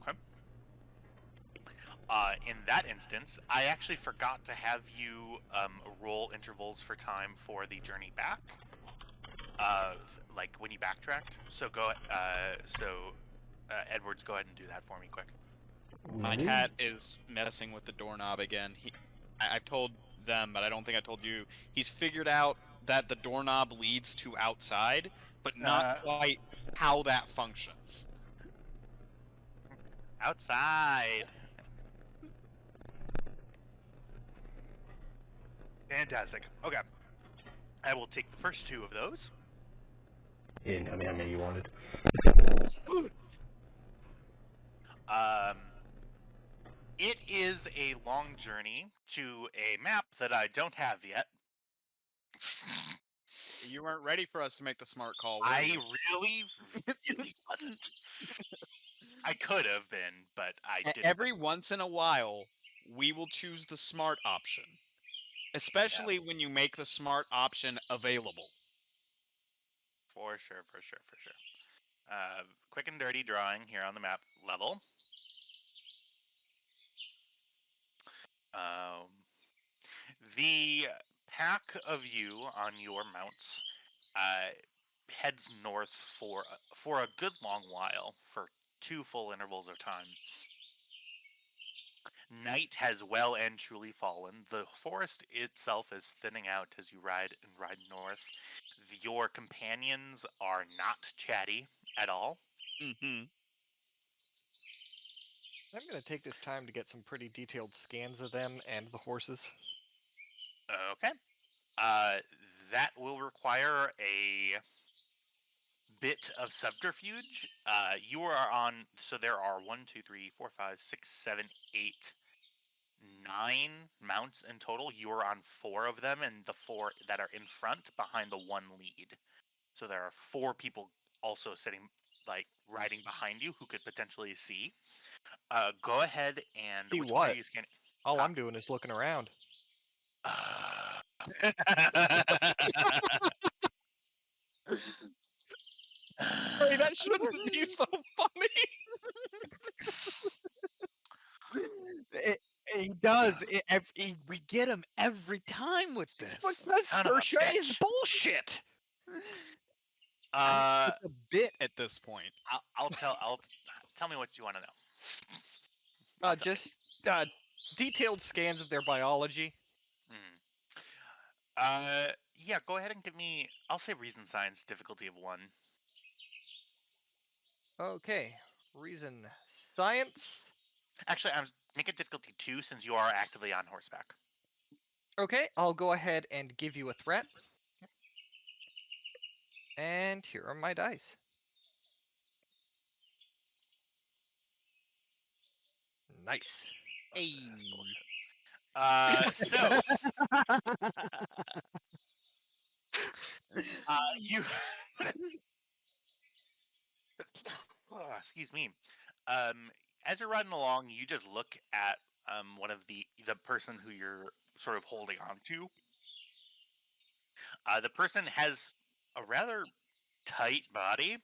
Okay. In that instance, I actually forgot to have you roll intervals for time for the journey back, like when you backtracked. So Edwards, go ahead and do that for me quick. My cat is messing with the doorknob again. I've told them, but I don't think I told you. He's figured out that the doorknob leads to outside, but not quite how that functions. Outside. Fantastic. Okay. I will take the first two of those. And I mean, how many you wanted? It is a long journey to a map that I don't have yet. You weren't ready for us to make the smart call, were I you? really wasn't. I could have been, but I didn't. Every once in a while, we will choose the smart option. Especially when you make the smart option available. For sure. Quick and dirty drawing here on the map level. The pack of you on your mounts heads north for a good long while, for 2 full intervals of time. Night has well and truly fallen. The forest itself is thinning out as you ride north. Your companions are not chatty at all. Mm-hmm. I'm going to take this time to get some pretty detailed scans of them and the horses. Okay. That will require a bit of subterfuge. You are on, so there are 1, 2, 3, 4, 5, 6, 7, 8, 9 mounts in total. You are on 4 of them, and the 4 that are in front behind the 1 lead. So there are 4 people also sitting, like, riding behind you who could potentially see. Go ahead and... See which what? one are you scanning? All I'm doing is looking around. Sorry, that shouldn't be so funny. He does. We get him every time with this. Son of a Kershaw is bitch. bullshit. It's a bit at this point. Tell me what you want to know. Just detailed scans of their biology. Yeah, go ahead and give me, I'll say reason science, difficulty of 1. Okay, reason science. Actually, make it difficulty 2 since you are actively on horseback. Okay, I'll go ahead and give you a threat. And here are my dice. Nice. That's bullshit. So you oh, excuse me. As you're riding along, you just look at one of the person who you're sort of holding on to. The person has a rather tight body,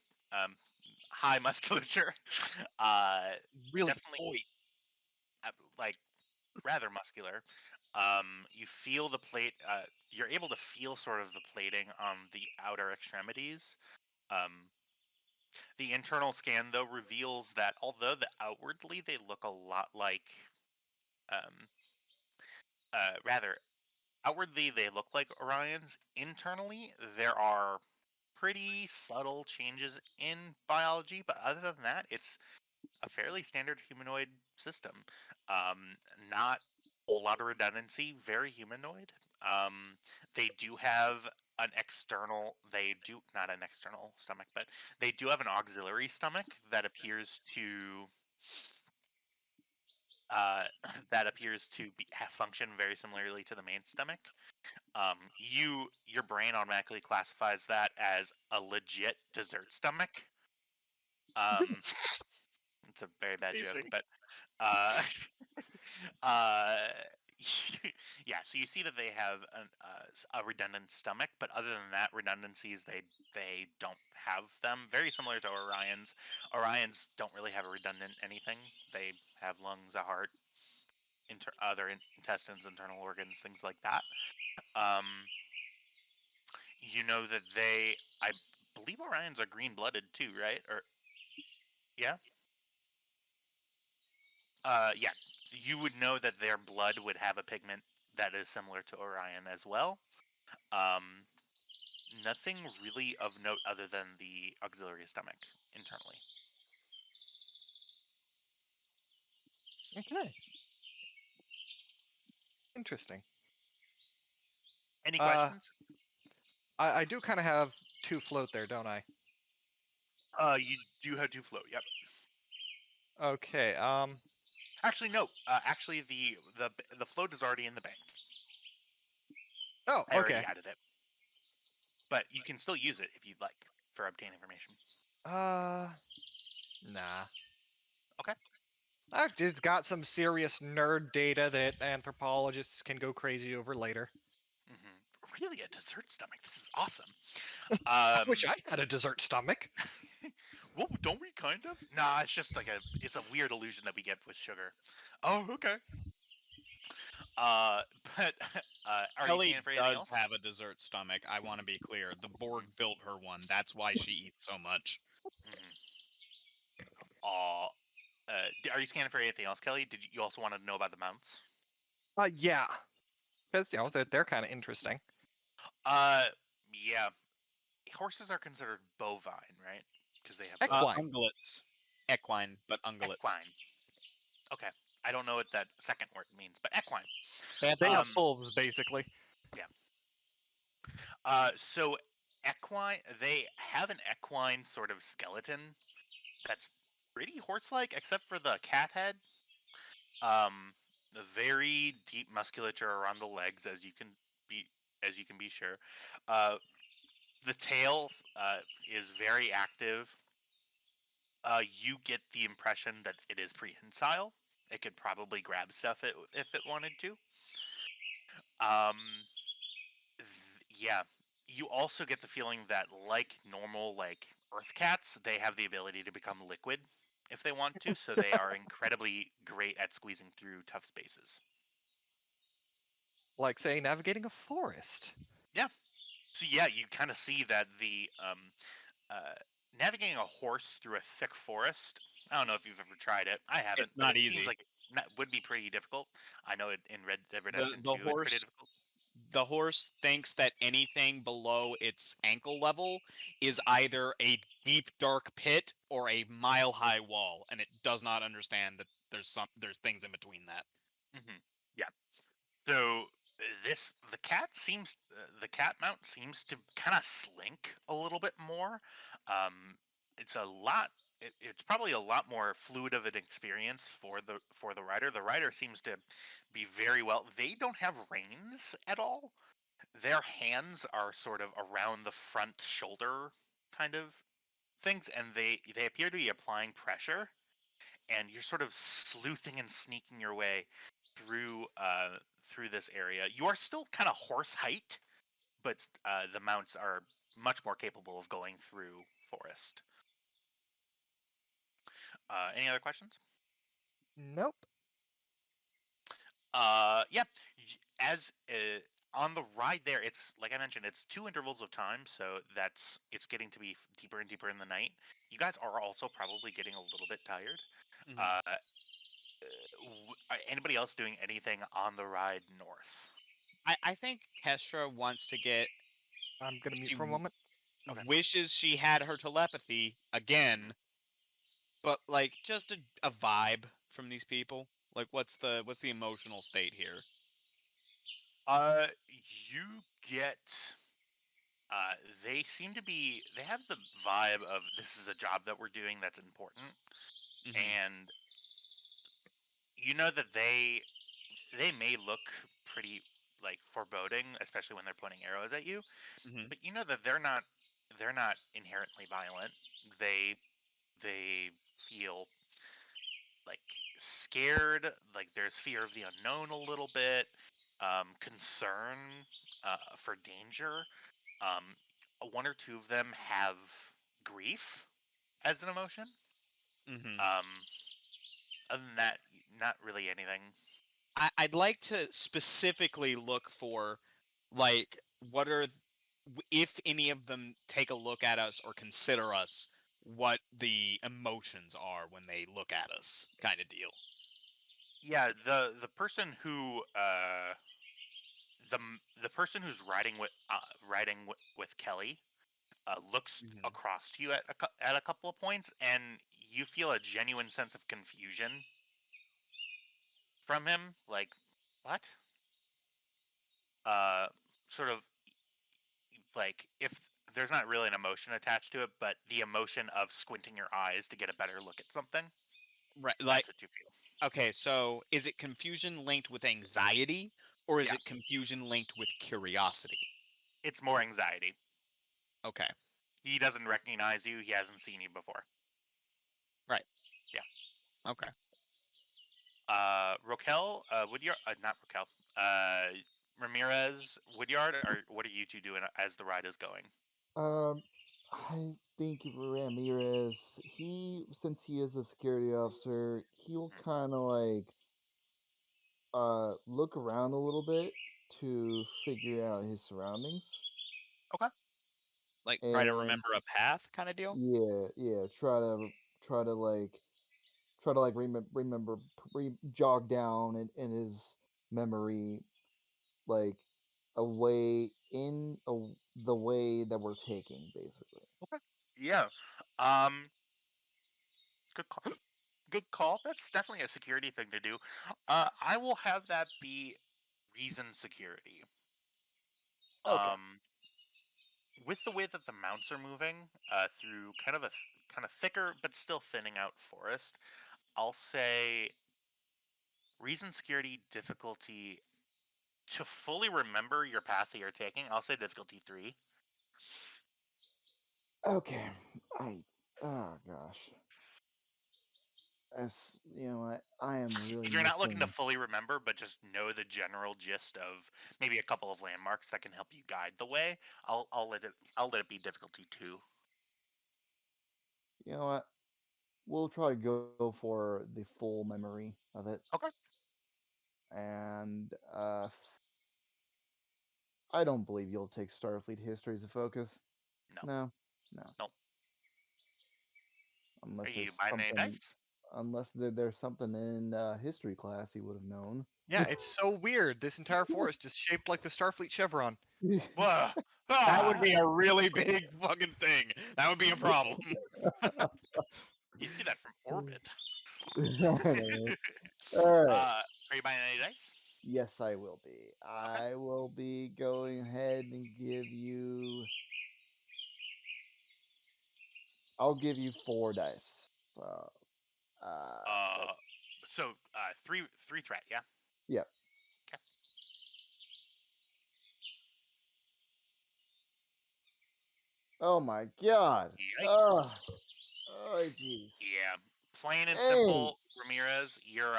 high musculature, Really definitely boy. like rather muscular. You feel the plate. You're able to feel sort of the plating on the outer extremities. Um, the internal scan though reveals that although outwardly they look a lot like, um, rather outwardly they look like Orions. Internally, there are pretty subtle changes in biology, but other than that, it's a fairly standard humanoid system. Um, Not a whole lot of redundancy, very humanoid. They do have an external, they do, not an external stomach, but they do have an auxiliary stomach that appears to, uh, function very similarly to the main stomach. Your brain automatically classifies that as a legit dessert stomach. Um, it's a very bad joke, Amazing. but uh, uh, yeah. So you see that they have a redundant stomach, but other than that, redundancies they don't have them. Very similar to Orions. Orions don't really have a redundant anything. They have lungs, a heart, other intestines, internal organs, things like that. Um, you know that I believe Orions are green-blooded too, right? Or yeah, yeah. You would know that their blood would have a pigment that is similar to Orion as well. Um, Nothing really of note other than the auxiliary stomach internally. Okay. Interesting. Any Uh, questions? I do kind of have two float there, don't I? You do have to float. Yep. Okay. Actually, no. Actually, the float is already in the bank. Oh, I already okay. added it, but you can still use it if you'd like for obtain information. Nah. Okay. I've just got some serious nerd data that anthropologists can go crazy over later. Really, a dessert stomach. This is awesome. I wish I had a dessert stomach. Well, don't we kind of? Nah, it's just like it's a weird illusion that we get with sugar. Oh, okay. Uh, but are you Kelly scanning for anything does else? have a dessert stomach. I want to be clear. The Borg built her one. That's why she eats so much. Are you scanning for anything else, Kelly? Did you also want to know about the mounts? Yeah. Because, they're kind of interesting. Yeah. Horses are considered bovine, right? Because they have Equine. Ungulates. Equine, but ungulates. Equine. Okay. I don't know what that second word means, but equine. They have souls, basically. Yeah. So equine, they have an equine sort of skeleton that's pretty horse-like, except for the cat head. The very deep musculature around the legs, as you can be sure. The tail is very active. You get the impression that it is prehensile. It could probably grab stuff if it wanted to. Um, yeah. You also get the feeling that, like normal, like Earth cats, they have the ability to become liquid if they want to. So they are incredibly great at squeezing through tough spaces. Like, say, navigating a forest. Yeah. So yeah, you kind of see that the navigating a horse through a thick forest. I don't know if you've ever tried it. I haven't, It's but not it easy. seems like it would be pretty difficult. I know it in Red Dead Redemption The 2, it's pretty difficult. the horse thinks that anything below its ankle level is either a deep dark pit or a mile high wall, and it does not understand that there's things in between that. Yeah. So the cat mount seems to kind of slink a little bit more. it's a lot. It's probably a lot more fluid of an experience for the rider. The rider seems to be very well. They don't have reins at all. Their hands are sort of around the front shoulder kind of things, and they appear to be applying pressure. And you're sort of sleuthing and sneaking your way through through this area. You are still kind of horse height, but the mounts are much more capable of going through forest. Any other questions? Nope. Yeah. As on the ride there, it's like I mentioned, it's 2 intervals of time, so it's getting to be deeper and deeper in the night. You guys are also probably getting a little bit tired. Mhm. Anybody else doing anything on the ride north? I think Kestra wants to get. I'm gonna mute She for a moment. Okay. wishes she had her telepathy again, but like just a vibe from these people. Like, what's the emotional state here? You get. They seem to be. They have the vibe of this is a job that we're doing that's important, Mhm. and you know that they may look pretty like foreboding, especially when they're pointing arrows at you. Mhm. But you know that they're not inherently violent. They feel like scared, like there's fear of the unknown a little bit, concern for danger. Um, One or two of them have grief as an emotion. Mhm. Um, Other than that, not really anything. I'd like to specifically look for, like, what are if any of them take a look at us or consider us, what the emotions are when they look at us, kind of deal. Yeah, the person who the person who's riding with Kelly looks Mhm. across to you at a couple of points, and you feel a genuine sense of confusion from him. Like, what? Uh, Sort of like if there's not really an emotion attached to it, but the emotion of squinting your eyes to get a better look at something. Right, like, That's what you feel. okay, so is it confusion linked with anxiety, or is Yeah, it confusion linked with curiosity? it's more anxiety. Okay, He doesn't recognize you. He hasn't seen you before. right. Yeah. Okay. Roquel, Woodyard, not Roquel, Ramirez, Woodyard, or what are you two doing as the ride is going? I think Ramirez, since he is a security officer, he'll kind of like look around a little bit to figure out his surroundings. Okay. Like, try to And remember a path, kind of deal. yeah, try to like remember jog down in his memory like the way that we're taking basically. Okay. Yeah. Um. Good call. Good call. That's definitely a security thing to do. I will have that be reason security. Okay. Um. With the way that the mounts are moving, through kind of a kind of thicker but still thinning out forest, I'll say reason security difficulty to fully remember your path that you're taking. I'll say difficulty 3. Okay. Oh gosh. As you know, I am really If you're not looking to missing. fully remember, but just know the general gist of maybe a couple of landmarks that can help you guide the way, I'll let it be difficulty 2. You know what? We'll try to go for the full memory of it, Okay. and I don't believe you'll take Starfleet history as a focus. No. No, no, Nope. Are unless you there's buying any something, dice? there's something in history class he would have known. Yeah, it's so weird. This entire forest is shaped like the Starfleet chevron. Whoa. That would Ah! be a really big fucking thing. That would be a problem. You see that from orbit. All right. Are you buying any dice? Yes, I will be. Okay. I will be going ahead and give you I'll give you 4 dice. So, So three threat, yeah. yeah. Okay. Oh my god. Yikes. Oh jeez. Yeah, plain and Dang. simple, Ramirez. You're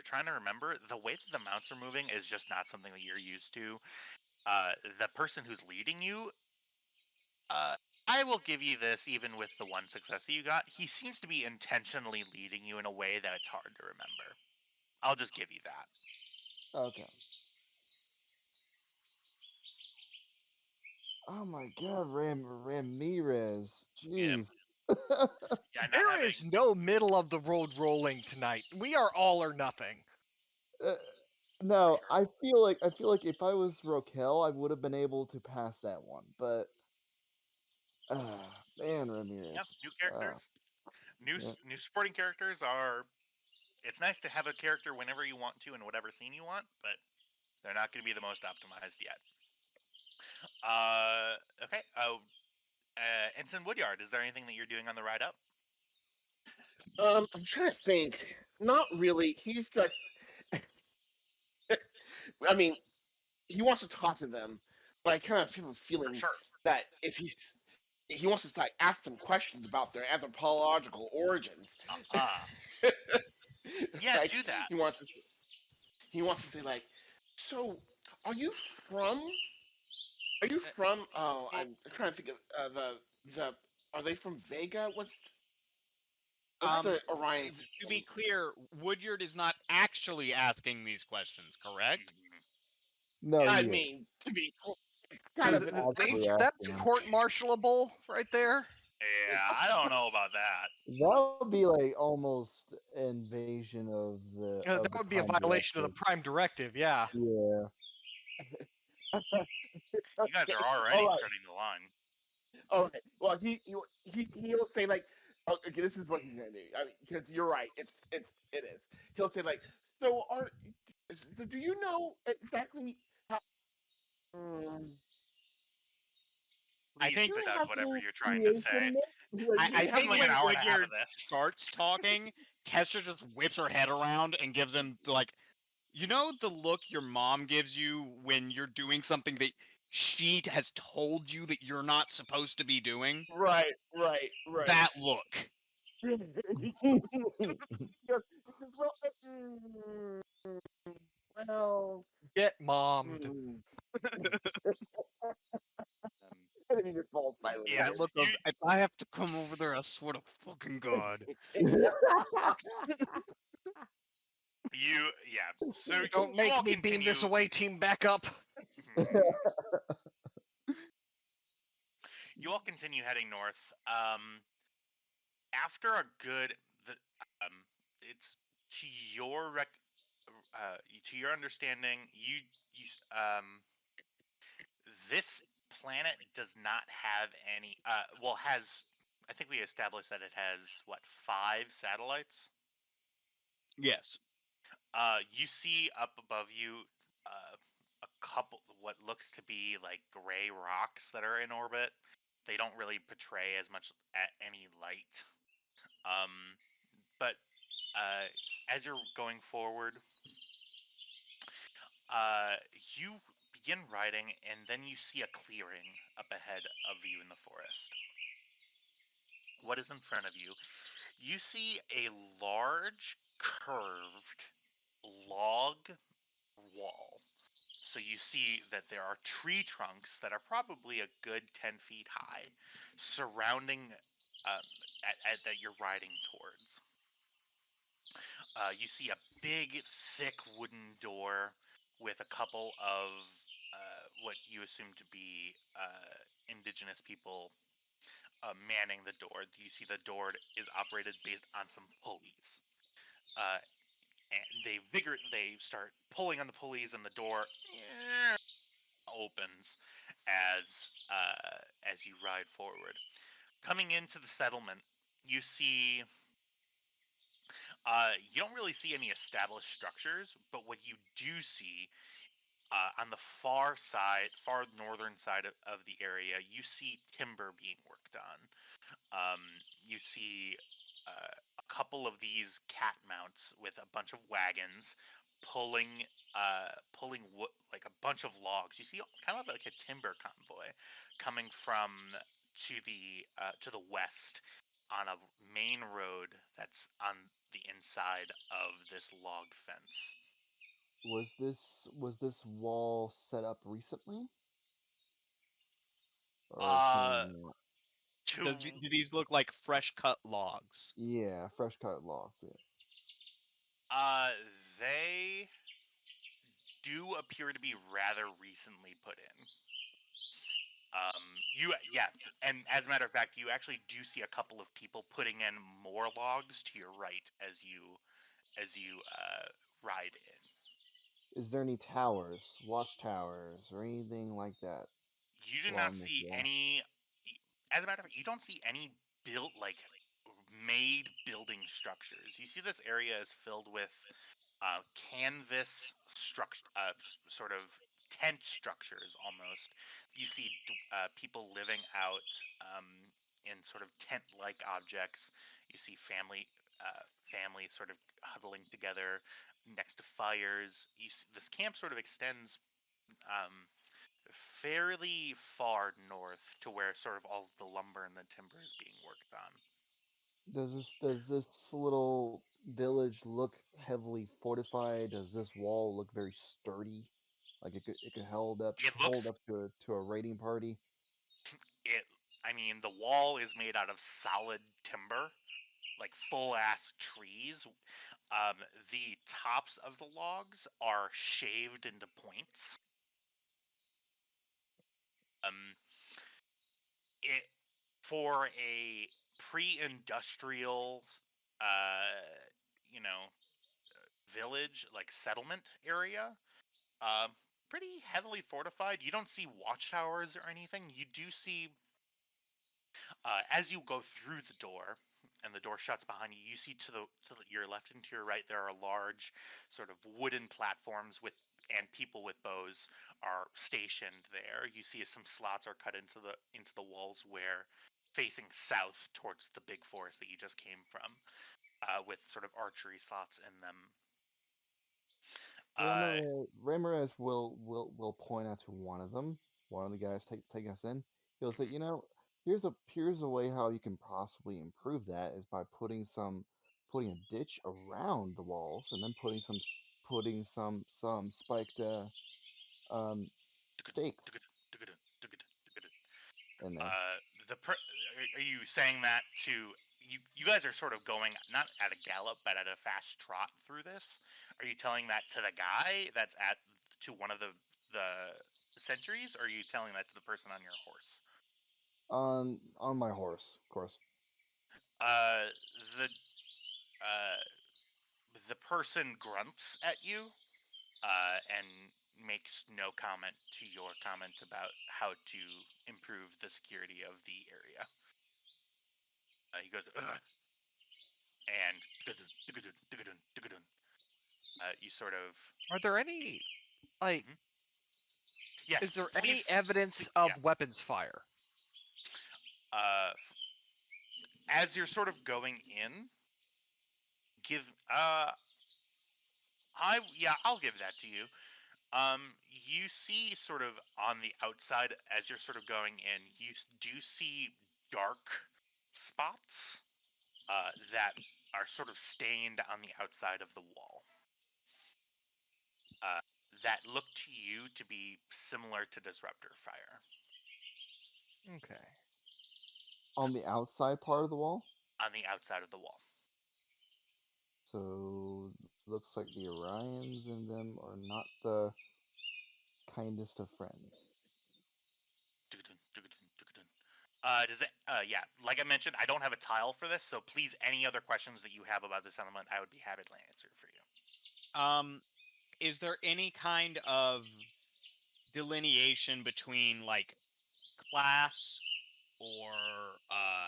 trying to remember the way that the mounts are moving is just not something that you're used to. The person who's leading you, I will give you this, even with the one success that you got. He seems to be intentionally leading you in a way that it's hard to remember. I'll just give you that. Okay. Oh my god, Ramirez. Jeez. Yeah, not There having. is no middle of the road rolling tonight. We are all or nothing. No, I feel like if I was Rokel, I would have been able to pass that one, but man, Ramirez. Yeah, new characters. Yeah. New supporting characters are. It's nice to have a character whenever you want to in whatever scene you want, but they're not going to be the most optimized yet. Okay. Ensign Woodyard, is there anything that you're doing on the ride up? I'm trying to think. Not really. He's just. I mean, he wants to talk to them, but I kind of have a feeling For sure. that if he wants to like ask them questions about their anthropological origins. Yeah, like, do that. He wants to say like, so are you from? Oh, I'm trying to think of the. Are they from Vega? What's the Orion? To be clear, Woodyard is not actually asking these questions, correct? No, I he is. mean, to be kind of an Actually That's asking. court-martialable right there. Yeah, I don't know about that. That would be like almost invasion of the. That of the would be a Prime violation of Directive. the Prime Directive, yeah. Yeah. You guys are already starting the line. Okay. Well, he'll say like, okay, this is what he's gonna do. I mean, because you're right. It is. He'll say like, so do you know exactly how? I think Please spit out whatever you're trying to say. I think like when an hour and a half Woodyard of this. starts talking, Kestra just whips her head around and gives him like, you know, the look your mom gives you when you're doing something that she has told you that you're not supposed to be doing. Right. That look. Well, Get mommed. Yeah, That look of, if I have to come over there, I swear to fucking God. So Don't you make all me beam this continue- away team back up. You all continue heading north. After a good, it's to your to your understanding, this planet does not have any. Has. I think we established that it has 5 satellites. Yes. You see up above you a couple what looks to be like gray rocks that are in orbit. They don't really portray as much at any light. But as you're going forward, you begin riding, and then you see a clearing up ahead of you in the forest. What is in front of you? You see a large, curved log wall. So you see that there are tree trunks that are probably a good 10 feet high, surrounding that you're riding towards. You see a big, thick wooden door with a couple of what you assume to be indigenous people manning the door. You see the door is operated based on some pulleys. And they start pulling on the pulleys, and the door opens as you ride forward. Coming into the settlement, you see you don't really see any established structures, but what you do see on the far northern side of the area, you see timber being worked on. You see a couple of these cat mounts with a bunch of wagons pulling wood, like a bunch of logs. You see kind of like a timber convoy coming from to the west on a main road that's on the inside of this log fence. Was this wall set up recently? Or Uh, can not? to Do these look like fresh cut logs? Yeah, fresh cut logs. Yeah. they do appear to be rather recently put in. And as a matter of fact, you actually do see a couple of people putting in more logs to your right as you ride in. Is there any towers, watchtowers, or anything like that? You do not along this see wall? any. As a matter of fact, you don't see any built made building structures. You see this area is filled with canvas structure, sort of tent structures almost. You see people living out in sort of tent-like objects. You see families sort of huddling together next to fires. This camp sort of extends fairly far north to where sort of all the lumber and the timber is being worked on. Does this little village look heavily fortified? Does this wall look very sturdy? Like it could hold up It looks to a raiding party? I mean, the wall is made out of solid timber, like full ass trees. The tops of the logs are shaved into points. It for a pre-industrial, you know, village like settlement area. Pretty heavily fortified. You don't see watchtowers or anything. You do see, as you go through the door, and the door shuts behind you. You see to your left and to your right there are large, sort of wooden platforms and people with bows are stationed there. You see some slots are cut into the walls where facing south towards the big forest that you just came from, with sort of archery slots in them. Ramirez will point out to one of them, one of the guys taking us in. He'll say, here's a way how you can possibly improve that is by putting a ditch around the walls and then putting some spiked stakes in there. Are you saying that to you? You guys are sort of going not at a gallop, but at a fast trot through this. Are you telling that to the guy that's to one of the sentries, or are you telling that to the person on your horse? On my horse, of course. The person grunts at you, and makes no comment to your comment about how to improve the security of the area. He goes, ugh. And you sort of. Are there any like? Yes. Is there any evidence of weapons fire? As you're sort of going in, I'll give that to you. You see sort of on the outside as you're sort of going in, you do see dark spots that are sort of stained on the outside of the wall. That look to you to be similar to disruptor fire. Okay. On the outside part of the wall? On the outside of the wall. So, looks like the Orions and them are not the kindest of friends. Like I mentioned, I don't have a tile for this, so please, any other questions that you have about this element, I would be happy to answer for you. Is there any kind of delineation between, like, class or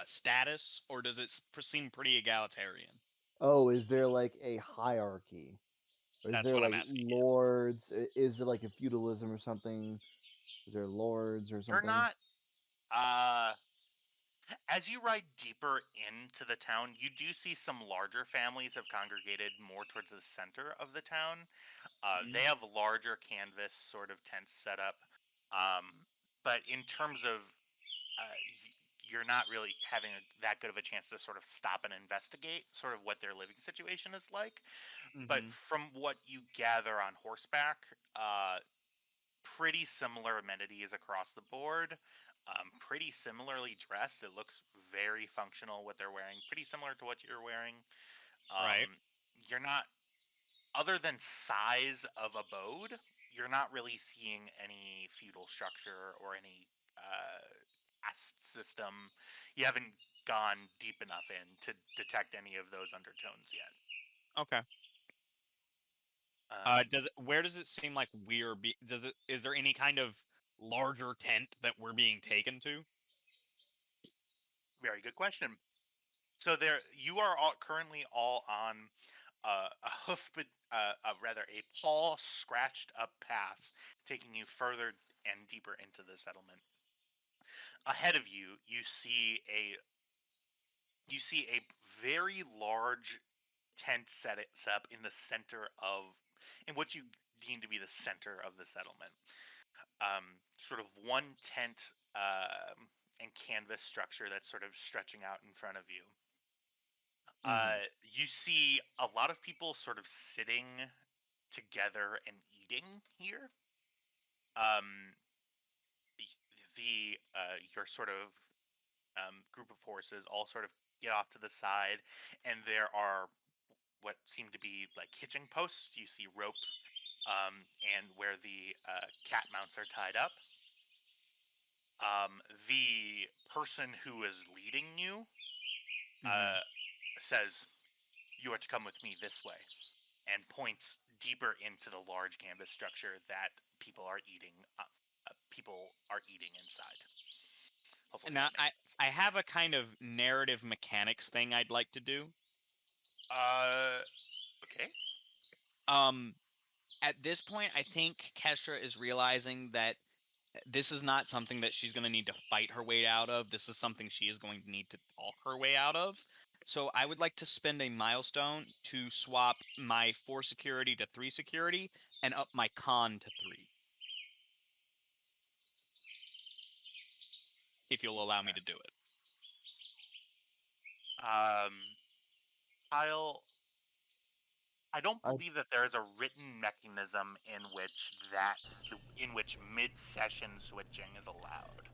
status, or does it seem pretty egalitarian? Oh, is there like a hierarchy? Or is That's there what like I'm asking. lords? Is it like a feudalism or something? Is there lords or something? They're not. As you ride deeper into the town, you do see some larger families have congregated more towards the center of the town. They have larger canvas sort of tents set up. But in terms of, you're not really having that good of a chance to sort of stop and investigate sort of what their living situation is like. But from what you gather on horseback, pretty similar amenities across the board. Pretty similarly dressed. It looks very functional what they're wearing. Pretty similar to what you're wearing. Right. You're not, other than size of abode, you're not really seeing any feudal structure or any caste system. You haven't gone deep enough in to detect any of those undertones yet. Okay. Where does it seem like is there any kind of larger tent that we're being taken to? Very good question. So you are currently all on a rather a paw scratched up path, taking you further and deeper into the settlement. Ahead of you, you see a very large tent set up in the center of, in what you deem to be the center of the settlement. Sort of one tent and canvas structure that's sort of stretching out in front of you. You see a lot of people sort of sitting together and eating here. Your sort of group of horses all sort of get off to the side, and there are what seem to be like hitching posts. You see rope, and where the cat mounts are tied up. The person who is leading you says, "You are to come with me this way," and points deeper into the large canvas structure that people are eating. People are eating inside. Hopefully Now, that makes sense. I have a kind of narrative mechanics thing I'd like to do. Okay. At this point, I think Kestra is realizing that this is not something that she's going to need to fight her way out of. This is something she is going to need to talk her way out of. So I would like to spend a milestone to swap my 4 security to 3 security and up my con to 3. If you'll allow me to do it. Kyle, I don't believe that there is a written mechanism in which mid-session switching is allowed.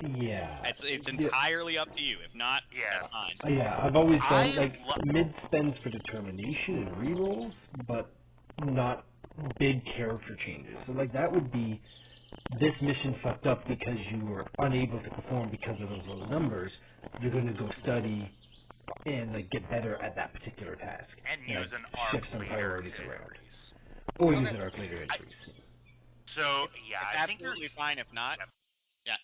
Yeah. It's entirely up to you. If not, that's fine. Yeah, I've always done mid spends for determination and rerolls, but not big character changes. So that would be, this mission fucked up because you were unable to perform because of those low numbers. You're going to go study and get better at that particular task. And use an arc shift some later priorities to around. increase. Or use an arc later increase. So, yeah, I think you're absolutely fine. If not, yeah.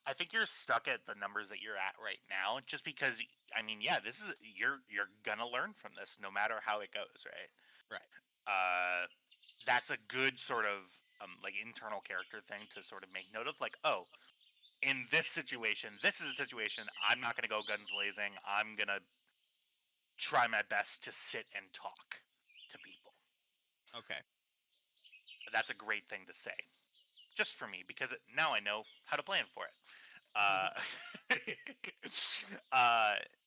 I think you're stuck at the numbers that you're at right now, just because, I mean, yeah, this is, you're gonna learn from this no matter how it goes, right? Right. That's a good sort of internal character thing to sort of make note of, oh, in this situation, this is a situation I'm not gonna go guns blazing. I'm gonna try my best to sit and talk to people. Okay. That's a great thing to say. Just for me, because now I know how to plan for it.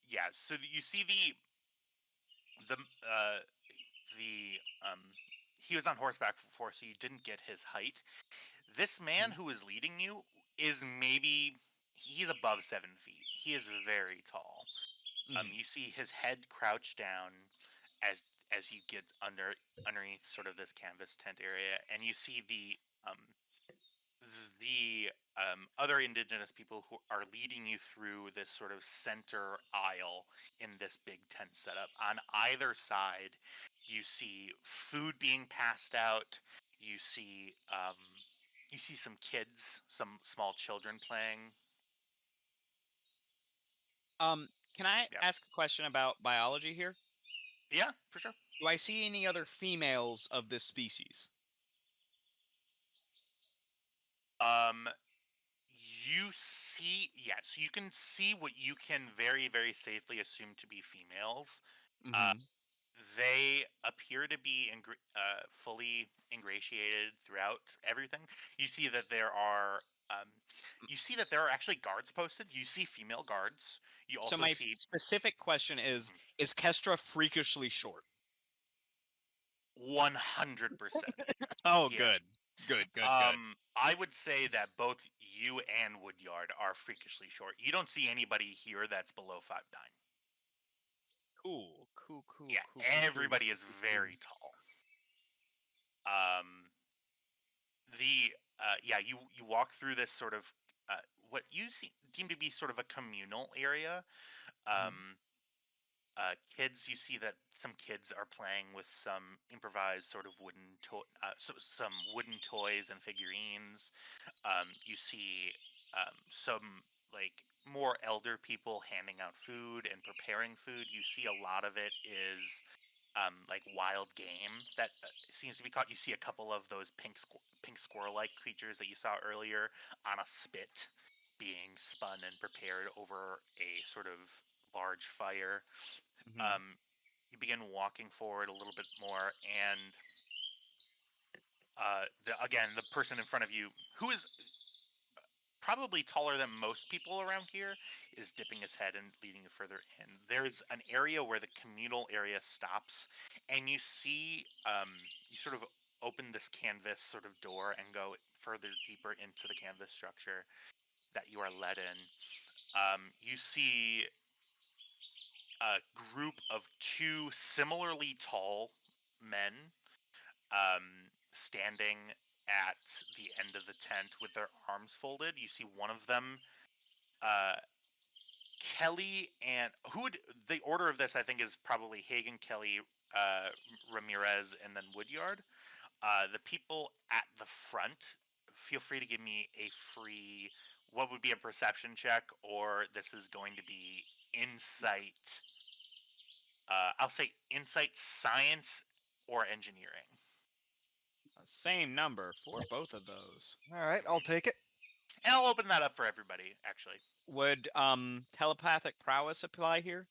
Yeah. So you see he was on horseback before, so you didn't get his height. This man who is leading you is he's above 7 feet. He is very tall. You see his head crouched down as you get underneath sort of this canvas tent area, and you see the other indigenous people who are leading you through this sort of center aisle in this big tent setup. On either side, you see food being passed out. You see some kids, some small children playing. Can I ask a question about biology here? Yeah, for sure. Do I see any other females of this species? You see, yes, you can see what you can very, very safely assume to be females. Mm-hmm. They appear to be fully ingratiated throughout everything. You see that there are, actually guards posted. You see female guards. You So also my see specific question is Kestra freakishly short? 100%. Oh, Yeah. good. Good. I would say that both you and Woodyard are freakishly short. You don't see anybody here that's below 5'9". Cool. Yeah, everybody is very tall. You walk through this sort of what you deem to be sort of a communal area. Kids, you see that some kids are playing with some improvised sort of some wooden toys and figurines. You see some like more elder people handing out food and preparing food. You see a lot of it is like wild game that seems to be caught. You see a couple of those pink squirrel-like creatures that you saw earlier on a spit being spun and prepared over a sort of large fire. You begin walking forward a little bit more, and the person in front of you, who is probably taller than most people around here, is dipping his head and leading you further in. There's an area where the communal area stops, and you see, you sort of open this canvas sort of door and go further deeper into the canvas structure that you are led in. You see a group of two similarly tall men standing at the end of the tent with their arms folded. You see one of them, Kelly, and the order of this I think is probably Hagen, Kelly, Ramirez, and then Woodyard. The people at the front, feel free to give me a free, what would be a perception check, or this is going to be insight. I'll say insight, science, or engineering. Same number for both of those. All right, I'll take it. And I'll open that up for everybody, actually. Would telepathic prowess apply here?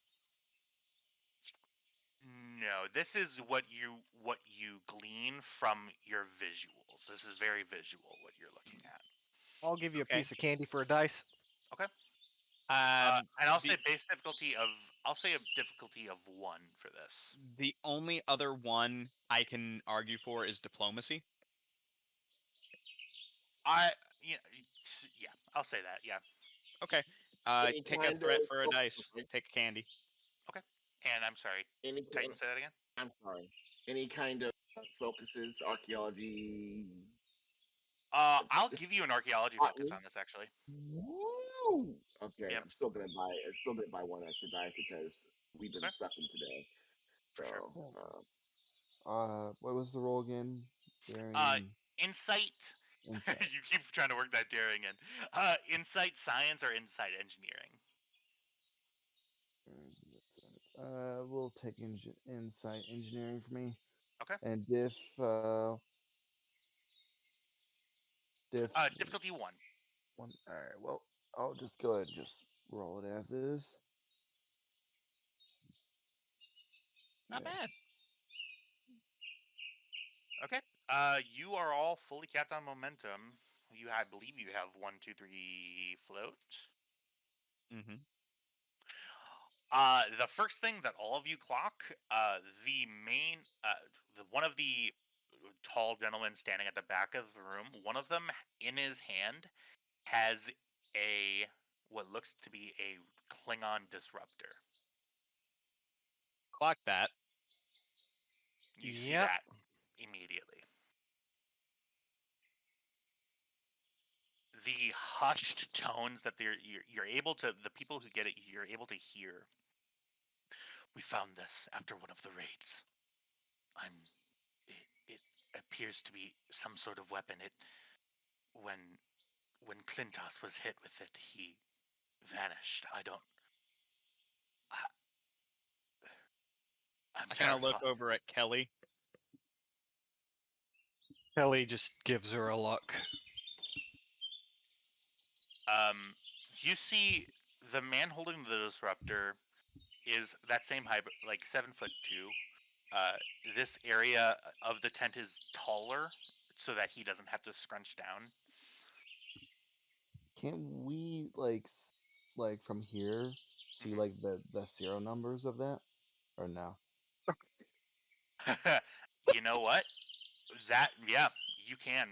No, this is what you glean from your visuals. This is very visual what you're looking at. I'll give you Okay. a piece of candy for a dice. Okay. Um, And I'll say a difficulty of 1 for this. the only other one I can argue for is diplomacy. Yeah, I'll say that. Yeah. Okay. Any Take a kind threat of- for a dice. okay. Take a candy. Okay. And I'm sorry, Any, Titan, say that again. I'm sorry. Any kind of focuses, archaeology. I'll give you an archaeology focus on this, actually. Woo! Okay, Yep. I'm still gonna buy one extra dice because we've been sucking today. For sure. What was the roll again? Daring. Insight. Insight. You keep trying to work that daring in. Insight, science, or insight, engineering. We'll take insight engineering for me. Okay. And Difficulty 1. 1. All right. Well, I'll just go ahead and just roll it as is. Not bad. Okay. You are all fully capped on momentum. I believe you have 1, 2, 3 float. Mm-hmm. The first thing that all of you clock, one of the tall gentlemen standing at the back of the room, one of them in his hand has what looks to be a Klingon disruptor. Clock that. You see Yep. that immediately. The hushed tones that the people who get it, you're able to hear. We found this after one of the raids. It appears to be some sort of weapon. When Clintos was hit with it, he vanished. I'm I kind of look terrified. over at Kelly. Kelly just gives her a look. You see the man holding the disruptor is that same height, like 7'2". This area of the tent is taller so that he doesn't have to scrunch down. Can we like from here see Mhm. like the serial numbers of that, or no? You know what? Yeah, you can.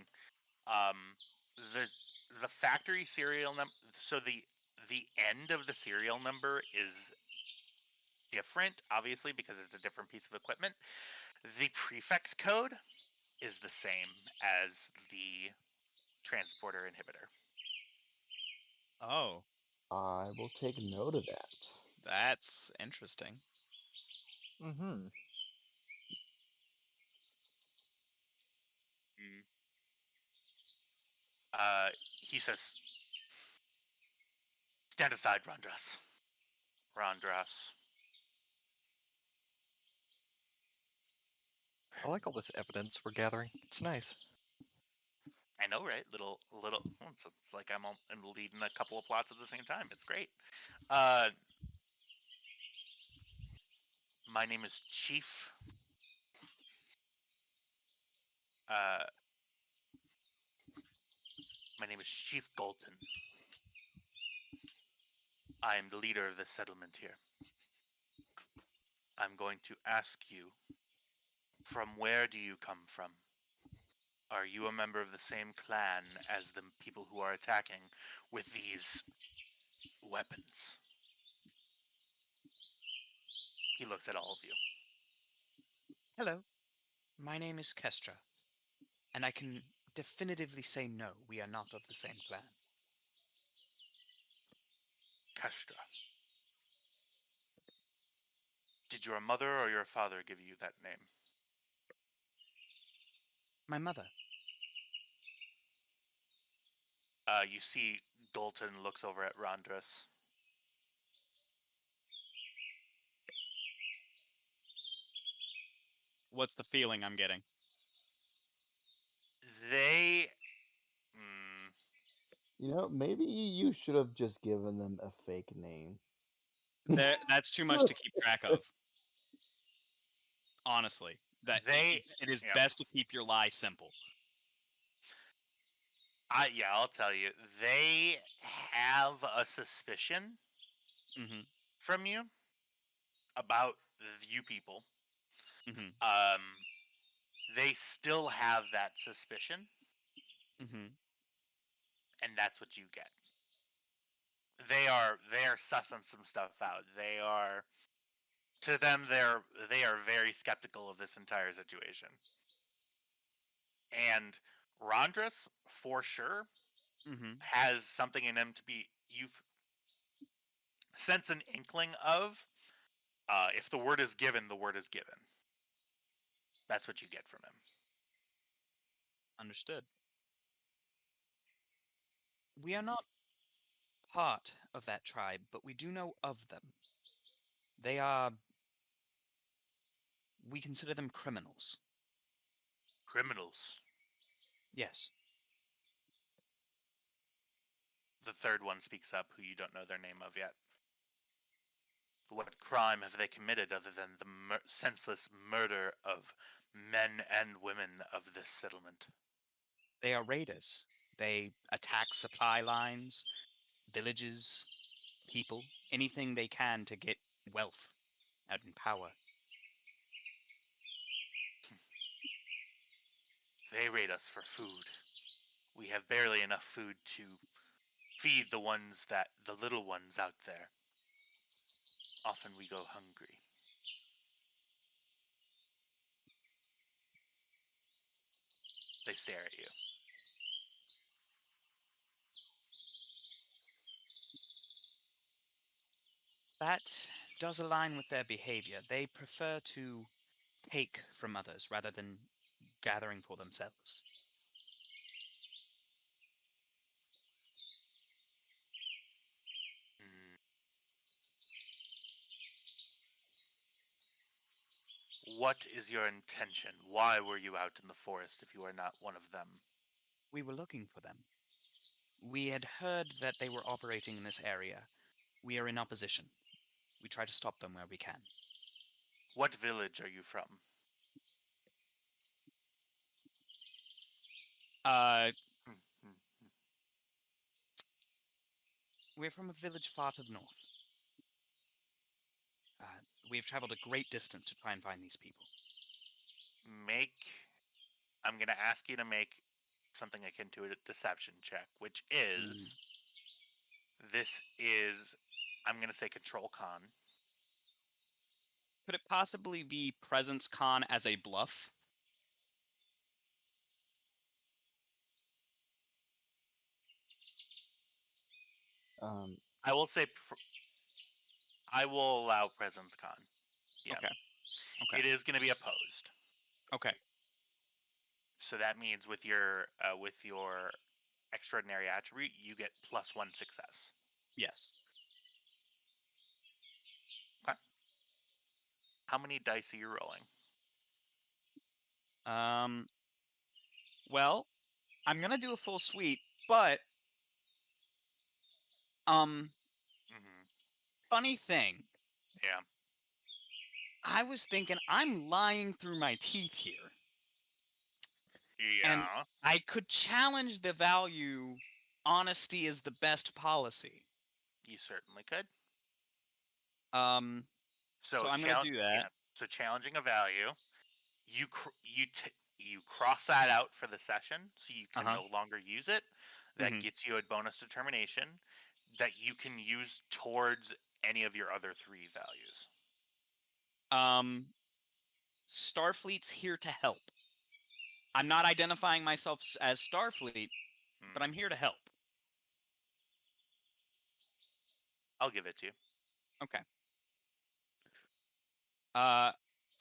Um, the the factory serial number. So the end of the serial number is different, obviously, because it's a different piece of equipment. The prefix code is the same as the transporter inhibitor. Oh, I will take note of that. that's interesting. Mm-hmm. He says, "Stand aside, Rondras. Rondras." I like all this evidence we're gathering. It's nice. I know, right? Little. It's like I'm leading a couple of plots at the same time. It's great. Uh, my name is Chief. Uh, my name is Chief Galton. I am the leader of the settlement here. I'm going to ask you, from where do you come from? Are you a member of the same clan as the people who are attacking with these weapons? He looks at all of you. Hello, my name is Kestra, and I can definitively say no, we are not of the same clan. Kastra. Did your mother or your father give you that name? My mother. You see Dalton looks over at Rondras. What's the feeling I'm getting? They... You know, maybe you should have just given them a fake name. That's too much to keep track of. Honestly, it is yeah. best to keep your lie simple. Yeah, I'll tell you. They have a suspicion Mm-hmm. from you about you people. Mm-hmm. They still have that suspicion, Mm-hmm. and that's what you get. They are sussing some stuff out. They are, to them, they are very skeptical of this entire situation. And Rondras, for sure, Mm-hmm. has something in him to be. You've sense an inkling of. If the word is given, the word is given. That's what you get from him. Understood. We are not part of that tribe, but we do know of them. They are... We consider them criminals. Criminals. Yes. The third one speaks up, who you don't know their name of yet. What crime have they committed other than the senseless murder of men and women of this settlement? They are raiders. They attack supply lines, villages, people, anything they can to get wealth and power. They raid us for food. We have barely enough food to feed the little ones out there. Often we go hungry. They stare at you. That does align with their behavior. They prefer to take from others rather than gathering for themselves. What is your intention? Why were you out in the forest if you are not one of them? We were looking for them. We had heard that they were operating in this area. We are in opposition. We try to stop them where we can. What village are you from? We're from a village far to the north. We've traveled a great distance to try and find these people. I'm going to ask you to make something akin to a deception check, which is, I'm going to say control con. Could it possibly be presence con as a bluff? I will say, I will allow presence con. Yeah. Okay. It is going to be opposed. Okay. So that means with your extraordinary attribute, you get +1 success. Yes. Okay. How many dice are you rolling? Well, I'm gonna do a full suite, but funny thing. Yeah. I was thinking I'm lying through my teeth here. Yeah. And I could challenge the value honesty is the best policy. You certainly could. So I'm going to do that. Yeah. So challenging a value, you cross that out for the session, so you can no longer use it. That gets you a bonus determination that you can use towards any of your other 3 values. Starfleet's here to help. I'm not identifying myself as Starfleet, but I'm here to help. I'll give it to you. Okay.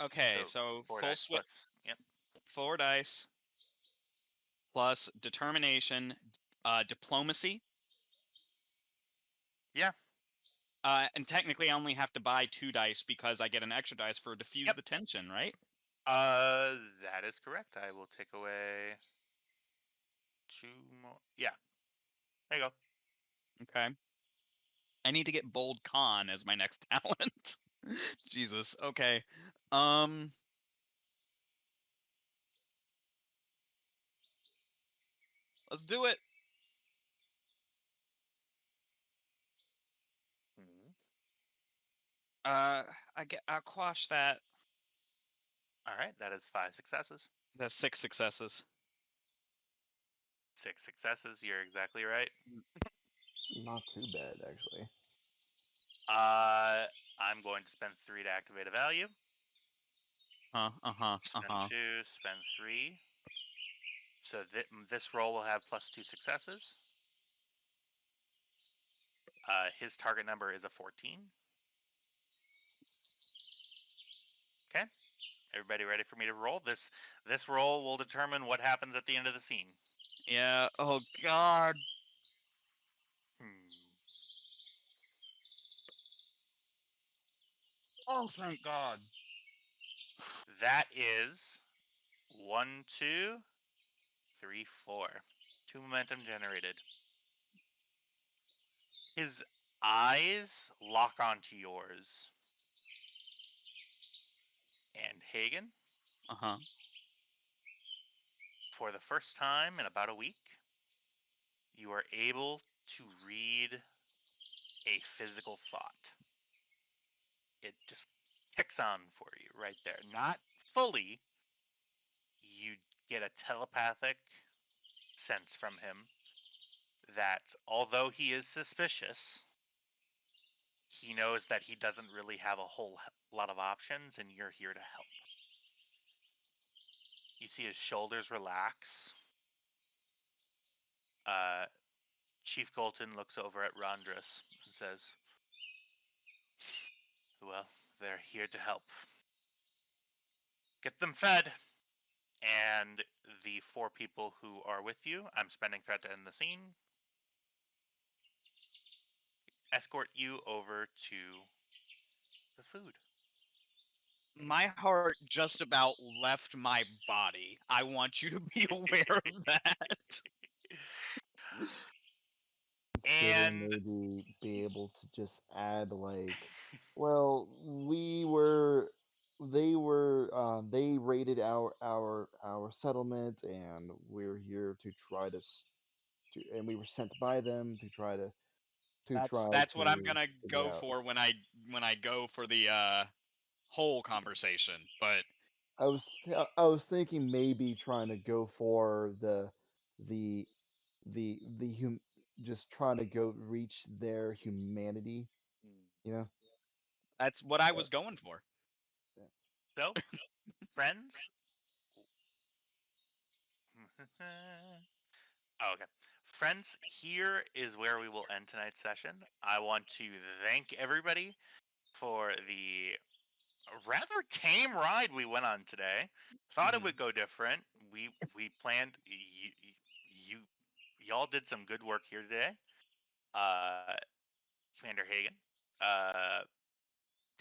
Okay, so full switch. Yep. 4 dice plus determination, diplomacy. Yeah. And technically, I only have to buy 2 dice because I get an extra dice for diffuse the tension, right? That is correct. I will take away 2 more. Yeah. There you go. Okay. I need to get bold con as my next talent. Jesus. Okay. Let's do it. I'll quash that. All right, that is 5 successes. That's 6 successes. 6 successes. You're exactly right. Not too bad, actually. I'm going to spend 3 to activate a value. Spend 2, spend 3. So this roll will have +2 successes. His target number is a 14. Okay. Everybody ready for me to roll? This roll will determine what happens at the end of the scene. Yeah. Oh God. Oh, thank God. That is 1, 2, 3, 4. 2 momentum generated. His eyes lock onto yours. And Hagen, for the first time in about a week, you are able to read a physical thought. It just kicks on for you right there. Not fully. You get a telepathic sense from him that although he is suspicious, he knows that he doesn't really have a whole lot of options, and you're here to help. You see his shoulders relax. Chief Golton looks over at Rondrus and says, well, they're here to help. Get them fed. And the 4 people who are with you, I'm spending threat to end the scene, escort you over to the food. My heart just about left my body. I want you to be aware of that. considering And maybe be able to just add like, well, they raided our settlement, and we're here to try and we were sent by them to try to That's what I'm gonna figure go out. for when I go for the whole conversation. But I was thinking maybe trying to go for the just trying to go reach their humanity, you know. that's what I was going for. so, friends. Oh, okay. Friends, here is where we will end tonight's session. I want to thank everybody for the rather tame ride we went on today. Thought it Mhm. would go different. We planned you y'all did some good work here today. Uh Commander Hagen. Uh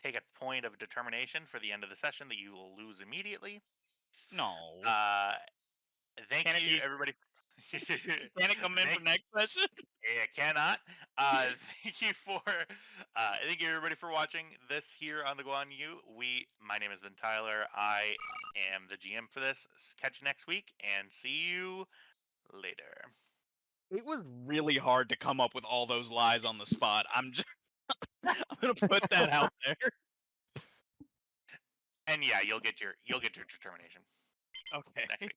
take a point of determination for the end of the session that you will lose immediately. No. Uh thank Can it you be? everybody. Can it come in Thank for next session? Yeah, cannot. Thank you everybody for watching this here on the Guan Yu. My name has been Tyler. I am the GM for this. Catch you next week and see you later. It was really hard to come up with all those lies on the spot. I'm gonna put that out there. And yeah, you'll get your determination Okay. next week.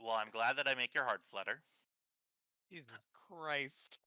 Well, I'm glad that I make your heart flutter. Jesus Christ.